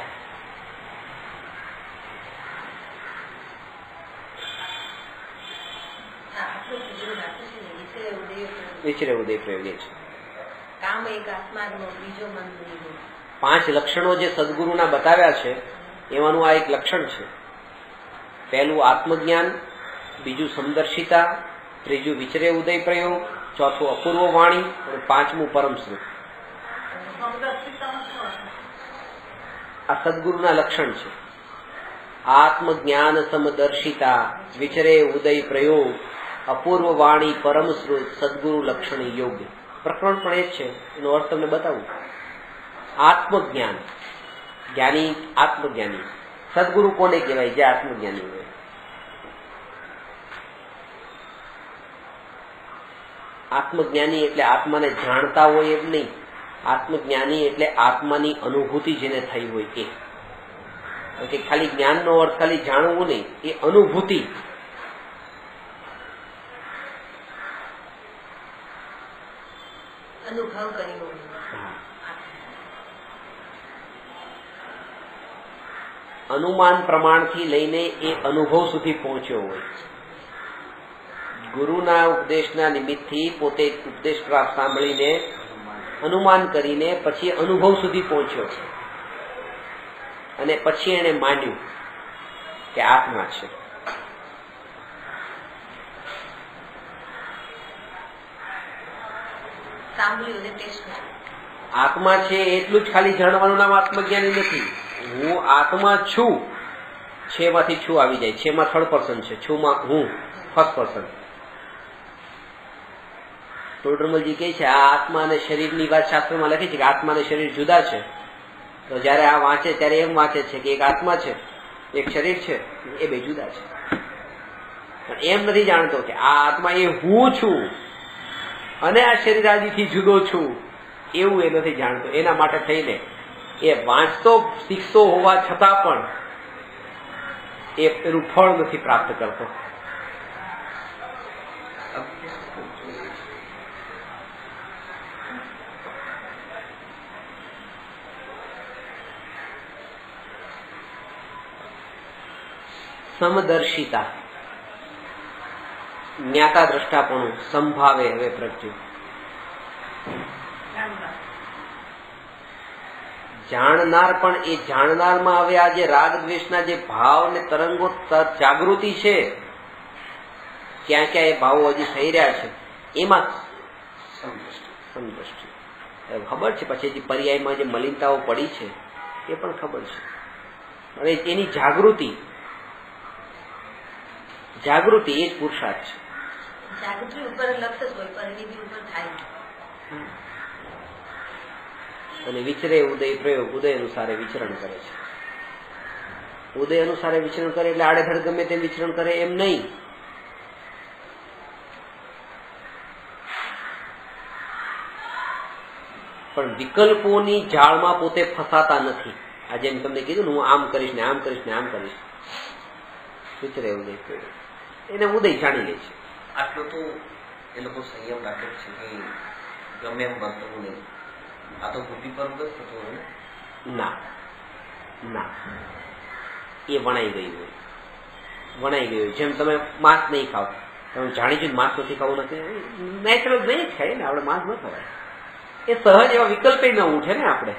વિચરે ઉદય પ્રયોગ છે. 5 લક્ષણો જે સદગુરુના બતાવ્યા છે એમાંનું આ એક લક્ષણ છે. પહેલું આત્મજ્ઞાન, બીજું સમદર્શિતા, ત્રીજું વિચરે ઉદય પ્રયોગ, ચોથું અપૂર્વ વાણી અને 5મું પરમ સ્વરૂપ. આ સદગુરુના લક્ષણ છે. આત્મજ્ઞાન, સમદર્શિતા, વિચરે ઉદય પ્રયોગ, અપૂર્વ વાણી, પરમ સ્વરૂપ, સદગુરુ લક્ષણ યોગ્ય. પ્રકરણ પણ એ જ છે, એનો અર્થ તમને બતાવું. આત્મજ્ઞાન, જ્ઞાની આત્મજ્ઞાની. સદગુરુ કોને કહેવાય? જે આત્મજ્ઞાની હોય. આત્મજ્ઞાની એટલે આત્માને જાણતા હોય એમ નહીં. આત્મજ્ઞાની એટલે આત્માની અનુભૂતિ જેને થઈ હોય એ કે ખાલી જ્ઞાનનો અર્થ ખાલી જાણવું નહીં, એ અનુભૂતિ. અનુભવ કર્યો. અનુમાન પ્રમાણથી લઈને એ અનુભવ સુધી પહોંચ્યો હોય. ગુરુના ઉપદેશના નિમિત્તથી પોતે ઉપદેશ પ્રાપ્ત સાંભળીને અનુમાન કરીને પછી અનુભવ સુધી પહોંચ્યો છે અને પછી એને માન્યું કે આત્મા છે. આત્મા છે એટલું જ ખાલી જાણવાનું નામ આત્મજ્ઞાની નથી. હું આત્મા છું, છે માંથી છું આવી જાય. છે માં થર્ડ પર્સન છે, છું માં હું ફર્સ્ટ પર્સન. ટોડરમલજી કહે છે આ આત્મા અને શરીરની વાત શાસ્ત્રમાં લખી છે કે આત્મા અને શરીર જુદા છે. તો જયારે આ વાંચે ત્યારે એમ વાંચે છે કે એક આત્મા છે, એક શરીર છે, એ બે જુદા છે. પણ એમ નથી જાણતો કે આ આત્મા એ હું છું અને આ શરીર આદિથી જુદો છું, એવું એ નથી જાણતો. એના માટે થઈને એ વાંચતો શીખતો હોવા છતાં પણ એ એનું ફળ નથી પ્રાપ્ત કરતો. સમદર્શિતા, જ્ઞાતા દ્રષ્ટાપણું સંભાવે હવે પ્રગટ્યું. જાણનાર પણ એ જાણનારમાં હવે આ જે રાગ દ્વેષના જે ભાવ ને તરંગો જાગૃતિ છે, ક્યાં ક્યાં એ ભાવો હજી થઈ રહ્યા છે, એમાં સમદ્રષ્ટિ ખબર છે. પછી જે પર્યાયમાં જે મલિનતાઓ પડી છે એ પણ ખબર છે. અને એની જાગૃતિ એ જ પુરુષાર્થ છે. જાગૃતિ ઉપર લક્ષ હોય, પરિણિતિ ઉપર થાય. અને વિચરે ઉદય પ્રયોગ, ઉદય અનુસારે વિચરણ કરે છે. ઉદય અનુસારે વિચરણ કરે એટલે આડેધડ ગમે તેમ વિચરણ કરે એમ નહીં. પણ વિકલ્પોની જાળમાં પોતે ફસાતા નથી. આ જેમ તમને કીધું ને હું આમ કરીશ ને આમ કરીશ ને આમ કરીશ, વિચરે ઉદય પ્રયોગ, એને ઉદય જાણી લે છે. આટલો તો એ લોકો સંયમ રાખે છે કે ગમે એમ વર્તવું નહીં. આ તો બુદ્ધિ પર થતો હોય. ના ના, એ વણાઈ ગયું હોય, વણાઈ ગયું. જેમ તમે માંસ નહીં ખાવ, તમે જાણી છું માંસ નથી ખાવું નથી, નેચરલ નહીં ખાય ને, આપણે માંસ ન ખવાય. એ સહજ એવા વિકલ્પે ન ઉઠે ને. આપણે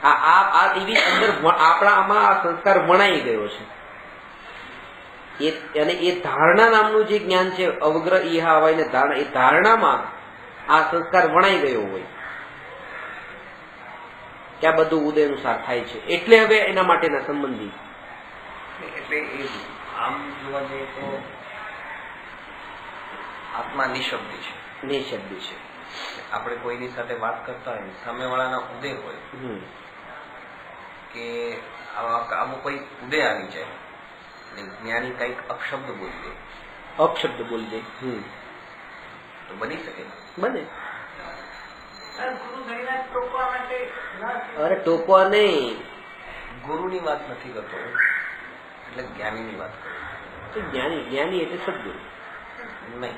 આ એવી અંદર આપણા આમાં આ સંસ્કાર વણાઈ ગયો છે. અને એ ધારણા નામનું જે જ્ઞાન છે, અવગ્ર ઈહા અવાય ને ધારણા, એ ધારણામાં આ સંસ્કાર વણાઈ ગયો હોય કે આ બધું ઉદય અનુસાર થાય છે. એટલે હવે એના માટેના સંબંધી, એટલે એ આમ જોવા જઈએ તો આત્મા નિશબ્દી છે. નિશબ્દી છે. આપણે કોઈની સાથે વાત કરતા હોય, સામેવાળાના ઉદય હોય કે આવું કોઈ ઉદય આવી જાય, જ્ઞાની કઈક અપશબ્દ બોલી દે, અપશબ્દ બોલી દે તો બની શકે, બને. અરે ટોકવા નહીં, ગુરુની વાત નથી કરતો, એટલે જ્ઞાનીની વાત કરું. જ્ઞાની, જ્ઞાની એટલે સદગુરુ નહીં,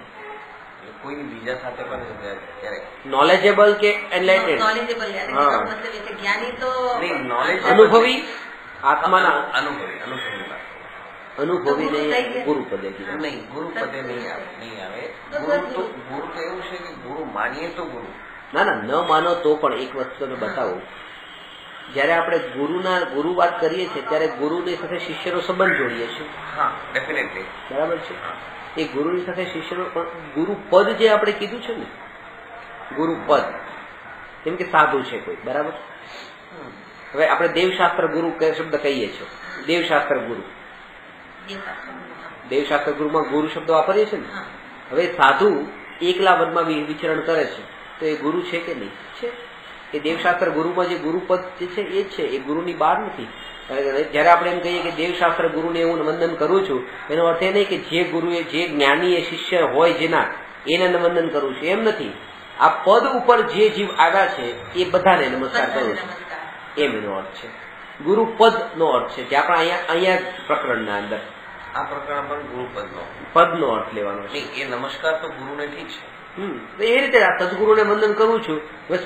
કોઈ બીજા સાથે પણ ક્યારેક નોલેજેબલ કે એનલાઇટેડ, અનુભવી આત્માના અનુભવી નહીં, ગુરુ પદે નહીં, ગુરુ પદે નહીં આવે. ગુરુ તો એવું છે કે ગુરુ માનીએ તો ગુરુ. ના ના, ન માનો તો પણ એક વસ્તુ તમે બતાવો. જયારે આપણે ગુરુ વાત કરીએ છીએ ત્યારે ગુરુની સાથે શિષ્યનો સંબંધ જોડીએ છીએ. હા, ડેફિનેટલી, બરાબર છે. એ ગુરુની સાથે શિષ્યનો ગુરુ પદ જે આપણે કીધું છે ને, ગુરુ પદ, કેમ કે સાધુ છે કોઈ, બરાબર. હવે આપણે દેવશાસ્ત્ર ગુરુ શબ્દ કહીએ છીએ, દેવશાસ્ત્ર ગુરુ, દેવશાસ્ત્ર ગુરુમાં ગુરુ શબ્દ વાપરીએ છીએ ને. હવે સાધુ એકલા વનમાં વિચરણ કરે છે તો એ ગુરુ છે કે નહીં? છે. એ દેવશાસ્ત્ર ગુરુમાં જે ગુરુપદ જે છે એ જ છે, એ ગુરુની બહાર નથી. જયારે આપણે એમ કહીએ કે દેવશાસ્ત્ર ગુરુને હું વંદન કરું છું, એનો અર્થ એ નહીં કે જે ગુરુએ, જે જ્ઞાની એ શિષ્ય હોય જેના, એને વંદન કરવું છે એમ નથી. આ પદ ઉપર જે જીવ આવ્યા છે એ બધાને નમસ્કાર કરવું છે એમ એનો અર્થ છે. ગુરુ પદ નો અર્થ છે જે આપણે અહીંયા પ્રકરણના અંદર આ પ્રકરણ પણ ગુરુપદનો પદનો અર્થ લેવાનો છે. એ નમસ્કાર તો ગુરુને ઠીક છે. એ રીતે આ સદગુરુને વંદન કરવું છું. હવે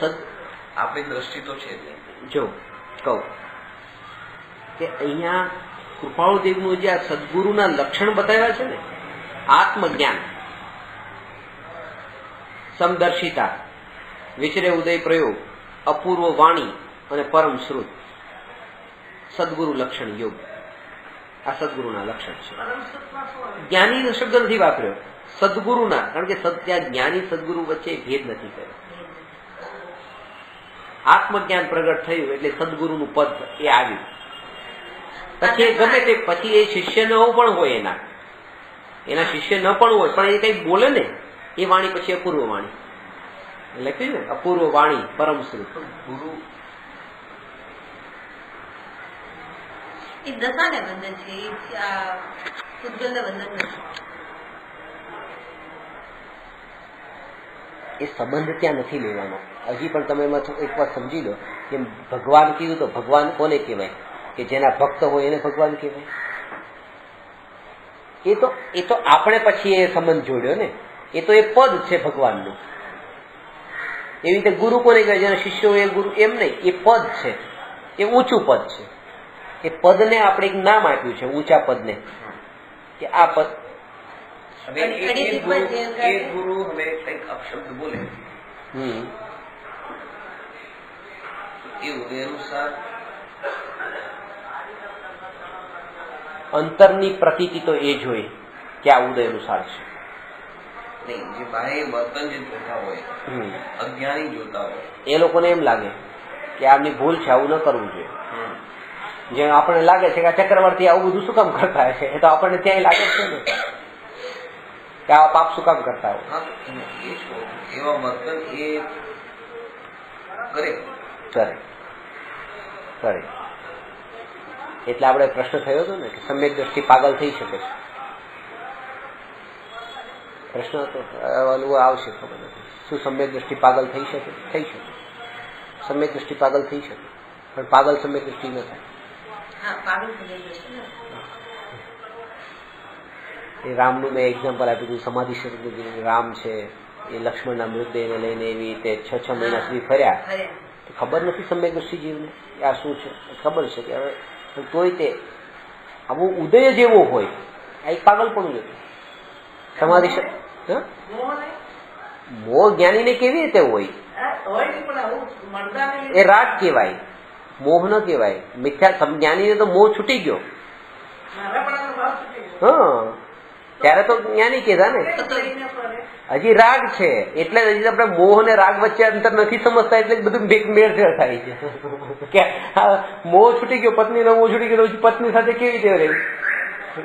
આપણી દ્રષ્ટિ તો છે જ. જો કહું કે અહીંયા કૃપાળુદેવનું જે આ સદગુરુના લક્ષણ બતાવ્યા છે ને, આત્મજ્ઞાન, સમદર્શિતા, વિચરે ઉદય પ્રયોગ, અપૂર્વ વાણી અને પરમ શ્રુત, સદગુરુ લક્ષણ યોગ, આ સદગુરુના લક્ષણ છે. જ્ઞાની શબ્દ નથી વાપર્યો, સદગુરુના, કારણ કે ત્યાં જ્ઞાની સદગુરુ વચ્ચે ભેદ નથી કર્યો. આત્મજ્ઞાન પ્રગટ થયું એટલે સદગુરુનું પદ એ આવ્યું. પછી ગમે તે પછી એ શિષ્ય ન પણ હોય, એના શિષ્ય ન પણ હોય, પણ એ કઈ બોલે ને એ વાણી પછી અપૂર્વ વાણી લખ્યું ને, અપૂર્વ વાણી પરમ શ્રુત. ગુરુ એ દશાને વંદન છે, પૂજ્યને વંદન નથી. એ સંબંધ ત્યાં નથી લેવાનો. હજી પણ તમે એમાં એક વાત સમજી લો કે ભગવાન કીધું તો ભગવાન કોને કહેવાય? કે જેના ભક્ત હોય એને ભગવાન કહેવાય. એ તો આપણે પછી એ સંબંધ જોડ્યો ને, એ તો એ પદ છે ભગવાનનું. એવી રીતે ગુરુ કોને કહેવાય? જેના શિષ્યો એ ગુરુ એમ નહીં, એ પદ છે, એ ઊંચું પદ છે. એ પદને આપણે એક નામ આપ્યું છે, ઊંચા પદને, કે આ પદ. ગુરુ હવે કઈક અપશબ્દ બોલે એ ઉદય અનુસાર અંતરની પ્રતીતિ તો એ જોઈ કે આ ઉદય અનુસાર છે. નહીં, જે બાહ્ય વર્તન જે જોતા હોય, અજ્ઞાની જોતા હોય, એ લોકોને એમ લાગે કે આમની ભૂલ છે, આવું ન કરવું જોઈએ. જેમ આપણને લાગે છે કે આ ચક્રવર્તી આવું બધું શું કામ કરતા છે, એ તો આપણને ત્યાં લાગે છે ને કે આ પાપ શું કામ કરતા હોય. એવા વર્તન એ કરે એટલે આપણે પ્રશ્ન થયો હતો ને કે સમ્યક દ્રષ્ટિ પાગલ થઈ શકે છે. પ્રશ્ન હતો આવશે, ખબર નથી શું સમ્યક દ્રષ્ટિ પાગલ થઈ શકે? થઈ શકે, સમ્યક દ્રષ્ટિ પાગલ થઈ શકે, પણ પાગલ સમ્યક દ્રષ્ટિ ન થાય. એ રામનું મેં એક્ઝામ્પલ આપ્યું હતું. સમાધિ શરીર રામ છે, એ લક્ષ્મણના મૃતદેહને લઈને એવી રીતે 6 મહિના સુધી ફર્યા. ખબર નથી સમ્યક દ્રષ્ટિ જીવને આ શું છે, ખબર છે કે હવે તોય તે આવું ઉદય જેવો હોય, આ એક પાગલ પણ હતું. સમાધિ મોહ જ્ઞાનીને કેવી રીતે હોય? એ રાગ કહેવાય, મોહ ન કહેવાય. મિથ્યા જ્ઞાનીને તો મોહ છૂટી ગયો. ત્યારે તો જ્ઞાની કહેતા ને, હજી રાગ છે એટલે હજી આપણે મોહ અને રાગ વચ્ચે અંતર નથી સમજતા, એટલે બધું મેળફેર થાય છે કે મોહ છૂટી ગયો, પત્નીનો મોહ છૂટી ગયો, પત્ની સાથે કેવી રીતે રહી?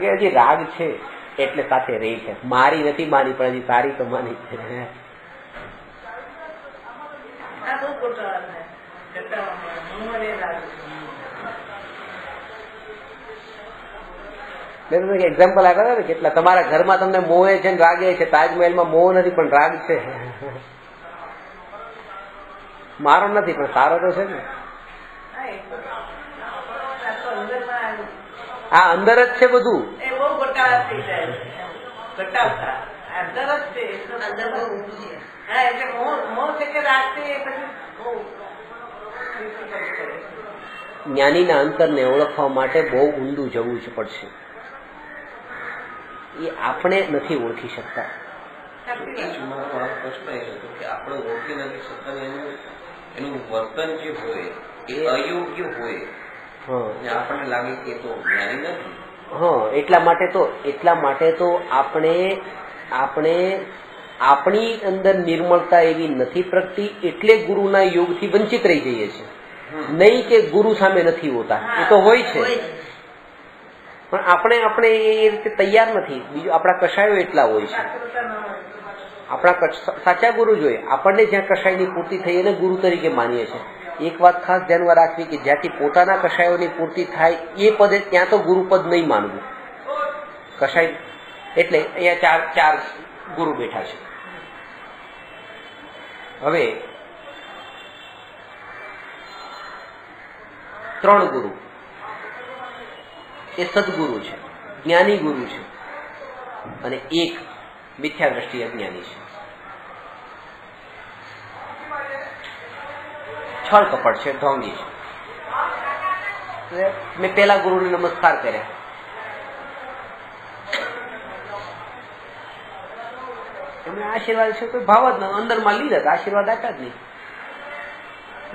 કે હજી રાગ છે એટલે સાથે રહી છે. મારી નથી માની, પણ હજી તારી તો માની છે. મેં તમને એક્ઝામ્પલ આપ્યા ને કેટલા તમારા ઘરમાં તમને મોહે છે ને રાગે છે. તાજમહેલમાં મોહ નથી પણ રાગ છે. મારો નથી પણ સારો તો છે ને. આ અંદર જ છે બધું. જ્ઞાનીના અંતરને ઓળખવા માટે બહુ ઊંડું જવું જ પડશે. એ આપણે નથી ઓળખી શકતા. પ્રશ્ન એ હતો કે આપણે ઓળખી નથી શકતા, એનું વર્તન જે હોય એ અયોગ્ય હોય, આપણને લાગે કે તો જ્ઞાની નથી. એટલા માટે તો આપણે આપણી અંદર નિર્મળતા એવી નથી પ્રગટી, એટલે ગુરુના યોગથી વંચિત રહી જઈએ છીએ. નહીં કે ગુરુ સામે નથી હોતા, એ તો હોય છે, પણ આપણે એ રીતે તૈયાર નથી. બીજું આપણા કષાયો એટલા હોય છે. આપણા સાચા ગુરુ જોઈએ. આપણને જ્યાં કષાયની પૂર્તિ થઈ એને ગુરુ તરીકે માનીએ છીએ. એક વાત ખાસ ધ્યાનમાં રાખવી કે જ્યાંથી પોતાના કષાયોની પૂર્તિ થાય એ પદે ત્યાં તો ગુરુપદ નહીં માનવું. કષાય એટલે અહીંયા ચાર ગુરુ બેઠા છે. હવે 3 ગુરુ એ સદગુરુ છે, જ્ઞાની ગુરુ છે, અને એક મિથ્યા દ્રષ્ટિ અજ્ઞાની છે. છળ કપટ છે, ઢોંગી છે. મેં પેલા ગુરુને નમસ્કાર કર્યા, એમને આશીર્વાદ છે કોઈ ભાવ જ ન અંદરમાં લીધા તો આશીર્વાદ આપ્યા જ નહીં.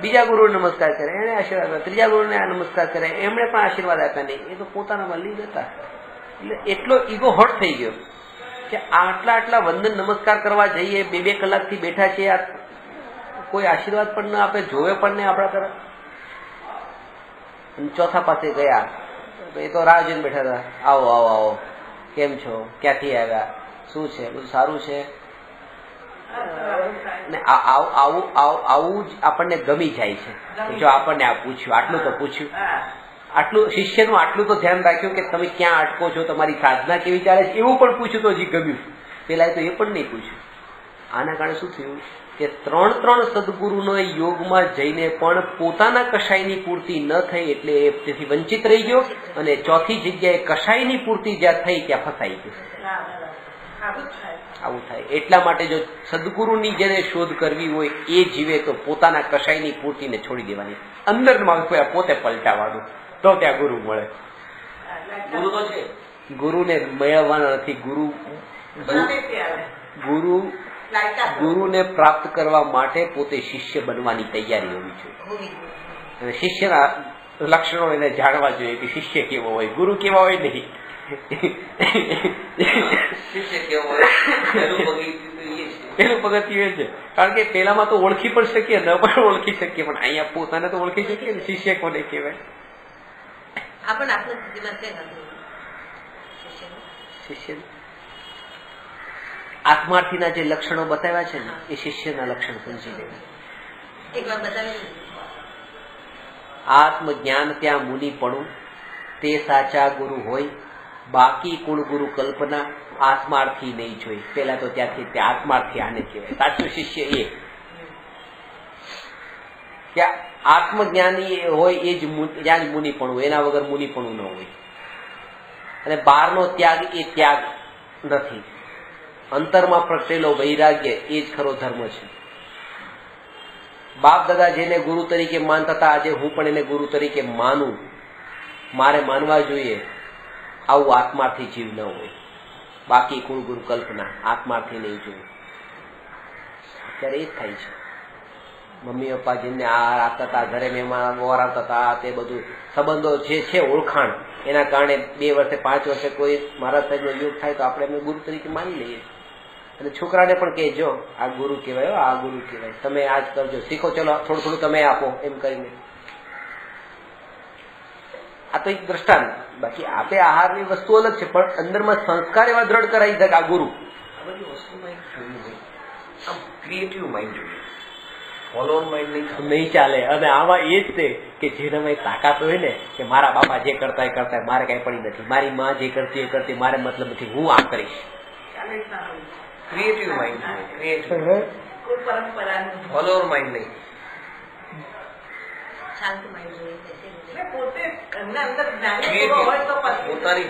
બીજા ગુરુને નમસ્કાર કર્યા, એને આશીર્વાદ આપ્યા. ત્રીજા ગુરુને નમસ્કાર કર્યા, એમણે પણ આશીર્વાદ આપ્યા નહીં. એ તો પોતાનામાં લીધ હતા. એટલે એટલો ઈગો હર્ટ થઈ ગયો કે આટલા વંદન નમસ્કાર કરવા જઈએ, 2 કલાકથી બેઠા છીએ, આ કોઈ આશીર્વાદ પણ ના આપે, જોવે પણ નહીં આપણા તરફ. ચોથા પાસે ગયા, એ તો રાહ જોઈને બેઠા હતા. આવો આવો આવો, કેમ છો, ક્યાંથી આવ્યા, શું છે, બધું સારું છે. આવું જ આપણને ગમી જાય છે. જો આપણને આ પૂછ્યું, આટલું તો પૂછ્યું, આટલું શિષ્યનું આટલું તો ધ્યાન રાખ્યું કે તમે ક્યાં અટકો છો, તમારી સાધના કેવી ચાલે છે, એવું પણ પૂછ્યું તો હજી ગમ્યું. પેલા તો એ પણ નહીં પૂછ્યું. આના કારણે શું થયું કે 3 સદગુરુનો યોગમાં જઈને પણ પોતાના કશાયની પૂર્તિ ન થઈ, એટલે એ તેથી વંચિત રહી ગયો. અને ચોથી જગ્યાએ કશાયની પૂર્તિ જ્યાં થઈ ત્યાં ફસાઈ ગયો. આવું થાય. એટલા માટે જો સદગુરુની જેને શોધ કરવી હોય એ જીવે તો પોતાના કશાયની પૂર્તિને છોડી દેવાની, અંદરમાં પોતે પલટાવાનું, તો ત્યાં ગુરુ મળે. ગુરુ તો છે, ગુરુને મેળવવાના નથી. ગુરુને પ્રાપ્ત કરવા માટે પોતે શિષ્ય બનવાની તૈયારી હોવી જોઈએ. અને શિષ્યના લક્ષણો એને જાણવા જોઈએ કે શિષ્ય કેવો હોય, ગુરુ કેવા હોય નહીં. પેલું પગથિયું એ છે. કારણ કે પેલામાં તો ઓળખી પણ શકીએ, ન પણ ઓળખી શકીએ, પણ અહીંયા પોતાને તો ઓળખી શકીએ ને શિષ્ય કોને કહેવાય. શિષ્ય આત્માર્થીના જે લક્ષણો બતાવ્યા છે ને એ શિષ્યના લક્ષણ સમજી લેવા. આત્મજ્ઞાન ત્યાં મુનિપણું તે સાચા ગુરુ હોય, બાકી કુળ ગુરુ કલ્પના આત્માર્થી નહીં જોઈ. પેલા તો ત્યાંથી તે આત્માર્થી આને કહેવાય. સાચું શિષ્ય એ કે આત્મજ્ઞાની હોય એ જ ત્યાં મુનિપણું, એના વગર મુનિપણું ન હોય. અને બહારનો ત્યાગ એ ત્યાગ નથી. અંતરમાં પ્રગટેલો વૈરાગ્ય એ જ ખરો ધર્મ છે. બાપ દાદા જેને ગુરુ તરીકે માનતા હતા, આજે હું પણ એને ગુરુ તરીકે માનું, મારે માનવા જોઈએ. આવું આત્માથી જીવ ન હોય, બાકી કુળ ગુરુ કલ્પના આત્માથી નહીં જોયું. અત્યારે એ જ થાય છે. મમ્મી પપ્પા જેમને આ આપતા હતા, ઘરે મહેમાન વોર આવતા હતા, તે બધું સંબંધો જે છે ઓળખાણ, એના કારણે 2 વર્ષે 5 વર્ષે કોઈ મારા સાહેબનો યોગ થાય તો આપણે એમને ગુરુ તરીકે માની લઈએ. અને છોકરાને પણ કહેજો આ ગુરુ કહેવાય, આ ગુરુ કહેવાય, તમે આ જ કરજો, શીખો, ચલો થોડું થોડું તમે આપો, એમ કરીને. આ તો એક દ્રષ્ટાંત. બાકી આપે આહારની વસ્તુ અલગ છે, પણ અંદરમાં સંસ્કાર એવા દ્રઢ કરાવી દે કે આ ગુરુ. આ બધી વસ્તુમાં એક જોયું હોય, આમ ક્રિએટિવ માઇન્ડ જોઈએ, ફોલો માઇન્ડ નહીં ચાલે. અને આમાં એ જ છે કે જેનામાં તાકાત હોય ને કે મારા બાપા જે કરતા એ કરતા, મારે કઈ પડી નથી, મારી માં જે કરતી એ કરતી, મારે મતલબ નથી, હું આમ કરીશ. ક્રિએટિવ માઇન્ડ, ફોલોઅર માઇન્ડ નહીં. પોતાની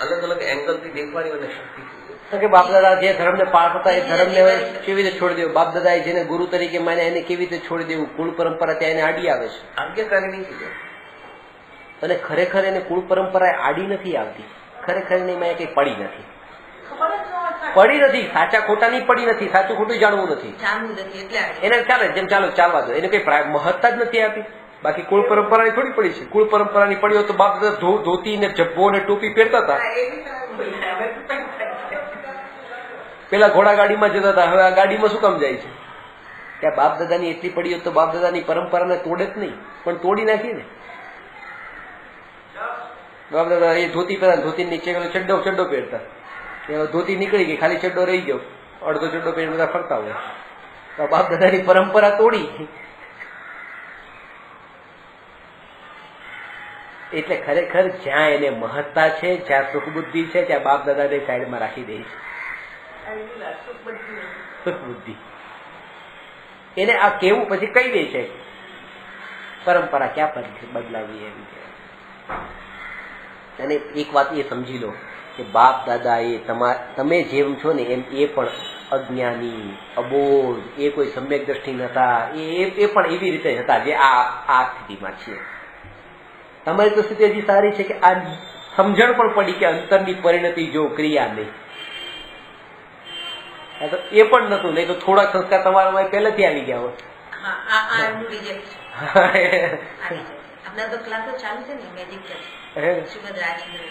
અલગ અલગ એંગલ થી દેખવાની મને શક્તિ. કે બાપ દાદા જે ધર્મને પાળતા એ ધર્મને કેવી રીતે છોડી દેવું, બાપ દાદા જેને ગુરુ તરીકે માને એને કેવી રીતે છોડી દેવું, કુળ પરંપરા ત્યાં એને આડી આવે છે. આજ્ઞાકારી નહીં થઈ જાય. અને ખરેખર એને કુળ પરંપરા આડી નથી આવતી. ખરેખર એની માં કઈ પડી નથી, પડી નથી. સાચા ખોટા ની પડી નથી, સાચું ખોટું જાણવું નથી. એને ચાલે જેમ ચાલો ચાલવા દો, એને કઈ મહત્તા જ નથી આપી. બાકી કુળ પરંપરાની થોડી પડી છે. કુળ પરંપરાની પડી હોય તો બાપ દાદા ધોતી ને જબ્બો ને ટોપી પહેરતા હતા. પેલા ઘોડા ગાડીમાં જતા હતા, હવે આ ગાડીમાં શું કામ જાય છે? ત્યાં બાપ દાદાની એટલી પડી હોય તો બાપ દાદાની પરંપરાને તોડે જ નહીં, પણ તોડી નાખી ને. બાપ દાદા એ ધોતી પહેરતા, ધોતી નીચે ચડ્ડો પહેરતા, ધોતી નીકળી ગઈ, ખાલી ચડ્ડો રહી ગયો, અડધો ચડ્ડો પહેરી બધા ફરતા હોય. તો બાપ દાદાની પરંપરા તોડી. એટલે ખરેખર જ્યાં એને મહત્તા છે, જ્યાં સુખ બુદ્ધિ છે, ત્યાં બાપ દાદાને સાઈડમાં રાખી દે છે. સુખ બુદ્ધિ એને આ કેવું પછી કહી દે છે, પરંપરા ક્યાં બદલાવી એવી છે. અને એક વાત એ સમજી લો કે બાપ દાદા એ તમે જેમ છો ને એમ એ પણ અજ્ઞાની, અબોધ, એ કોઈ સમ્યક દ્રષ્ટિ નતા, એ પણ એવી રીતે હતા જે આ સ્થિતિમાં છે. તમારી તો સ્થિતિ હજી સારી છે કે આ સમજણ પણ પડી કે અંતરની પરિણતિ જો ક્રિયા નહીં, તો એ પણ નતું, નહીં તો થોડાક સંસ્કાર તમારામાં પહેલેથી આવી ગયા હોય. આપણા તો ક્લાસો ચાલુ છે ને મેજિક શ્રીમદ રાજેન્દ્ર,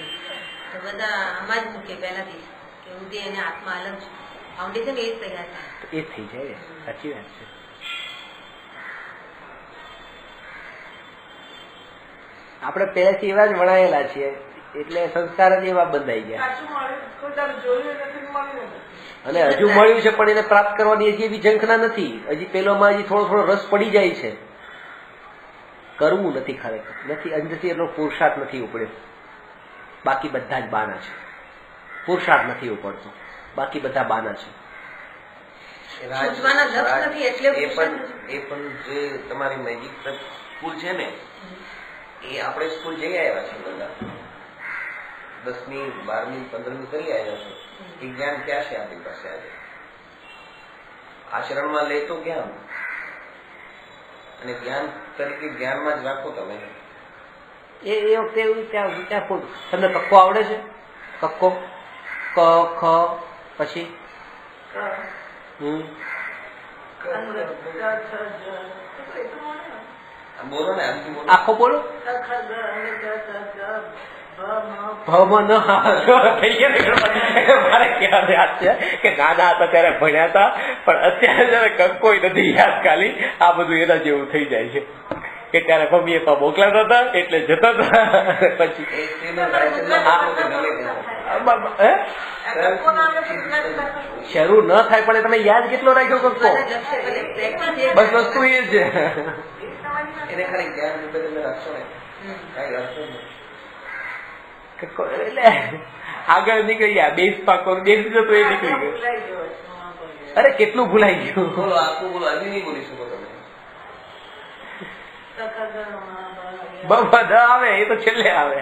તો બધા આમાં જ મૂકે પહેલાથી કે ઉદય અને આત્મા અલગ છે. ફાઉન્ડેશન એ જ તૈયાર થાય, એ થઈ જાય. સાચી વાત છે. આપણે પહેલેથી એવા જ વણાયેલા છીએ એટલે સંસ્કાર જ એવા બંધાઈ ગયા. અને હજુ મળ્યું છે પણ એને પ્રાપ્ત કરવાની હજી એવી ઝંખના નથી. હજી પેલોમાં હજી થોડો થોડો રસ પડી જાય છે. કરવું નથી, ખરેખર નથી, અંદરથી એટલો પુરુષાર્થ નથી ઉપડ્યો. બાકી બધા જ બાના છે. પુરુષાર્થ નથી ઉપડતો, બાકી બધા બાના છે. એ પણ જે તમારી મેજિક સ્કૂલ છે ને, એ આપણે સ્કૂલ જઈ આવ્યા છે બધા, 10મી 12મી 15મી કરી આવ્યા છે. એ જ્ઞાન ક્યાં છે આપણી પાસે આજે? આચરણમાં લે તો જ્ઞાન, અને જ્ઞાન તરીકે જ્ઞાનમાં જ રાખો તમે. એ વખતે એવું ત્યાં તમને કક્કો આવડે છે? કક્કો, ક ખ પછી બોલો ને, આખો બોલો. મારે ખ્યાલ યાદ છે કે નાના હતા ત્યારે ભણ્યા હતા, પણ અત્યારે જયારે કક્કો નથી યાદ, ખાલી આ બધું એના જેવું થઈ જાય છે કે ત્યારે મમ્મી પપ્પા મોકલાતા હતા એટલે જતા હતા. પછી શરૂ ન થાય પણ તમે યાદ કેટલો રાખ્યો કક્કો? બસ વસ્તુ એ છે. એને ખાલી જ્ઞાન રૂપે તમે રાખશો ને, કઈ અર્થ નહીં. એટલે આગળ નીકળી ગયા, બેસ પાકો બેસી જતો એ નીકળી ગયો. અરે કેટલું ભૂલાઈ ગયું. બોલો આખું બોલો, હજી નહીં બોલી શકો તમે. બધા આવે એ તો છેલ્લે આવે.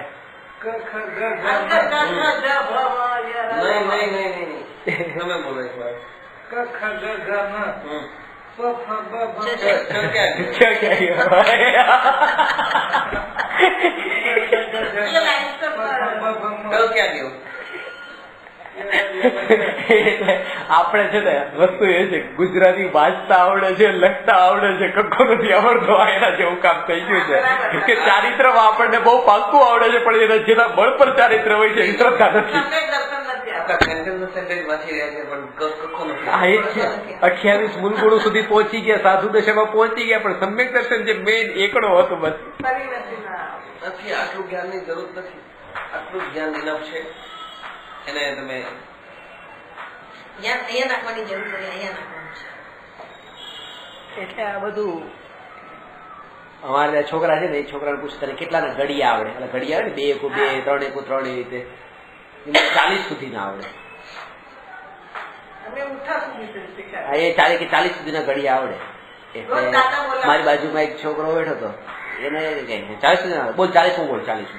નહીં તમે બોલો એક વાર. આપણે છે ને વસ્તુ એ છે, ગુજરાતી વાંચતા આવડે છે, લખતા આવડે છે, કક્કો નથી આવડતો. એના જેવું કામ થઈ ગયું છે કે ચારિત્રમાં આપણને બહુ પાક્કું આવડે છે, પણ એના જેના બળ પર ચારિત્ર હોય છે એ શ્રદ્ધા નથી. હા એ છે. 28 મૂળ ગુણો સુધી પહોંચી ગયા, સાધુ દશામાં પહોંચી ગયા, પણ સમ્યક દર્શન જે મેઇન એકડો હતો બસ નથી. આટલું જ્ઞાનની જરૂર નથી, આટલું જ્ઞાન ઇનફ છે. એને તમે અહીંયા નાખવાની જરૂર નથી, અહીંયા નાખવાનું છે. એટલે આ બધું અમારે ત્યાં છોકરા છે ને, એ છોકરાને પૂછતા કેટલાના ઘડિયા આવડે, એટલે ઘડિયા આવે ને 2 એકુ 2, 3 એકુ 3 એવી રીતે 40 સુધી ના આવડે. એ 40 સુધીના ઘડિયા આવડે. એટલે મારી બાજુમાં એક છોકરો બેઠો હતો, એને 40 સુધી ના આવડે. બોલ 40 હું બોલ 40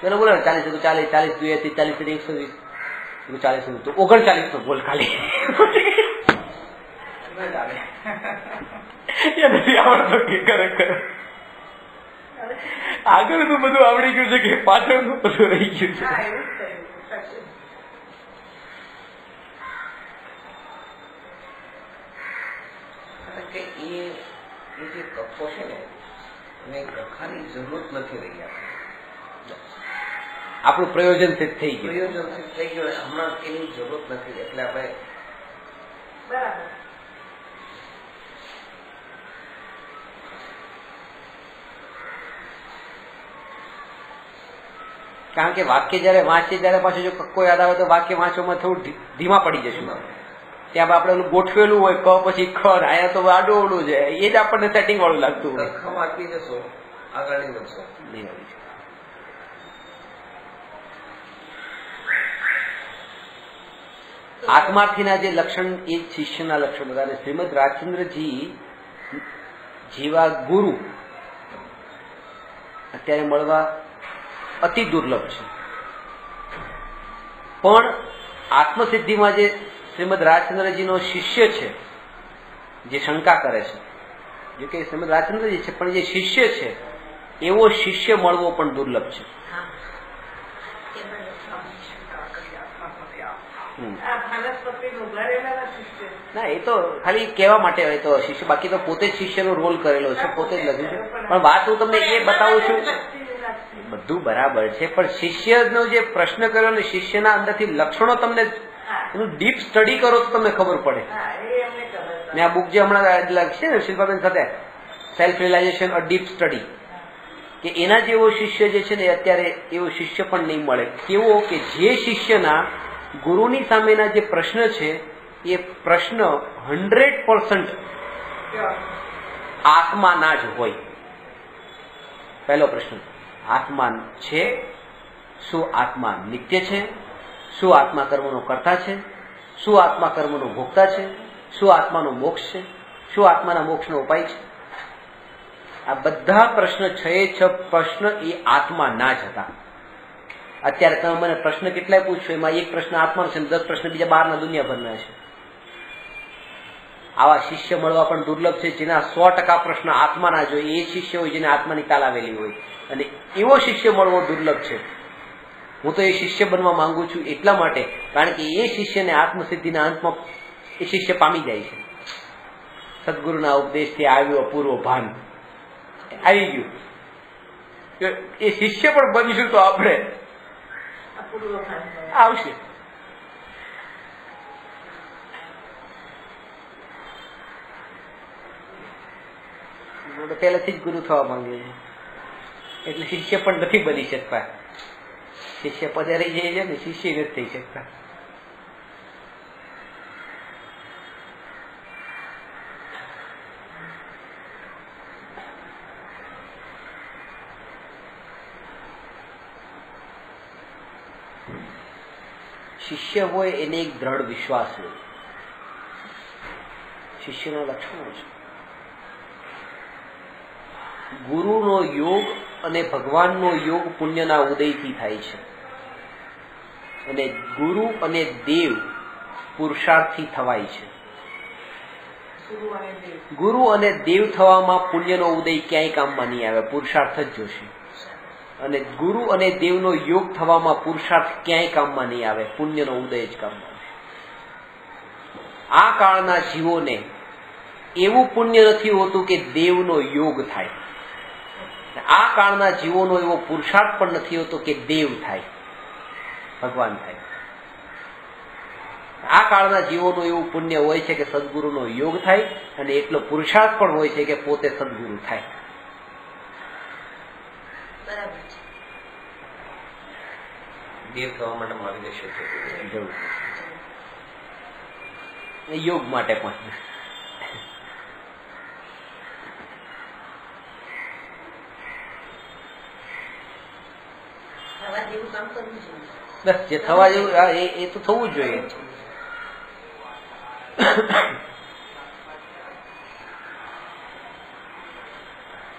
મને બોલો 40 40 40 2 43 120 40 તો 39 તો બોલ ખાલી. નથી આવડતો કે ખરેખર આગળનું બધું આવડી ગયું છે કે પાછળનું બધું રહી ગયું છે. કે એ જે કપ્પો છે ને, એને કખાની જરૂર નથી રહી. આપણું પ્રયોજન સિદ્ધ થઈ ગયું, પ્રયોજન સિદ્ધ થઈ ગયું. હમણાં એની જરૂર નથી, એટલે આપણે બરાબર. કારણ કે વાક્ય જયારે વાંચીએ ત્યારે પાછું જો કક્કો યાદ આવે તો વાક્ય વાંચવામાં થોડું ધીમા પડી જશું. ત્યાં આપણે ઓલું ગોઠવેલું હોય ક પછી ખ, અહીંયા તો આડું ઓલું છે, એ જ આપણને સેટિંગ વાળું લાગતું હોય. વાંચી જશો, આગળ નહીં વધશો. આત્માર્થીના જે લક્ષણ એ શિષ્યના લક્ષણ બધા. અને શ્રીમદ રાજચંદ્રજી જેવા ગુરુ અત્યારે મળવા અતિ દુર્લભ છે. પણ આત્મસિદ્ધિમાં જે શ્રીમદ રાજચંદ્રજીનો શિષ્ય છે, જે શંકા કરે છે, જો કે શ્રીમદ રાજચંદ્રજી છે પણ જે શિષ્ય છે એવો શિષ્ય મળવો પણ દુર્લભ છે. ના, એ તો ખાલી કહેવા માટે હોય તો શિષ્ય, બાકી તો પોતે જ શિષ્યનો રોલ કરેલો છે, પોતે જ લખ્યું છે. પણ વાત હું તમને એ બતાવું છું, બધું બરાબર છે, પણ શિષ્યનો જે પ્રશ્ન કર્યો ને શિષ્યના અંદરથી લક્ષણો તમને એનું ડીપ સ્ટડી કરો તો તમને ખબર પડે. ને આ બુક જે હમણાં લખશે ને શિલ્પાબેન સાથે, self realization a deep study, કે એના જેવો શિષ્ય જે છે ને અત્યારે એવો શિષ્ય પણ નહીં મળે. કેવો કે જે શિષ્યના ગુરુની સામેના જે પ્રશ્ન છે એ પ્રશ્ન 100% આત્માના જ હોય. પહેલો પ્રશ્ન, આત્મા છે? શું આત્મા નિત્ય છે? શું આત્મા કર્મનો કર્તા છે? શું આત્મા કર્મનો ભોગતા છે? શું આત્માનો મોક્ષ છે? શું આત્માના મોક્ષનો ઉપાય છે? આ બધા પ્રશ્ન 6 પ્રશ્ન એ આત્માના જ હતા. અત્યારે તમે મને પ્રશ્ન કેટલાય પૂછશો, એમાં એક પ્રશ્ન આત્માનો છે, 10 પ્રશ્ન બીજા બહારના દુનિયાભરના છે. આવા શિષ્ય મળવા પણ દુર્લભ છે. જેના 100% પ્રશ્ન આત્માના જ હોય, એ શિષ્ય હોય જેને આત્માની તાલ આવેલી હોય, અને એવો શિષ્ય મળવો દુર્લભ છે. હું તો એ શિષ્ય બનવા માંગુ છું એટલા માટે, કારણ કે એ શિષ્યને આત્મસિદ્ધિના અંતમાં એ શિષ્ય પામી જાય છે. સદગુરુના ઉપદેશથી આવ્યું અપૂર્વ ભાન આવી ગયું. એ શિષ્ય પણ બનશું તો આપણે આવશે. પહેલાથી જ ગુરુ થવા માંગે છે એટલે શિષ્ય પણ નથી બની શકતા. શિષ્ય પધારી જાય છે ને શિષ્ય નથી થઈ શકતા. શિષ્ય હોય એને એક દ્રઢ વિશ્વાસ હોય. શિષ્યના લક્ષણો છે. ગુરુનો યોગ અને ભગવાનનો યોગ પુણ્યના ઉદયથી થાય છે, અને ગુરુ અને દેવ પુરુષાર્થથી થવાય છે. ગુરુ અને દેવ થવામાં પુણ્યનો ઉદય ક્યાંય કામમાં નહીં આવે, પુરુષાર્થ જ જોશે. અને ગુરુ અને દેવનો યોગ થવામાં પુરુષાર્થ ક્યાંય કામમાં નહીં આવે, પુણ્યનો ઉદય જ કામમાં આવે. આ કાળના જીવોને એવું પુણ્ય નથી હોતું કે દેવનો યોગ થાય. આ કાળના જીવોનો એવો પુરુષાર્થ પણ નથી હોતો કે દેવ થાય, ભગવાન થાય. આ કાળના જીવોનું એવું પુણ્ય હોય છે કે સદગુરુનો યોગ થાય, અને એટલો પુરુષાર્થ પણ હોય છે કે પોતે સદગુરુ થાય. બરાબર છે. દેવ થવા માટે માર્ગદર્શન જરૂર યોગ માટે પણ. બસ જે થવા જેવું એ તો થવું જ જોઈએ.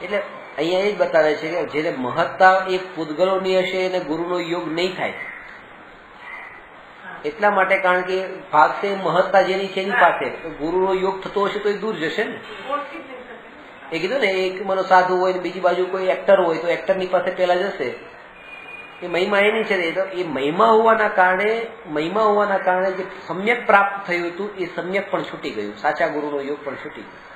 એટલે અહીંયા એ જ બતાવે છે કે જેને મહત્તા એ પૂતગલોની હશે એને ગુરુનો યોગ નહીં થાય. એટલા માટે કારણ કે ભાગ છે મહત્તા જેની છે એની પાસે, ગુરુનો યોગ થતો હશે તો એ દૂર જશે ને. એ કીધું ને, એક મનો સાધુ હોય ને બીજી બાજુ કોઈ એક્ટર હોય તો એક્ટરની પાસે પેલા જશે. એ મહિમા એની છે. એ મહિમા હોવાના કારણે જે સમ્યક પ્રાપ્ત થયું હતું એ સમ્યક પણ છૂટી ગયું, સાચા ગુરુનો યોગ પણ છૂટી ગયો.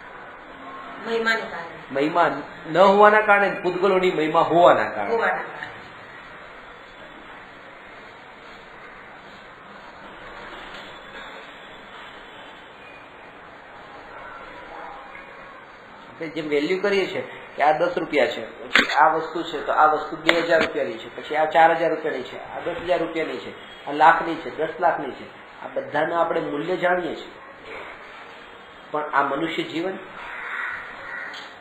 મહિમા ન હોવાના કારણે, પૂતગલોની મહિમા હોવાના કારણે. જેમ વેલ્યુ કરીએ છીએ કે આ 10 રૂપિયા છે, પછી આ વસ્તુ છે તો આ વસ્તુ 2000 રૂપિયાની છે, પછી આ 4000 રૂપિયાની છે, આ 10,000 રૂપિયાની છે, આ લાખની છે, 10 લાખની છે. આ બધાનું આપણે મૂલ્ય જાણીએ છીએ, પણ આ મનુષ્ય જીવન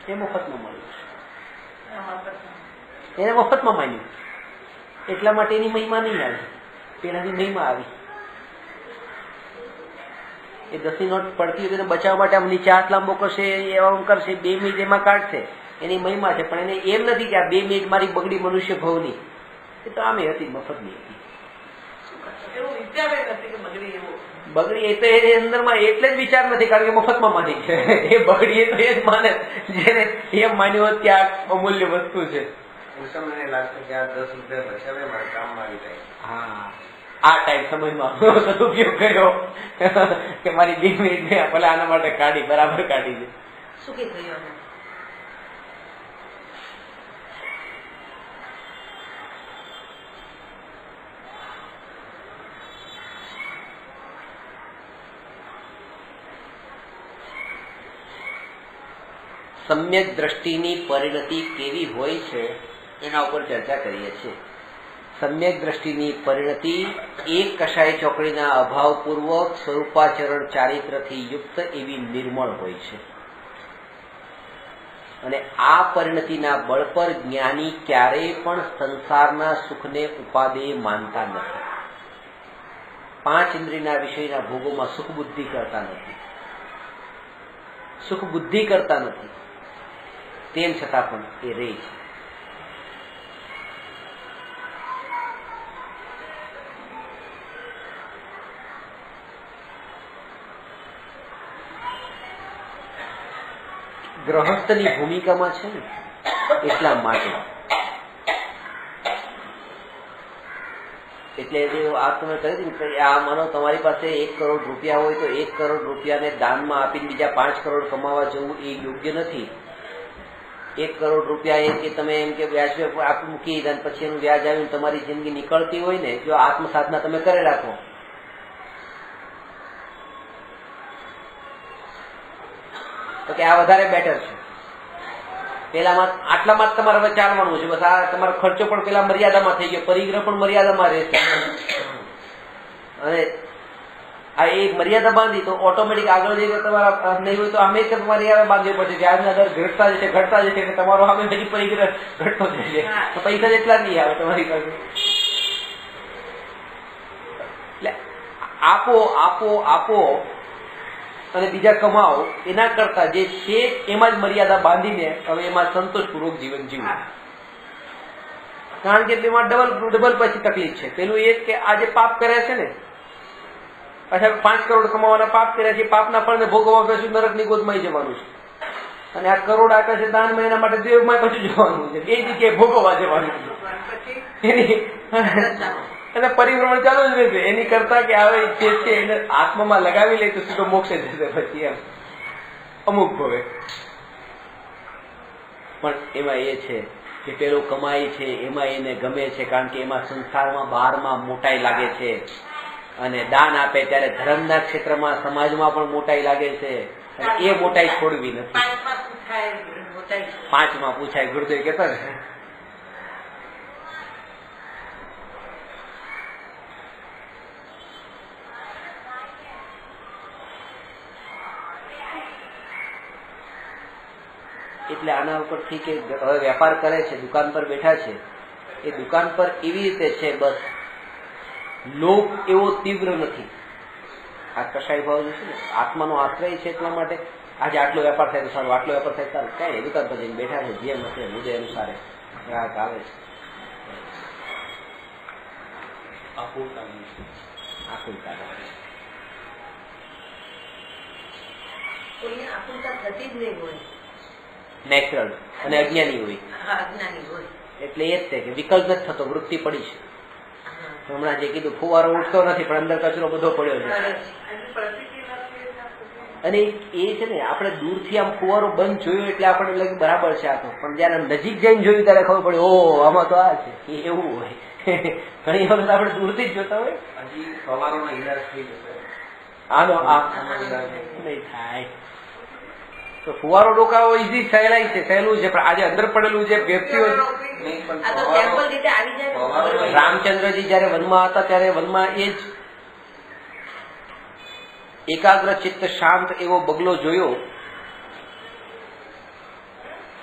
એ મફતમાં મળ્યું છે. એને મફતમાં માન્યું, એટલા માટે એની મહિમા નહીં આવી, પેલાની મહિમા આવી. એ 10ની નોટ પડતી હોય તેને બચાવવા માટે આમ નીચે હાથ લાંબો કરશે, એમ કરશે, 2 મિનિટ એમાં કાઢશે, એની મહિમા છે. પણ એને એમ નથી કે આ 2 મિનિટ મારી બગડી મનુષ્ય ભવની. એ તો આમે હતી, મફતની હતી. બગડી એ તો એની અંદરમાં એટલે જ વિચાર નથી, કારણ કે મફતમાં માની છે. એ બગડી એ તો એ જ માને જેને એમ માન્યું હોત કે આ અમૂલ્ય વસ્તુ છે. મને લાગશે કે આ 10 રૂપિયા બચાવે મારા કામમાં આવી જાય. હા, આ ટાઈમ સમયમાં સદુપયોગ કર્યો કે મારી 2 મિનિટ ભલે આના માટે કાઢી, બરાબર કાઢી છે. શું કે થયું? સમ્યક દ્રષ્ટિની પરિણતિ કેવી હોય છે એના ઉપર ચર્ચા કરીએ છીએ. સમ્યક દ્રષ્ટિની પરિણતિ એક કષાય ચોકડીના અભાવપૂર્વક સ્વરૂપાચરણ ચારિત્રથી યુક્ત એવી નિર્મળ હોય છે. અને આ પરિણતિના બળ પર જ્ઞાની ક્યારેય પણ સંસારના સુખને ઉપાદેય માનતા નથી. 5 ઇન્દ્રિયના વિષયના ભોગોમાં સુખ બુદ્ધિ કરતા નથી, સુખ બુદ્ધિ કરતા નથી. તેમ છતાં પણ એ રહે છે. ગ્રહસ્થની ભૂમિકામાં છે ને એટલા માટે. એટલે આ તમે કહ્યું કે આ માનો તમારી પાસે 1 કરોડ રૂપિયા હોય તો 1 કરોડ રૂપિયાને દાનમાં આપીને બીજા 5 કરોડ કમાવા જવું એ યોગ્ય નથી. 1 કરોડ રૂપિયા એમ કે તમે એમ કે વ્યાજ આપી મૂકી દે પછી એનું વ્યાજ આવીને તમારી જિંદગી નીકળતી હોય ને, જો આત્મસાધના તમે કરી રાખો તો કે આ વધારે બેટર છે. પેલામાં આટલામાં જ તમારે હવે ચાલવાનું છે. બસ આ તમારો ખર્ચો પણ પેલા મર્યાદામાં થઈ ગયો, પરિગ્રહ પણ મર્યાદામાં રહેશે. અને આ એક મર્યાદા બાંધી તો ઓટોમેટિક આગળ જઈને તમારા નહીં હોય તો હંમેશા મર્યાદા બાંધવી પડશે. વ્યાજના દર ઘટતા જશે ઘટતા જશે એટલે તમારો સામે પછી પરિગ્રહ ઘટતો જશે તો પૈસા જેટલા નહીં આવે તમારી પાસે. એટલે આપો આપો આપો અને બીજા કમાઓ એના કરતા જે છે એમાં જ મર્યાદા બાંધીને હવે એમાં સંતોષપૂર્વક જીવન જીવવું. કારણ કે એમાં ડબલ પછી તકલીફ છે. પેલું એ કે આ જે પાપ કરે છે ને, અચ્છા 5 કરોડ કમાવાના પાપ કર્યા છે, પાપના ફળને ભોગવવા પછી નરકની ગોદમાં જવાનું છે. અને આ કરોડ આપ્યા છે દાન મહિના માટે દેવમાં પછી જવાનું છે, એ જગ્યાએ ભોગવવા જવાનું છે. અને પરિભ્રમણ ચાલુ જ રહેશે. એની કરતા કે આવે જે છે એને આત્મામાં લગાવી લે તો સીધો મોક્ષે જશે પછી એમ અમુક ભવે. પણ એમાં એ છે કે પેલો કમાય છે એમાં એને ગમે છે, કારણ કે એમાં સંસારમાં બહારમાં મોટાઈ લાગે છે. અને દાન આપે ત્યારે ધર્મના ક્ષેત્રમાં સમાજમાં પણ મોટાઈ લાગે છે. એ મોટાઈ છોડવી નથી. 5માં પૂછાય ગુરુદેવ કેતા ને. એટલે આના ઉપરથી કે હવે વેપાર કરે છે, દુકાન પર બેઠા છે, એ દુકાન પર એવી રીતે છે બસ લોભ એવો તીવ્ર નથી. આ કશાય ભાવ છે ને આત્માનો આશ્રય છે એટલા માટે આજે આટલો વેપાર થાય તો સારું, આટલો વેપાર થાય સારું, કઈ નહીં દુકાન પર જઈને બેઠા છે, જેમ હશે મુદ્દે અનુસારે ગ્રાહક આવે છે. નેચરલ અને અજ્ઞાની હોય એટલે એ જ છે કે વિકલ્પ નથી થતો, વૃત્તિ પડી છે. હમણાં જે કીધું ફુવારો ઉઠતો નથી પણ અંદર કચરો બધો પડ્યો છે. અને એ છે ને આપણે દૂરથી આમ ફુવારો બંધ જોયો એટલે આપણને લાગે બરાબર છે આ તો, પણ જયારે નજીક જઈને જોયું ત્યારે ખબર પડે ઓ આમાં તો આ છે. એવું હોય ઘણી વખત આપણે દૂરથી જ જોતા હોય. હજી ફવારોનો ઈલાજ થઈ જશે આનો નહીં થાય તો ફુવારો રોકાવો ઈઝી સહેલાઈ છે, સહેલું છે. પણ આજે અંદર પડેલું જે વ્યક્તિઓ રામચંદ્રજી જયારે વનમાં હતા ત્યારે વનમાં એ જ એકાગ્ર ચિત્ત શાંત એવો બગલો જોયો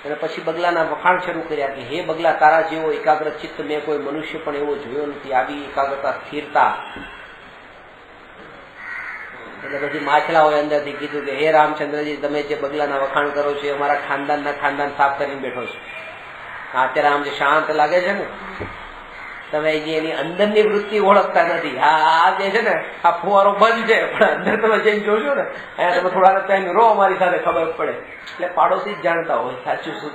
અને પછી બગલાના વખાણ શરૂ કર્યા કે હે બગલા, તારા જેવો એકાગ્ર ચિત્ત મેં કોઈ મનુષ્ય પણ એવો જોયો નથી, આવી એકાગ્રતા સ્થિરતા. એટલે પછી માછલાઓએ અંદરથી કીધું કે હે રામચંદ્રજી, તમે જે બગલાના વખાણ કરો છો એ અમારા ખાનદાન સાફ કરીને બેઠો છે. અત્યારે આમ જે શાંત લાગે છે ને, તમે જે એની અંદરની વૃત્તિ ઓળખતા નથી. આ જે છે ને, આ ફુવારો બંધ છે, પણ અંદર તમે જઈને જોશો ને, અહીંયા તમે થોડા ટાઈમ રો, અમારી સાથે ખબર પડે. એટલે પાડોશી જ જાણતા હોય સાચું શું.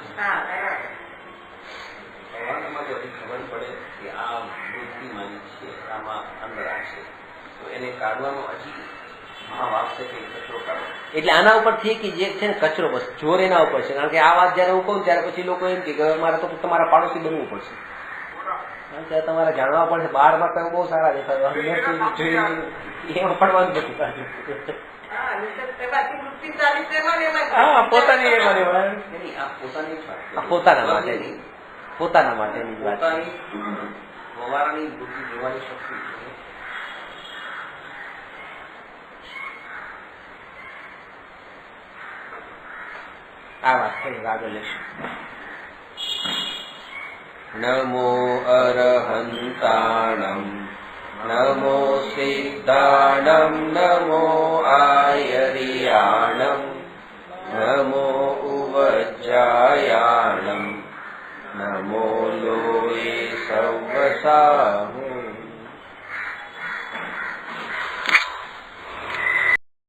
ખબર પડે કે આ વૃત્તિ માની છે, આમાં અંદર આવશે તો એને કાઢવાનો હજી ભાવ આવશે કે કચરો કાઢો. એટલે આના ઉપરથી કે જે છે ને કચરો, બસ જોર એના ઉપર છે. કારણ કે આ વાત જયારે હું કહું ત્યારે પછી લોકો એમ કે મારે તો તમારા પાડોશી બનવું પડશે. કારણ કે તમારે જાણવા પડશે. બહારમાં તમે બહુ સારા દેખાય, એમાં પડવાનું નથી પાછું. પોતાના માટેની વાત, વ્યવહારની વૃત્તિ જોવાની શક્તિ છે. આ વાત થઈ આગળ લેશું. નમો અરહંતાણમ નમો સિદ્ધાણમ નમો આયરિયાણમ નમો ઉવજ્જાયાણમ નમો લોએ સર્વસાહુ